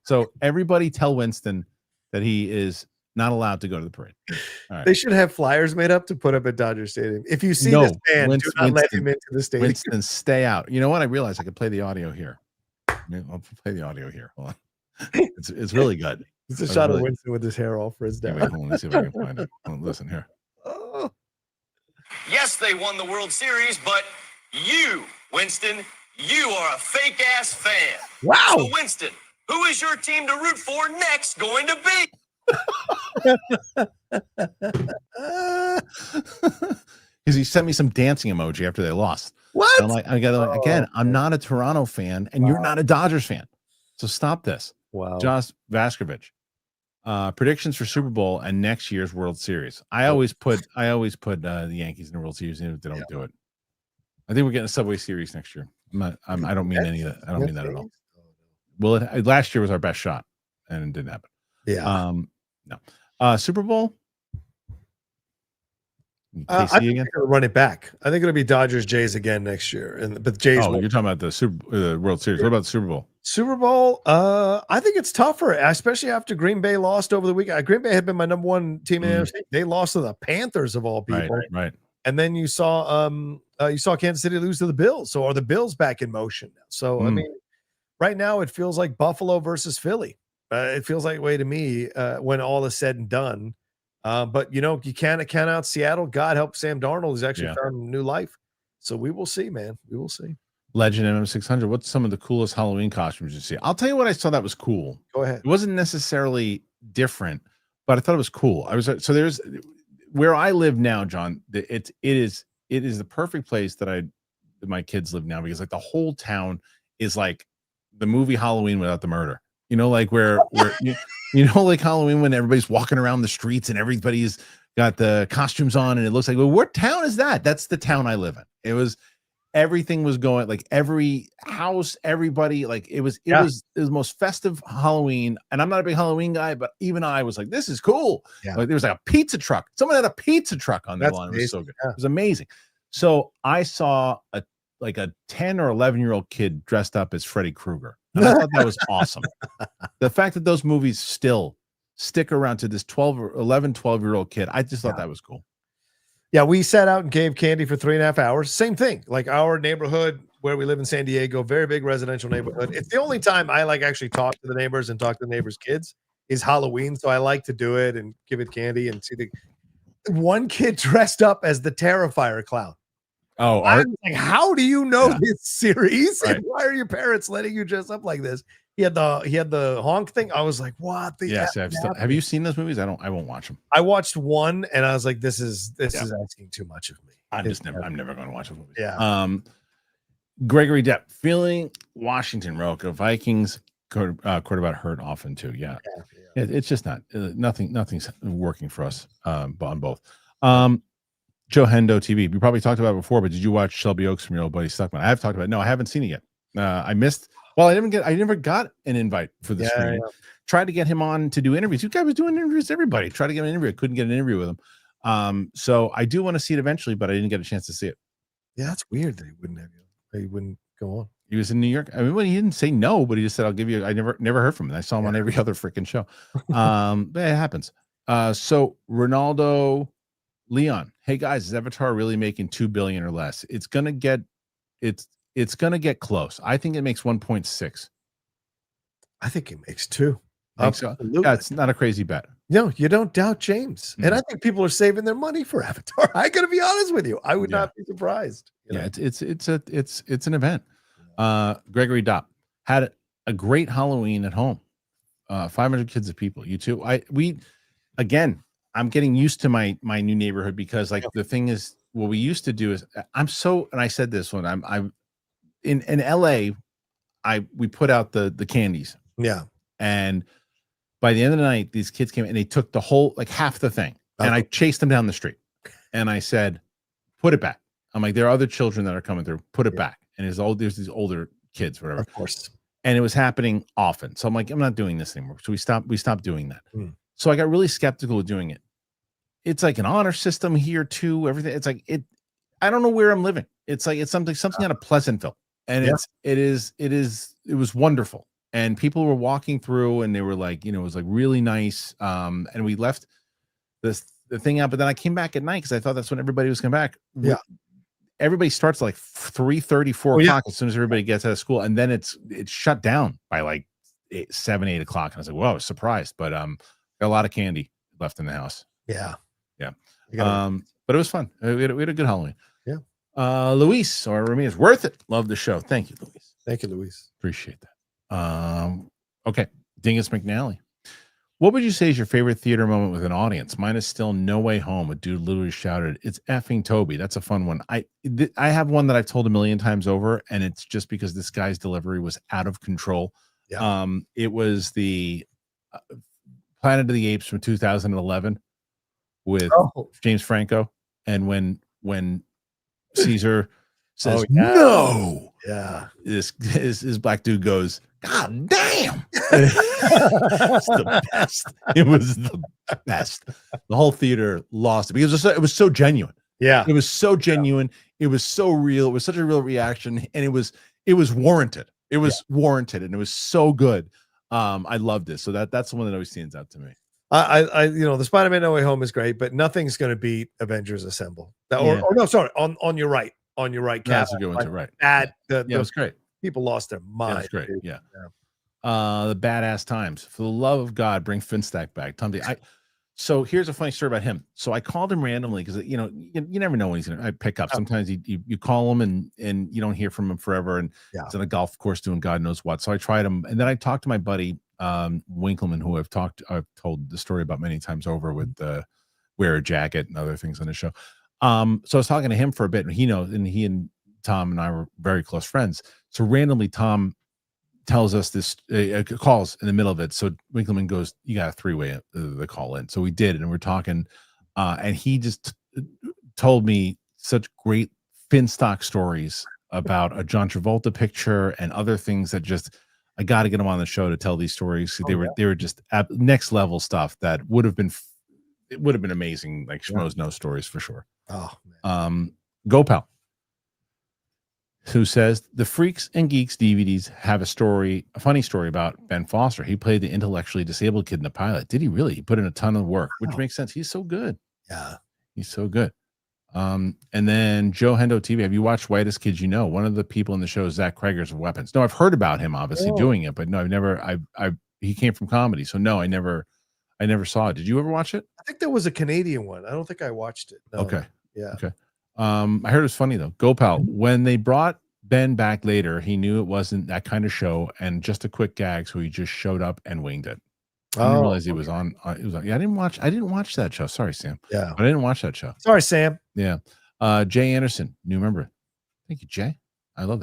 So everybody tell Winston that he is not allowed to go to the parade. All right. They should have flyers made up to put up at Dodger Stadium. If you see this man, do not let him into the stadium. Winston, stay out. You know what? I realized I could play the audio here. I'll play the audio here. Hold on. It's really good. It's a shot of Winston with his hair all frizzed out. Hold on, let's see if I can find it. Listen here. Yes, they won the World Series, but you, Winston, you are a fake-ass fan. Wow. So, Winston, who is your team to root for next going to be? Because he sent me some dancing emoji after they lost. What? And I'm like, again, I'm not a Toronto fan, and you're not a Dodgers fan. So stop this. Wow. Josh Vaskovich. Predictions for Super Bowl and next year's World Series. I always put the Yankees in the World Series, even if they don't do it. I think we're getting a Subway Series next year. I don't mean any of that. I don't mean that at all. Well, last year was our best shot, and it didn't happen. Yeah. No. Super Bowl. I think they're going to run it back. I think it'll be Dodgers Jays again next year, but Jays. Oh, you're talking about the World Series. What about the Super Bowl? Super Bowl, I think it's tougher, especially after Green Bay lost over the weekend. Green Bay had been my number one team in the NFC. They lost to the Panthers of all people. Right. And then you saw Kansas City lose to the Bills. So are the Bills back in motion now? So I mean, right now it feels like Buffalo versus Philly. It feels that way to me when all is said and done. But you can't count out Seattle. God help Sam Darnold, who's actually found new life. So we will see, man. We will see. Legend MM600. What's some of the coolest Halloween costumes you see? I'll tell you what I saw that was cool. Go ahead. It wasn't necessarily different, but I thought it was cool. There's where I live now, John. It is the perfect place that my kids live now, because like the whole town is like the movie Halloween without the murder. Like where like Halloween when everybody's walking around the streets and everybody's got the costumes on and it looks like, well, what town is that? That's the town I live in. Everything was going, like every house, everybody, like it was the most festive Halloween. And I'm not a big Halloween guy, but even I was like, this is cool. Yeah. Like there was like a pizza truck. Someone had a pizza truck on their lawn. It was so good. It was amazing. So I saw a 10 or 11-year-old kid dressed up as Freddy Krueger. And I thought that was awesome. The fact that those movies still stick around to this 12-year-old kid, I just thought that was cool. Yeah, we sat out and gave candy for 3.5 hours. Same thing. Like our neighborhood where we live in San Diego, very big residential neighborhood. It's the only time I actually talk to the neighbors and talk to the neighbors' kids is Halloween. So I like to do it and give it candy and see one kid dressed up as the Terrifier clown. Oh, I'm like, how do you know this series? Right. And why are your parents letting you dress up like this? He had the honk thing. I was like, what? Have you seen those movies? I won't watch them. I watched one and I was like, this is asking too much of me. I'm never going to watch those movies. Yeah. Gregory Depp, feeling Washington, Roka Vikings quarterback hurt often too. Yeah. It's just not nothing's working for us on both. Joe Hendo TV. We probably talked about it before, but did you watch Shelby Oaks from your old buddy Stuckman? I have talked about it. No, I haven't seen it yet. I missed. Well, I never got an invite for the screening. Yeah. Tried to get him on to do interviews. You guys was doing interviews with everybody. Tried to get an interview. I couldn't get an interview with him. So I do want to see it eventually, but I didn't get a chance to see it. Yeah, that's weird that he wouldn't have you. He wouldn't go on. He was in New York. I mean, he didn't say no, but he just said, "I'll give you." I never heard from him. I saw him on every other freaking show. But it happens. So Ronaldo Leon, hey guys, is Avatar really making $2 billion or less? It's gonna get close. I think it makes 1.6. I think it makes 2. Absolutely. So? Yeah, it's not a crazy bet. No, you don't doubt James. And I think people are saving their money for Avatar. I gotta be honest with you. I would not be surprised. It's an event. Gregory Dopp had a great Halloween at home. 500 kids of people. You too. I'm getting used to my new neighborhood because the thing is, what we used to do is and I said this when I'm in LA, we put out the candies. Yeah. And by the end of the night, these kids came and they took the whole, half the thing. And I chased them down the street and I said, put it back. I'm like, there are other children that are coming through, put it back. And there's these older kids, whatever. Of course. And it was happening often. So I'm like, I'm not doing this anymore. So we stopped doing that. So I got really skeptical of doing it. It's like an honor system here too. Everything. It's like I don't know where I'm living. It's like it's something out of Pleasantville, and it was wonderful. And people were walking through, and they were like, it was like really nice. And we left the thing out, but then I came back at night because I thought that's when everybody was coming back. Yeah. Everybody starts like 3:30, 4 o'clock as soon as everybody gets out of school, and then it's shut down by like 7, 8 o'clock. And I was like, "Whoa, I was surprised!" But got a lot of candy left in the house. Yeah. But it was fun. We had a good Halloween. Yeah. Luis or Ramirez, worth it. Love the show. Thank you, Luis. Thank you, Luis. Appreciate that. Okay, Dingus McNally. What would you say is your favorite theater moment with an audience? Mine is still No Way Home. A dude literally shouted, "It's effing Toby." That's a fun one. I have one that I've told a million times over, and it's just because this guy's delivery was out of control. Yeah. It was the Planet of the Apes from 2011 with James Franco, and when Caesar says no, this black dude goes, "God damn!" It's the best. It was the best. The whole theater lost it because it was so genuine. Yeah, it was so genuine. It was so real. It was such a real reaction, and it was warranted. It was warranted, and it was so good. I loved it. So that's the one that always stands out to me. The Spider-Man No Way Home is great, but nothing's going to beat Avengers Assemble. Or no, sorry, on your right, That's a good one too, right? It was great. People lost their mind. That's great. Yeah. The Badass Times. For the love of God, bring Finstack back. So here's a funny story about him. So I called him randomly because you never know when he's gonna pick up. Sometimes you call him and you don't hear from him forever, and he's on a golf course doing God knows what. So I tried him, and then I talked to my buddy Winkleman, who I've told the story about many times over with the Wear a Jacket and other things on the show. So I was talking to him for a bit, and he knows, and he and Tom and I were very close friends. So randomly, Tom tells us this, calls in the middle of it. So Winkleman goes, "You got a three-way the call in." So we did, and we're talking, and he just told me such great Finstock stories about a John Travolta picture and other things that just, I got to get him on the show to tell these stories. They were just next level stuff that would have been amazing, like Schmoes Know stories for sure. Oh, man. Gopal, who says the Freaks and Geeks DVDs have a funny story about Ben Foster. He played the intellectually disabled kid in the pilot. Did he really? He put in a ton of work, which makes sense. He's so good. Yeah, he's so good. And then Joe Hendo TV. Have you watched Whitest Kids You Know? One of the people in the show is Zach Kreger's of Weapons. No, I've heard about him obviously doing it, but no, I've never. He came from comedy, so no, I never saw it. Did you ever watch it? I think there was a Canadian one. I don't think I watched it. No. Okay. Yeah. Okay. I heard it was funny though. Gopal, when they brought Ben back later, he knew it wasn't that kind of show, and just a quick gag, so he just showed up and winged it. I didn't realize he was on. It was on. Yeah, I didn't watch that show. Sorry, Sam. Yeah, but I didn't watch that show. Sorry, Sam. Yeah. Jay Anderson, new member. Thank you, Jay. I love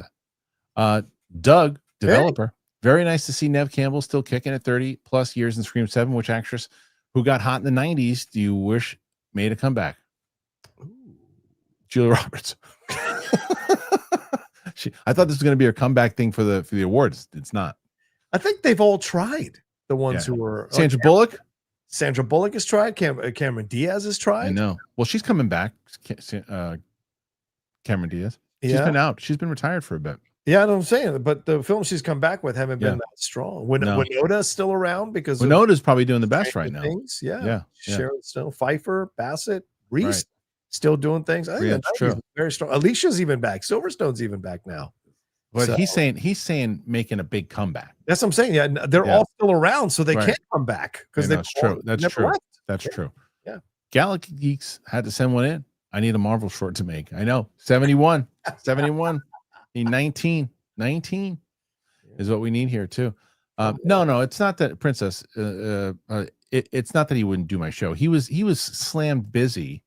that. Doug, developer. Very nice to see Nev Campbell still kicking at 30 plus years in Scream 7. Which actress who got hot in the 90s do you wish made a comeback? Julia Roberts. I thought this was going to be a comeback thing for the awards. It's not. I think they've all tried. The ones who were Sandra Bullock. Sandra Bullock has tried. Cameron Diaz has tried. I know. Well, she's coming back. Cameron Diaz. She's been out. She's been retired for a bit. Yeah, I know what I'm saying. But the films she's come back with haven't been that strong. Winoda's still around because Winoda's probably doing the best right now. Yeah. Sharon Stone, Pfeiffer, Bassett, Reese, still doing things. I think that's true. Very strong. Alicia's even back. Silverstone's even back now. But he's saying making a big comeback. That's what I'm saying. Yeah, they're all still around, so they can't come back because that's true. That's true. Left. That's true. Yeah. Galaxy Geeks had to send one in. I need a Marvel short to make. I know. 71. 71. 19 is what we need here too. No, it's not that, Princess. It's not that he wouldn't do my show. He was slammed busy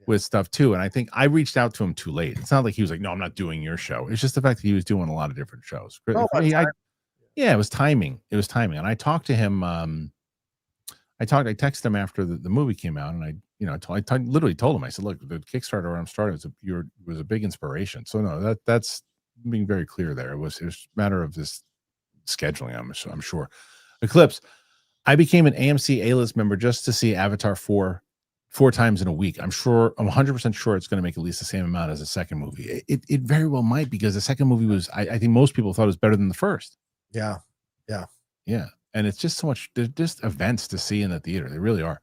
with stuff too, and I think I reached out to him too late. It's not like he was like, "No, I'm not doing your show." It's just the fact that he was doing a lot of different shows. It was timing. It was timing, and I talked to him. I texted him after the movie came out, and I literally told him. I said, "Look, the Kickstarter I'm starting was a big inspiration." So no, that's being very clear there. It was a matter of this scheduling. I'm sure. Eclipse. I became an AMC A-list member just to see Avatar 4 times in a week. I'm 100% sure it's going to make at least the same amount as the second movie. It very well might, because the second movie was, I think most people thought it was better than the first. Yeah. And it's just so much, there's just events to see in the theater. They really are.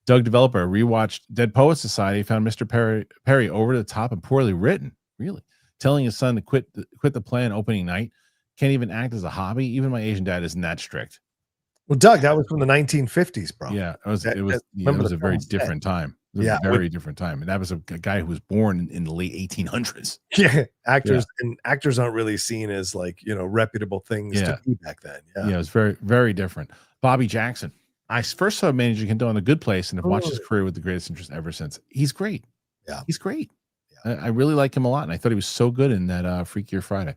Doug Developer rewatched Dead Poets Society, found Mr. Perry over the top and poorly written. Really, telling his son to quit the play on opening night. Can't even act as a hobby. Even my Asian dad isn't that strict. Well, Doug, that was from the 1950s, bro. Yeah, it was a very different time. It was a very different time. And that was a guy who was born in the late 1800s. Yeah. Actors aren't really seen as reputable things to be back then. Yeah, it was very, very different. Bobby Jackson. I first saw Managing Kendo on The Good Place and have watched his career with the greatest interest ever since. He's great. Yeah. He's great. Yeah. I really like him a lot. And I thought he was so good in that Freakier Friday.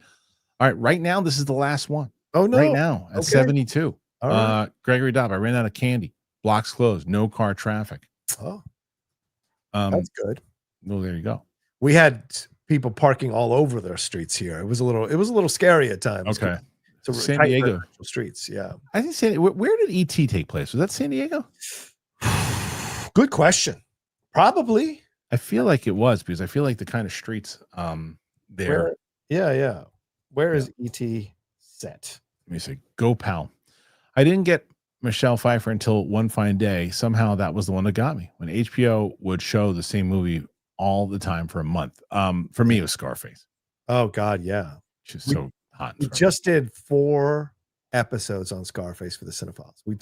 All right. Right now, this is the last one. Oh, no. Right now at 72. Right. Gregory Dobb. I ran out of candy. Blocks closed. No car traffic. Oh, that's good. Well, there you go. We had people parking all over their streets here. It was a little scary at times. Okay. So San Diego streets. Yeah. I think where did ET take place? Was that San Diego? Good question. Probably. I feel like it was, because I feel like the kind of streets there. Yeah. Where is ET set. Let me see. Go Pal. I didn't get Michelle Pfeiffer until one fine day. Somehow that was the one that got me. When HBO would show the same movie all the time for a month. For me, it was Scarface. Oh God, yeah. She's so hot. We just did 4 episodes on Scarface for the Cinephiles. We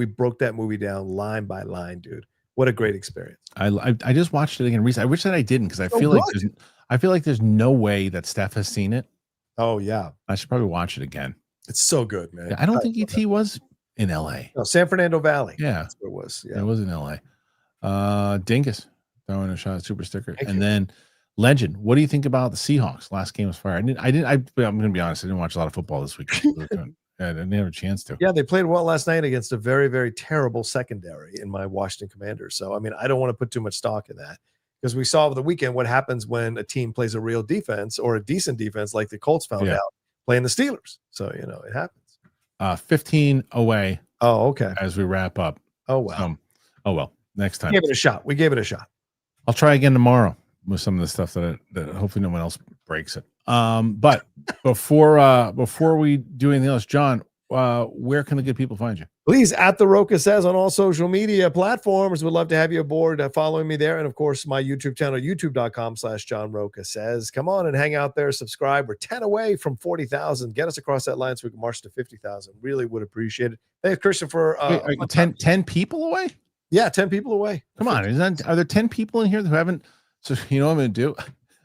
broke that movie down line by line, dude. What a great experience. I just watched it again recently. I wish that I didn't, because I feel like there's no way that Steph has seen it. Oh yeah. I should probably watch it again. It's so good, man. Yeah, I don't think ET was in LA. No, San Fernando Valley. Yeah. That's where it was. Yeah. It was in LA. Dingus throwing a shot at super sticker. And then Legend. What do you think about the Seahawks? Last game was fire. I'm gonna be honest, I didn't watch a lot of football this week. I didn't have a chance to. Yeah, they played well last night against a very, very terrible secondary in my Washington Commanders. So I mean, I don't want to put too much stock in that, because we saw over the weekend what happens when a team plays a real defense or a decent defense, like the Colts found out playing the Steelers. So it happens. 15 away. Oh, okay. As we wrap up. Oh well. Oh well. Next time. We gave it a shot. I'll try again tomorrow with some of the stuff that hopefully no one else breaks it. But before we do anything else, John, where can the good people find you? Please, at The Rocha Says on all social media platforms. We'd love to have you aboard, following me there. And of course, my YouTube channel, youtube.com/John Rocha Says. Come on and hang out there, subscribe. We're 10 away from 40,000. Get us across that line so we can march to 50,000. Really would appreciate it. Thanks, Kristian, for 10 people away? Yeah, 10 people away. Come on. Are there 10 people in here who haven't? So you know what I'm going to do?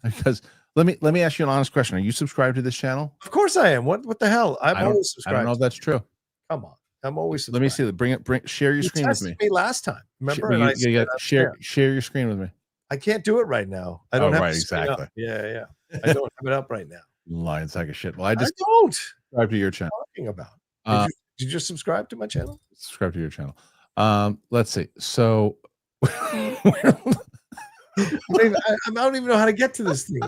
Because let me ask you an honest question. Are you subscribed to this channel? Of course I am. What the hell? I'm always subscribed. I don't know if that's true. Come on. I'm always subscribed. Let me see. Share your screen with me. Last time. Remember? Share your screen with me. I can't do it right now. I don't have it exactly. Up. Yeah. I don't have it up right now. Lying sack of shit. Well, I don't subscribe to your channel. What are you talking about? Did you just subscribe to my channel? Subscribe to your channel. Let's see. So I don't even know how to get to this thing.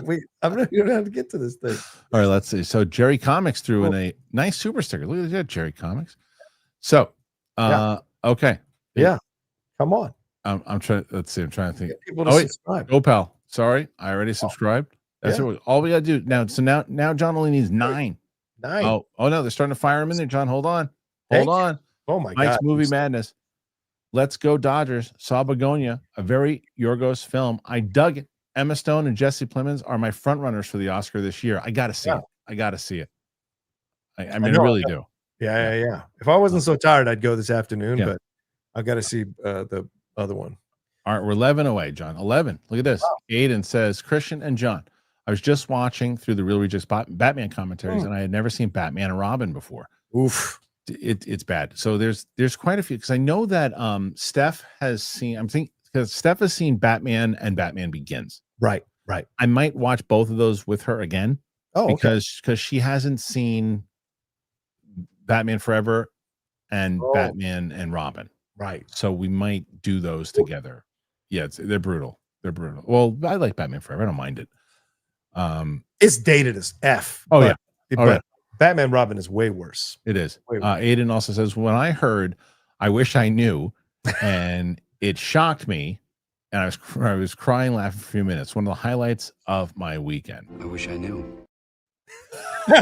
I don't even know how to get to this thing. All right, let's see. So Jerry Comics threw in a nice super sticker. Look at that, Jerry Comics. So, okay. Yeah. Come on. I'm trying. Let's see. I'm trying to think. People to subscribe. Go pal. Sorry, I already subscribed. That's all we gotta do now. So now John only needs 9. 9. Oh no, they're starting to fire him in there. John, hold on. Oh my God. Movie Madness. Let's Go Dodgers. Saw Begonia, a very Yorgos film. I dug it. Emma Stone and Jesse Plemons are my front runners for the Oscar this year. I gotta see it. I gotta see it. I really do. Yeah. If I wasn't so tired, I'd go this afternoon, but I got to see the other one. All right, we're 11 away, John. 11. Look at this. Wow. Aiden says, Kristian and John, I was just watching through the Real Rejects Batman commentaries, and I had never seen Batman and Robin before. Oof. It's bad. So there's quite a few, because I know that Steph has seen, because Steph has seen Batman and Batman Begins. Right. I might watch both of those with her again. Oh, because she hasn't seen Batman Forever and Batman and Robin. Right. So we might do those together. Yeah, they're brutal. Well, I like Batman Forever. I don't mind it. It's dated as F. But Batman Robin is way worse. It is. Aiden also says, when I heard I Wish I Knew, and it shocked me, and I was crying, laughing for a few minutes. One of the highlights of my weekend. I wish I knew. When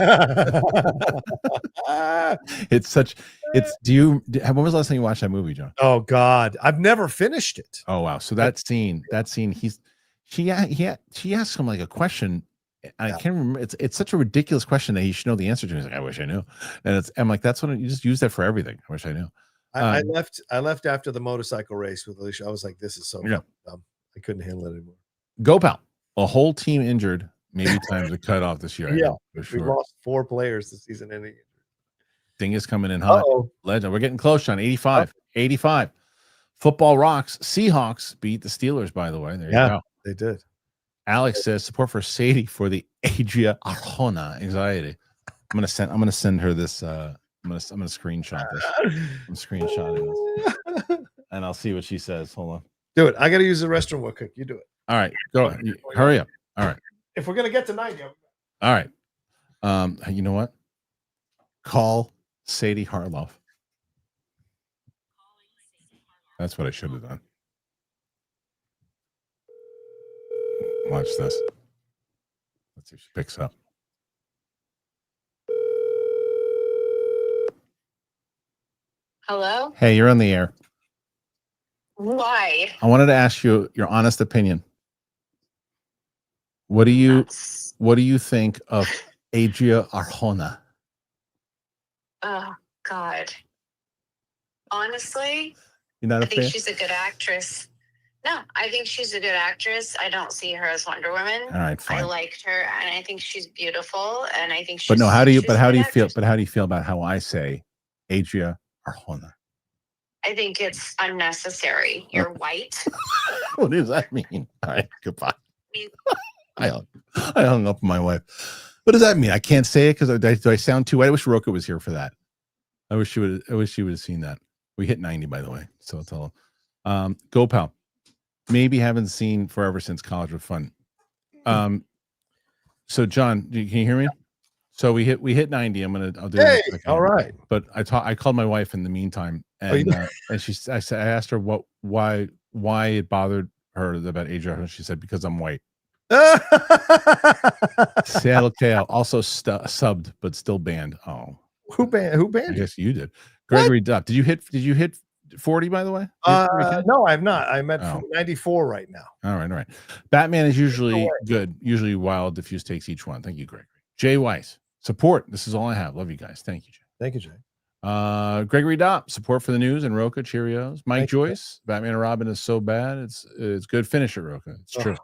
was the last time you watched that movie, John? Oh God, I've never finished it. Oh wow. So that scene, she asks him like a question. I can't remember. It's such a ridiculous question that he should know the answer to. He's like, I wish I knew. And I'm like, that's what you just use that for everything. I wish I knew. I left after the motorcycle race with Alicia. I was like, this is so dumb. I couldn't handle it anymore. Go pal. A whole team injured. Maybe time to cut off this year. Yeah, for sure. We lost 4 players this season. Thing is coming in hot. Legend. We're getting close, John. 85. 85. Football rocks. Seahawks beat the Steelers, by the way. There you go. They did. Alex says support for Sadie for the Adria Arjona anxiety. I'm gonna send her this. I'm gonna screenshot this. I'm screenshotting this, and I'll see what she says. Hold on. Do it. I got to use the restroom real quick. You do it. All right, go. Hurry up. All right. If we're gonna get to 9, all right. You know what? Call Sadie Harloff. That's what I should have done. Watch this. Let's see if she picks up. Hello? Hey, you're on the air. Why? I wanted to ask you your honest opinion. What do you think of Adria Arjona? Oh, God. Honestly, You're not I a think fan? she's a good actress. No, I think she's a good actress. I don't see her as Wonder Woman. All right, fine. I liked her, and I think she's beautiful, and I think she's. But no, how do you she's a good feel? actress. But how do you feel about how I say Adria Arjona? I think it's unnecessary. You're white. What does that mean? All right, goodbye. I hung up on my wife. What does that mean? I can't say it because do I sound too white? I wish Roka was here for that. I wish she would have seen that. We hit 90, by the way. So it's all go pal. Maybe haven't seen Forever Since College with Fun. So John, can you hear me? So we hit 90. I'll do it. Hey, all right. But I called my wife in the meantime, and I asked her why it bothered her about Adria, and she said because I'm white. Seattle KL also subbed but still banned. Oh, who banned? I guess you did. Gregory Duff. Did you hit 40 by the way? No, I'm not. I'm at 94 right now. All right. Batman is usually good. Usually wild diffuse takes each one. Thank you, Gregory. Jay Weiss. Support. This is all I have. Love you guys. Thank you, Jay. Thank you, Jay. Gregory Dopp, support for the news, and Roka, Cheerios. Mike Joyce, Batman and Robin is so bad. It's good. Finish it, Roka. It's true.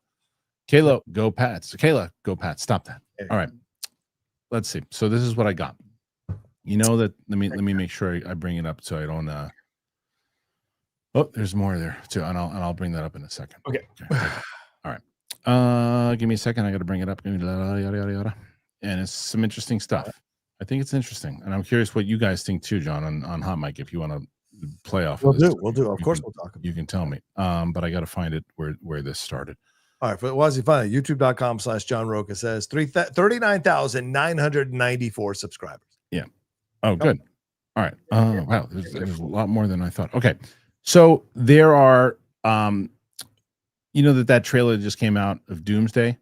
Kayla, go Pats. Kayla, go Pats. Stop that. All right. Let's see. So this is what I got. You know that let me make sure I bring it up so I don't oh, there's more there too. And I'll bring that up in a second. Okay. All right. Give me a second. I gotta bring it up. And it's some interesting stuff. I think it's interesting. And I'm curious what you guys think too, John, on Hot Mic, if you want to play off. We'll do. Of course we'll talk about it. You can tell me. But I gotta find it where this started. All right, for Wazzy Fun, youtube.com/John Roca says 39,994 subscribers. Yeah. Oh, good. All right. Wow. There's a lot more than I thought. Okay. So there are, you know, that trailer just came out of Doomsday.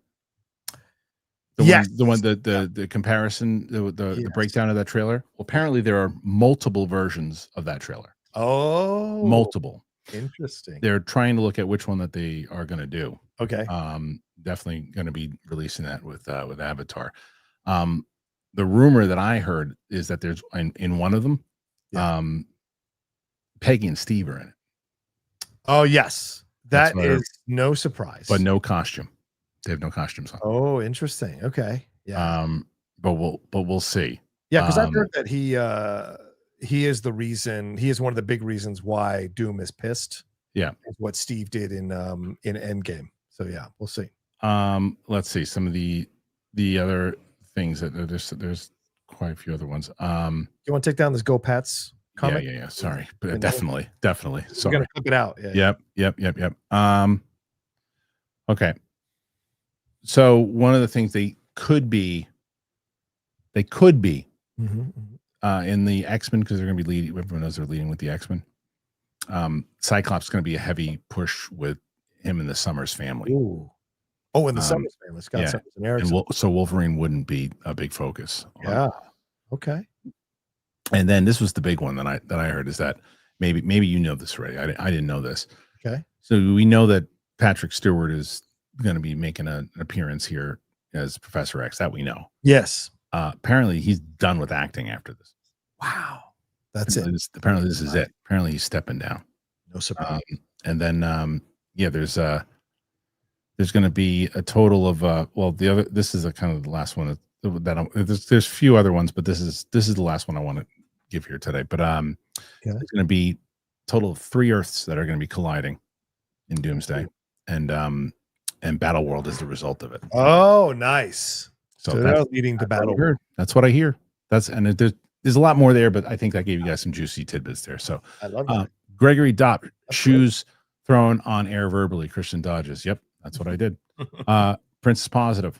The comparison, the breakdown of that trailer. Well, apparently there are multiple versions of that trailer. Oh, multiple. Interesting. They're trying to look at which one that they are going to do. Okay. Definitely going to be releasing that with Avatar. The rumor that I heard is that there's in one of them, Peggy and Steve are in it. Oh yes, that is no surprise. But no costume. They have no costumes on. Oh, interesting. Okay. Yeah. But we'll see. Yeah, because I've heard that he is the reason. He is one of the big reasons why Doom is pissed. Yeah, is what Steve did in Endgame. So yeah, we'll see. Let's see some of the other things that there's quite a few other ones. You want to take down this Go Pats comment? Yeah. Sorry, but definitely. Sorry. We're gonna clip it out. Yeah. Yep. Okay. So one of the things they could be in the X-Men, because they're going to be leading. Everyone knows they're leading with the X-Men. Cyclops is going to be a heavy push with him and the Summers family. Ooh. Oh, and the Summers family. Scott Summers and Eric. So Wolverine wouldn't be a big focus. Yeah. Okay. And then this was the big one that I heard is that maybe you know this already. I didn't know this. Okay. So we know that Patrick Stewart is going to be making an appearance here as Professor X. That we know. Yes. Apparently he's done with acting after this. Wow. That's it. Apparently this is it. Apparently he's stepping down. No surprise. And then there's going to be a total of this is a kind of the last one there's a few other ones, but this is the last one I want to give here today. But there's going to be a total of 3 Earths that are going to be colliding in Doomsday, and Battleworld is the result of it. Oh, nice. So they're leading to Battleworld. That's what I hear. There's a lot more there, but I think that gave you guys some juicy tidbits there. So I love that. Gregory Dopp, shoes thrown on air verbally. Christian dodges. Yep, that's what I did. Princess Positive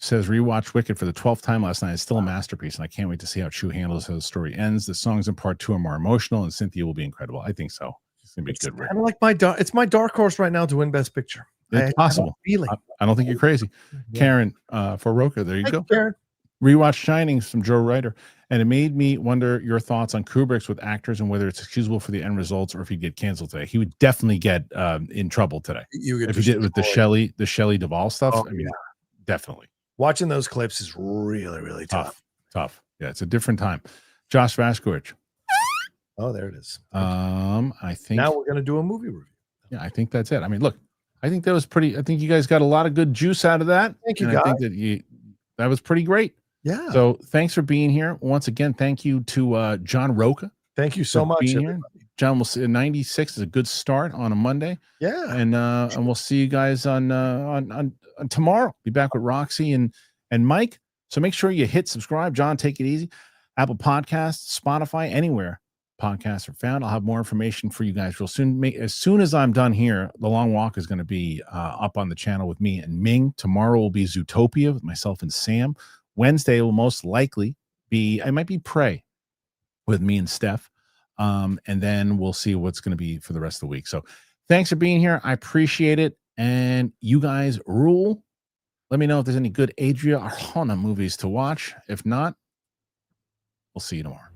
says rewatch Wicked for the 12th time last night. It's still a masterpiece, and I can't wait to see how Chu handles how the story ends. The songs in part 2 are more emotional, and Cynthia will be incredible. I think so. It's gonna be good. I like it's my dark horse right now to win Best Picture. It's possible. I don't think you're crazy. Yeah. Karen for Roka. There you go. Karen. Rewatch Shining from Joe Ryder. And it made me wonder your thoughts on Kubrick's with actors and whether it's excusable for the end results or if he'd get canceled today. He would definitely get in trouble today. If he did with the Shelley Duvall stuff. Oh, I mean, definitely. Watching those clips is really, really tough. Tough. Yeah, it's a different time. Josh Vaskowicz. Oh, there it is. I think now we're gonna do a movie review. Yeah, I think that's it. I mean, look, I think that was pretty. I think you guys got a lot of good juice out of that. Thank you, guys. guys. I think that was pretty great. Yeah. So thanks for being here once again. Thank you to John Roca. Thank you so much. Here. John, we'll see. 96 is a good start on a Monday. Yeah. And we'll see you guys on tomorrow. Be back with Roxy and Mike. So make sure you hit subscribe. John, take it easy. Apple Podcasts, Spotify, anywhere podcasts are found. I'll have more information for you guys real soon. As soon as I'm done here, The Long Walk is going to be up on the channel with me and Ming. Tomorrow will be Zootopia with myself and Sam. Wednesday will most likely be, I might be Prey with me and Steph. And then we'll see what's going to be for the rest of the week. So thanks for being here. I appreciate it. And you guys rule. Let me know if there's any good Adria Arjona movies to watch. If not, we'll see you tomorrow.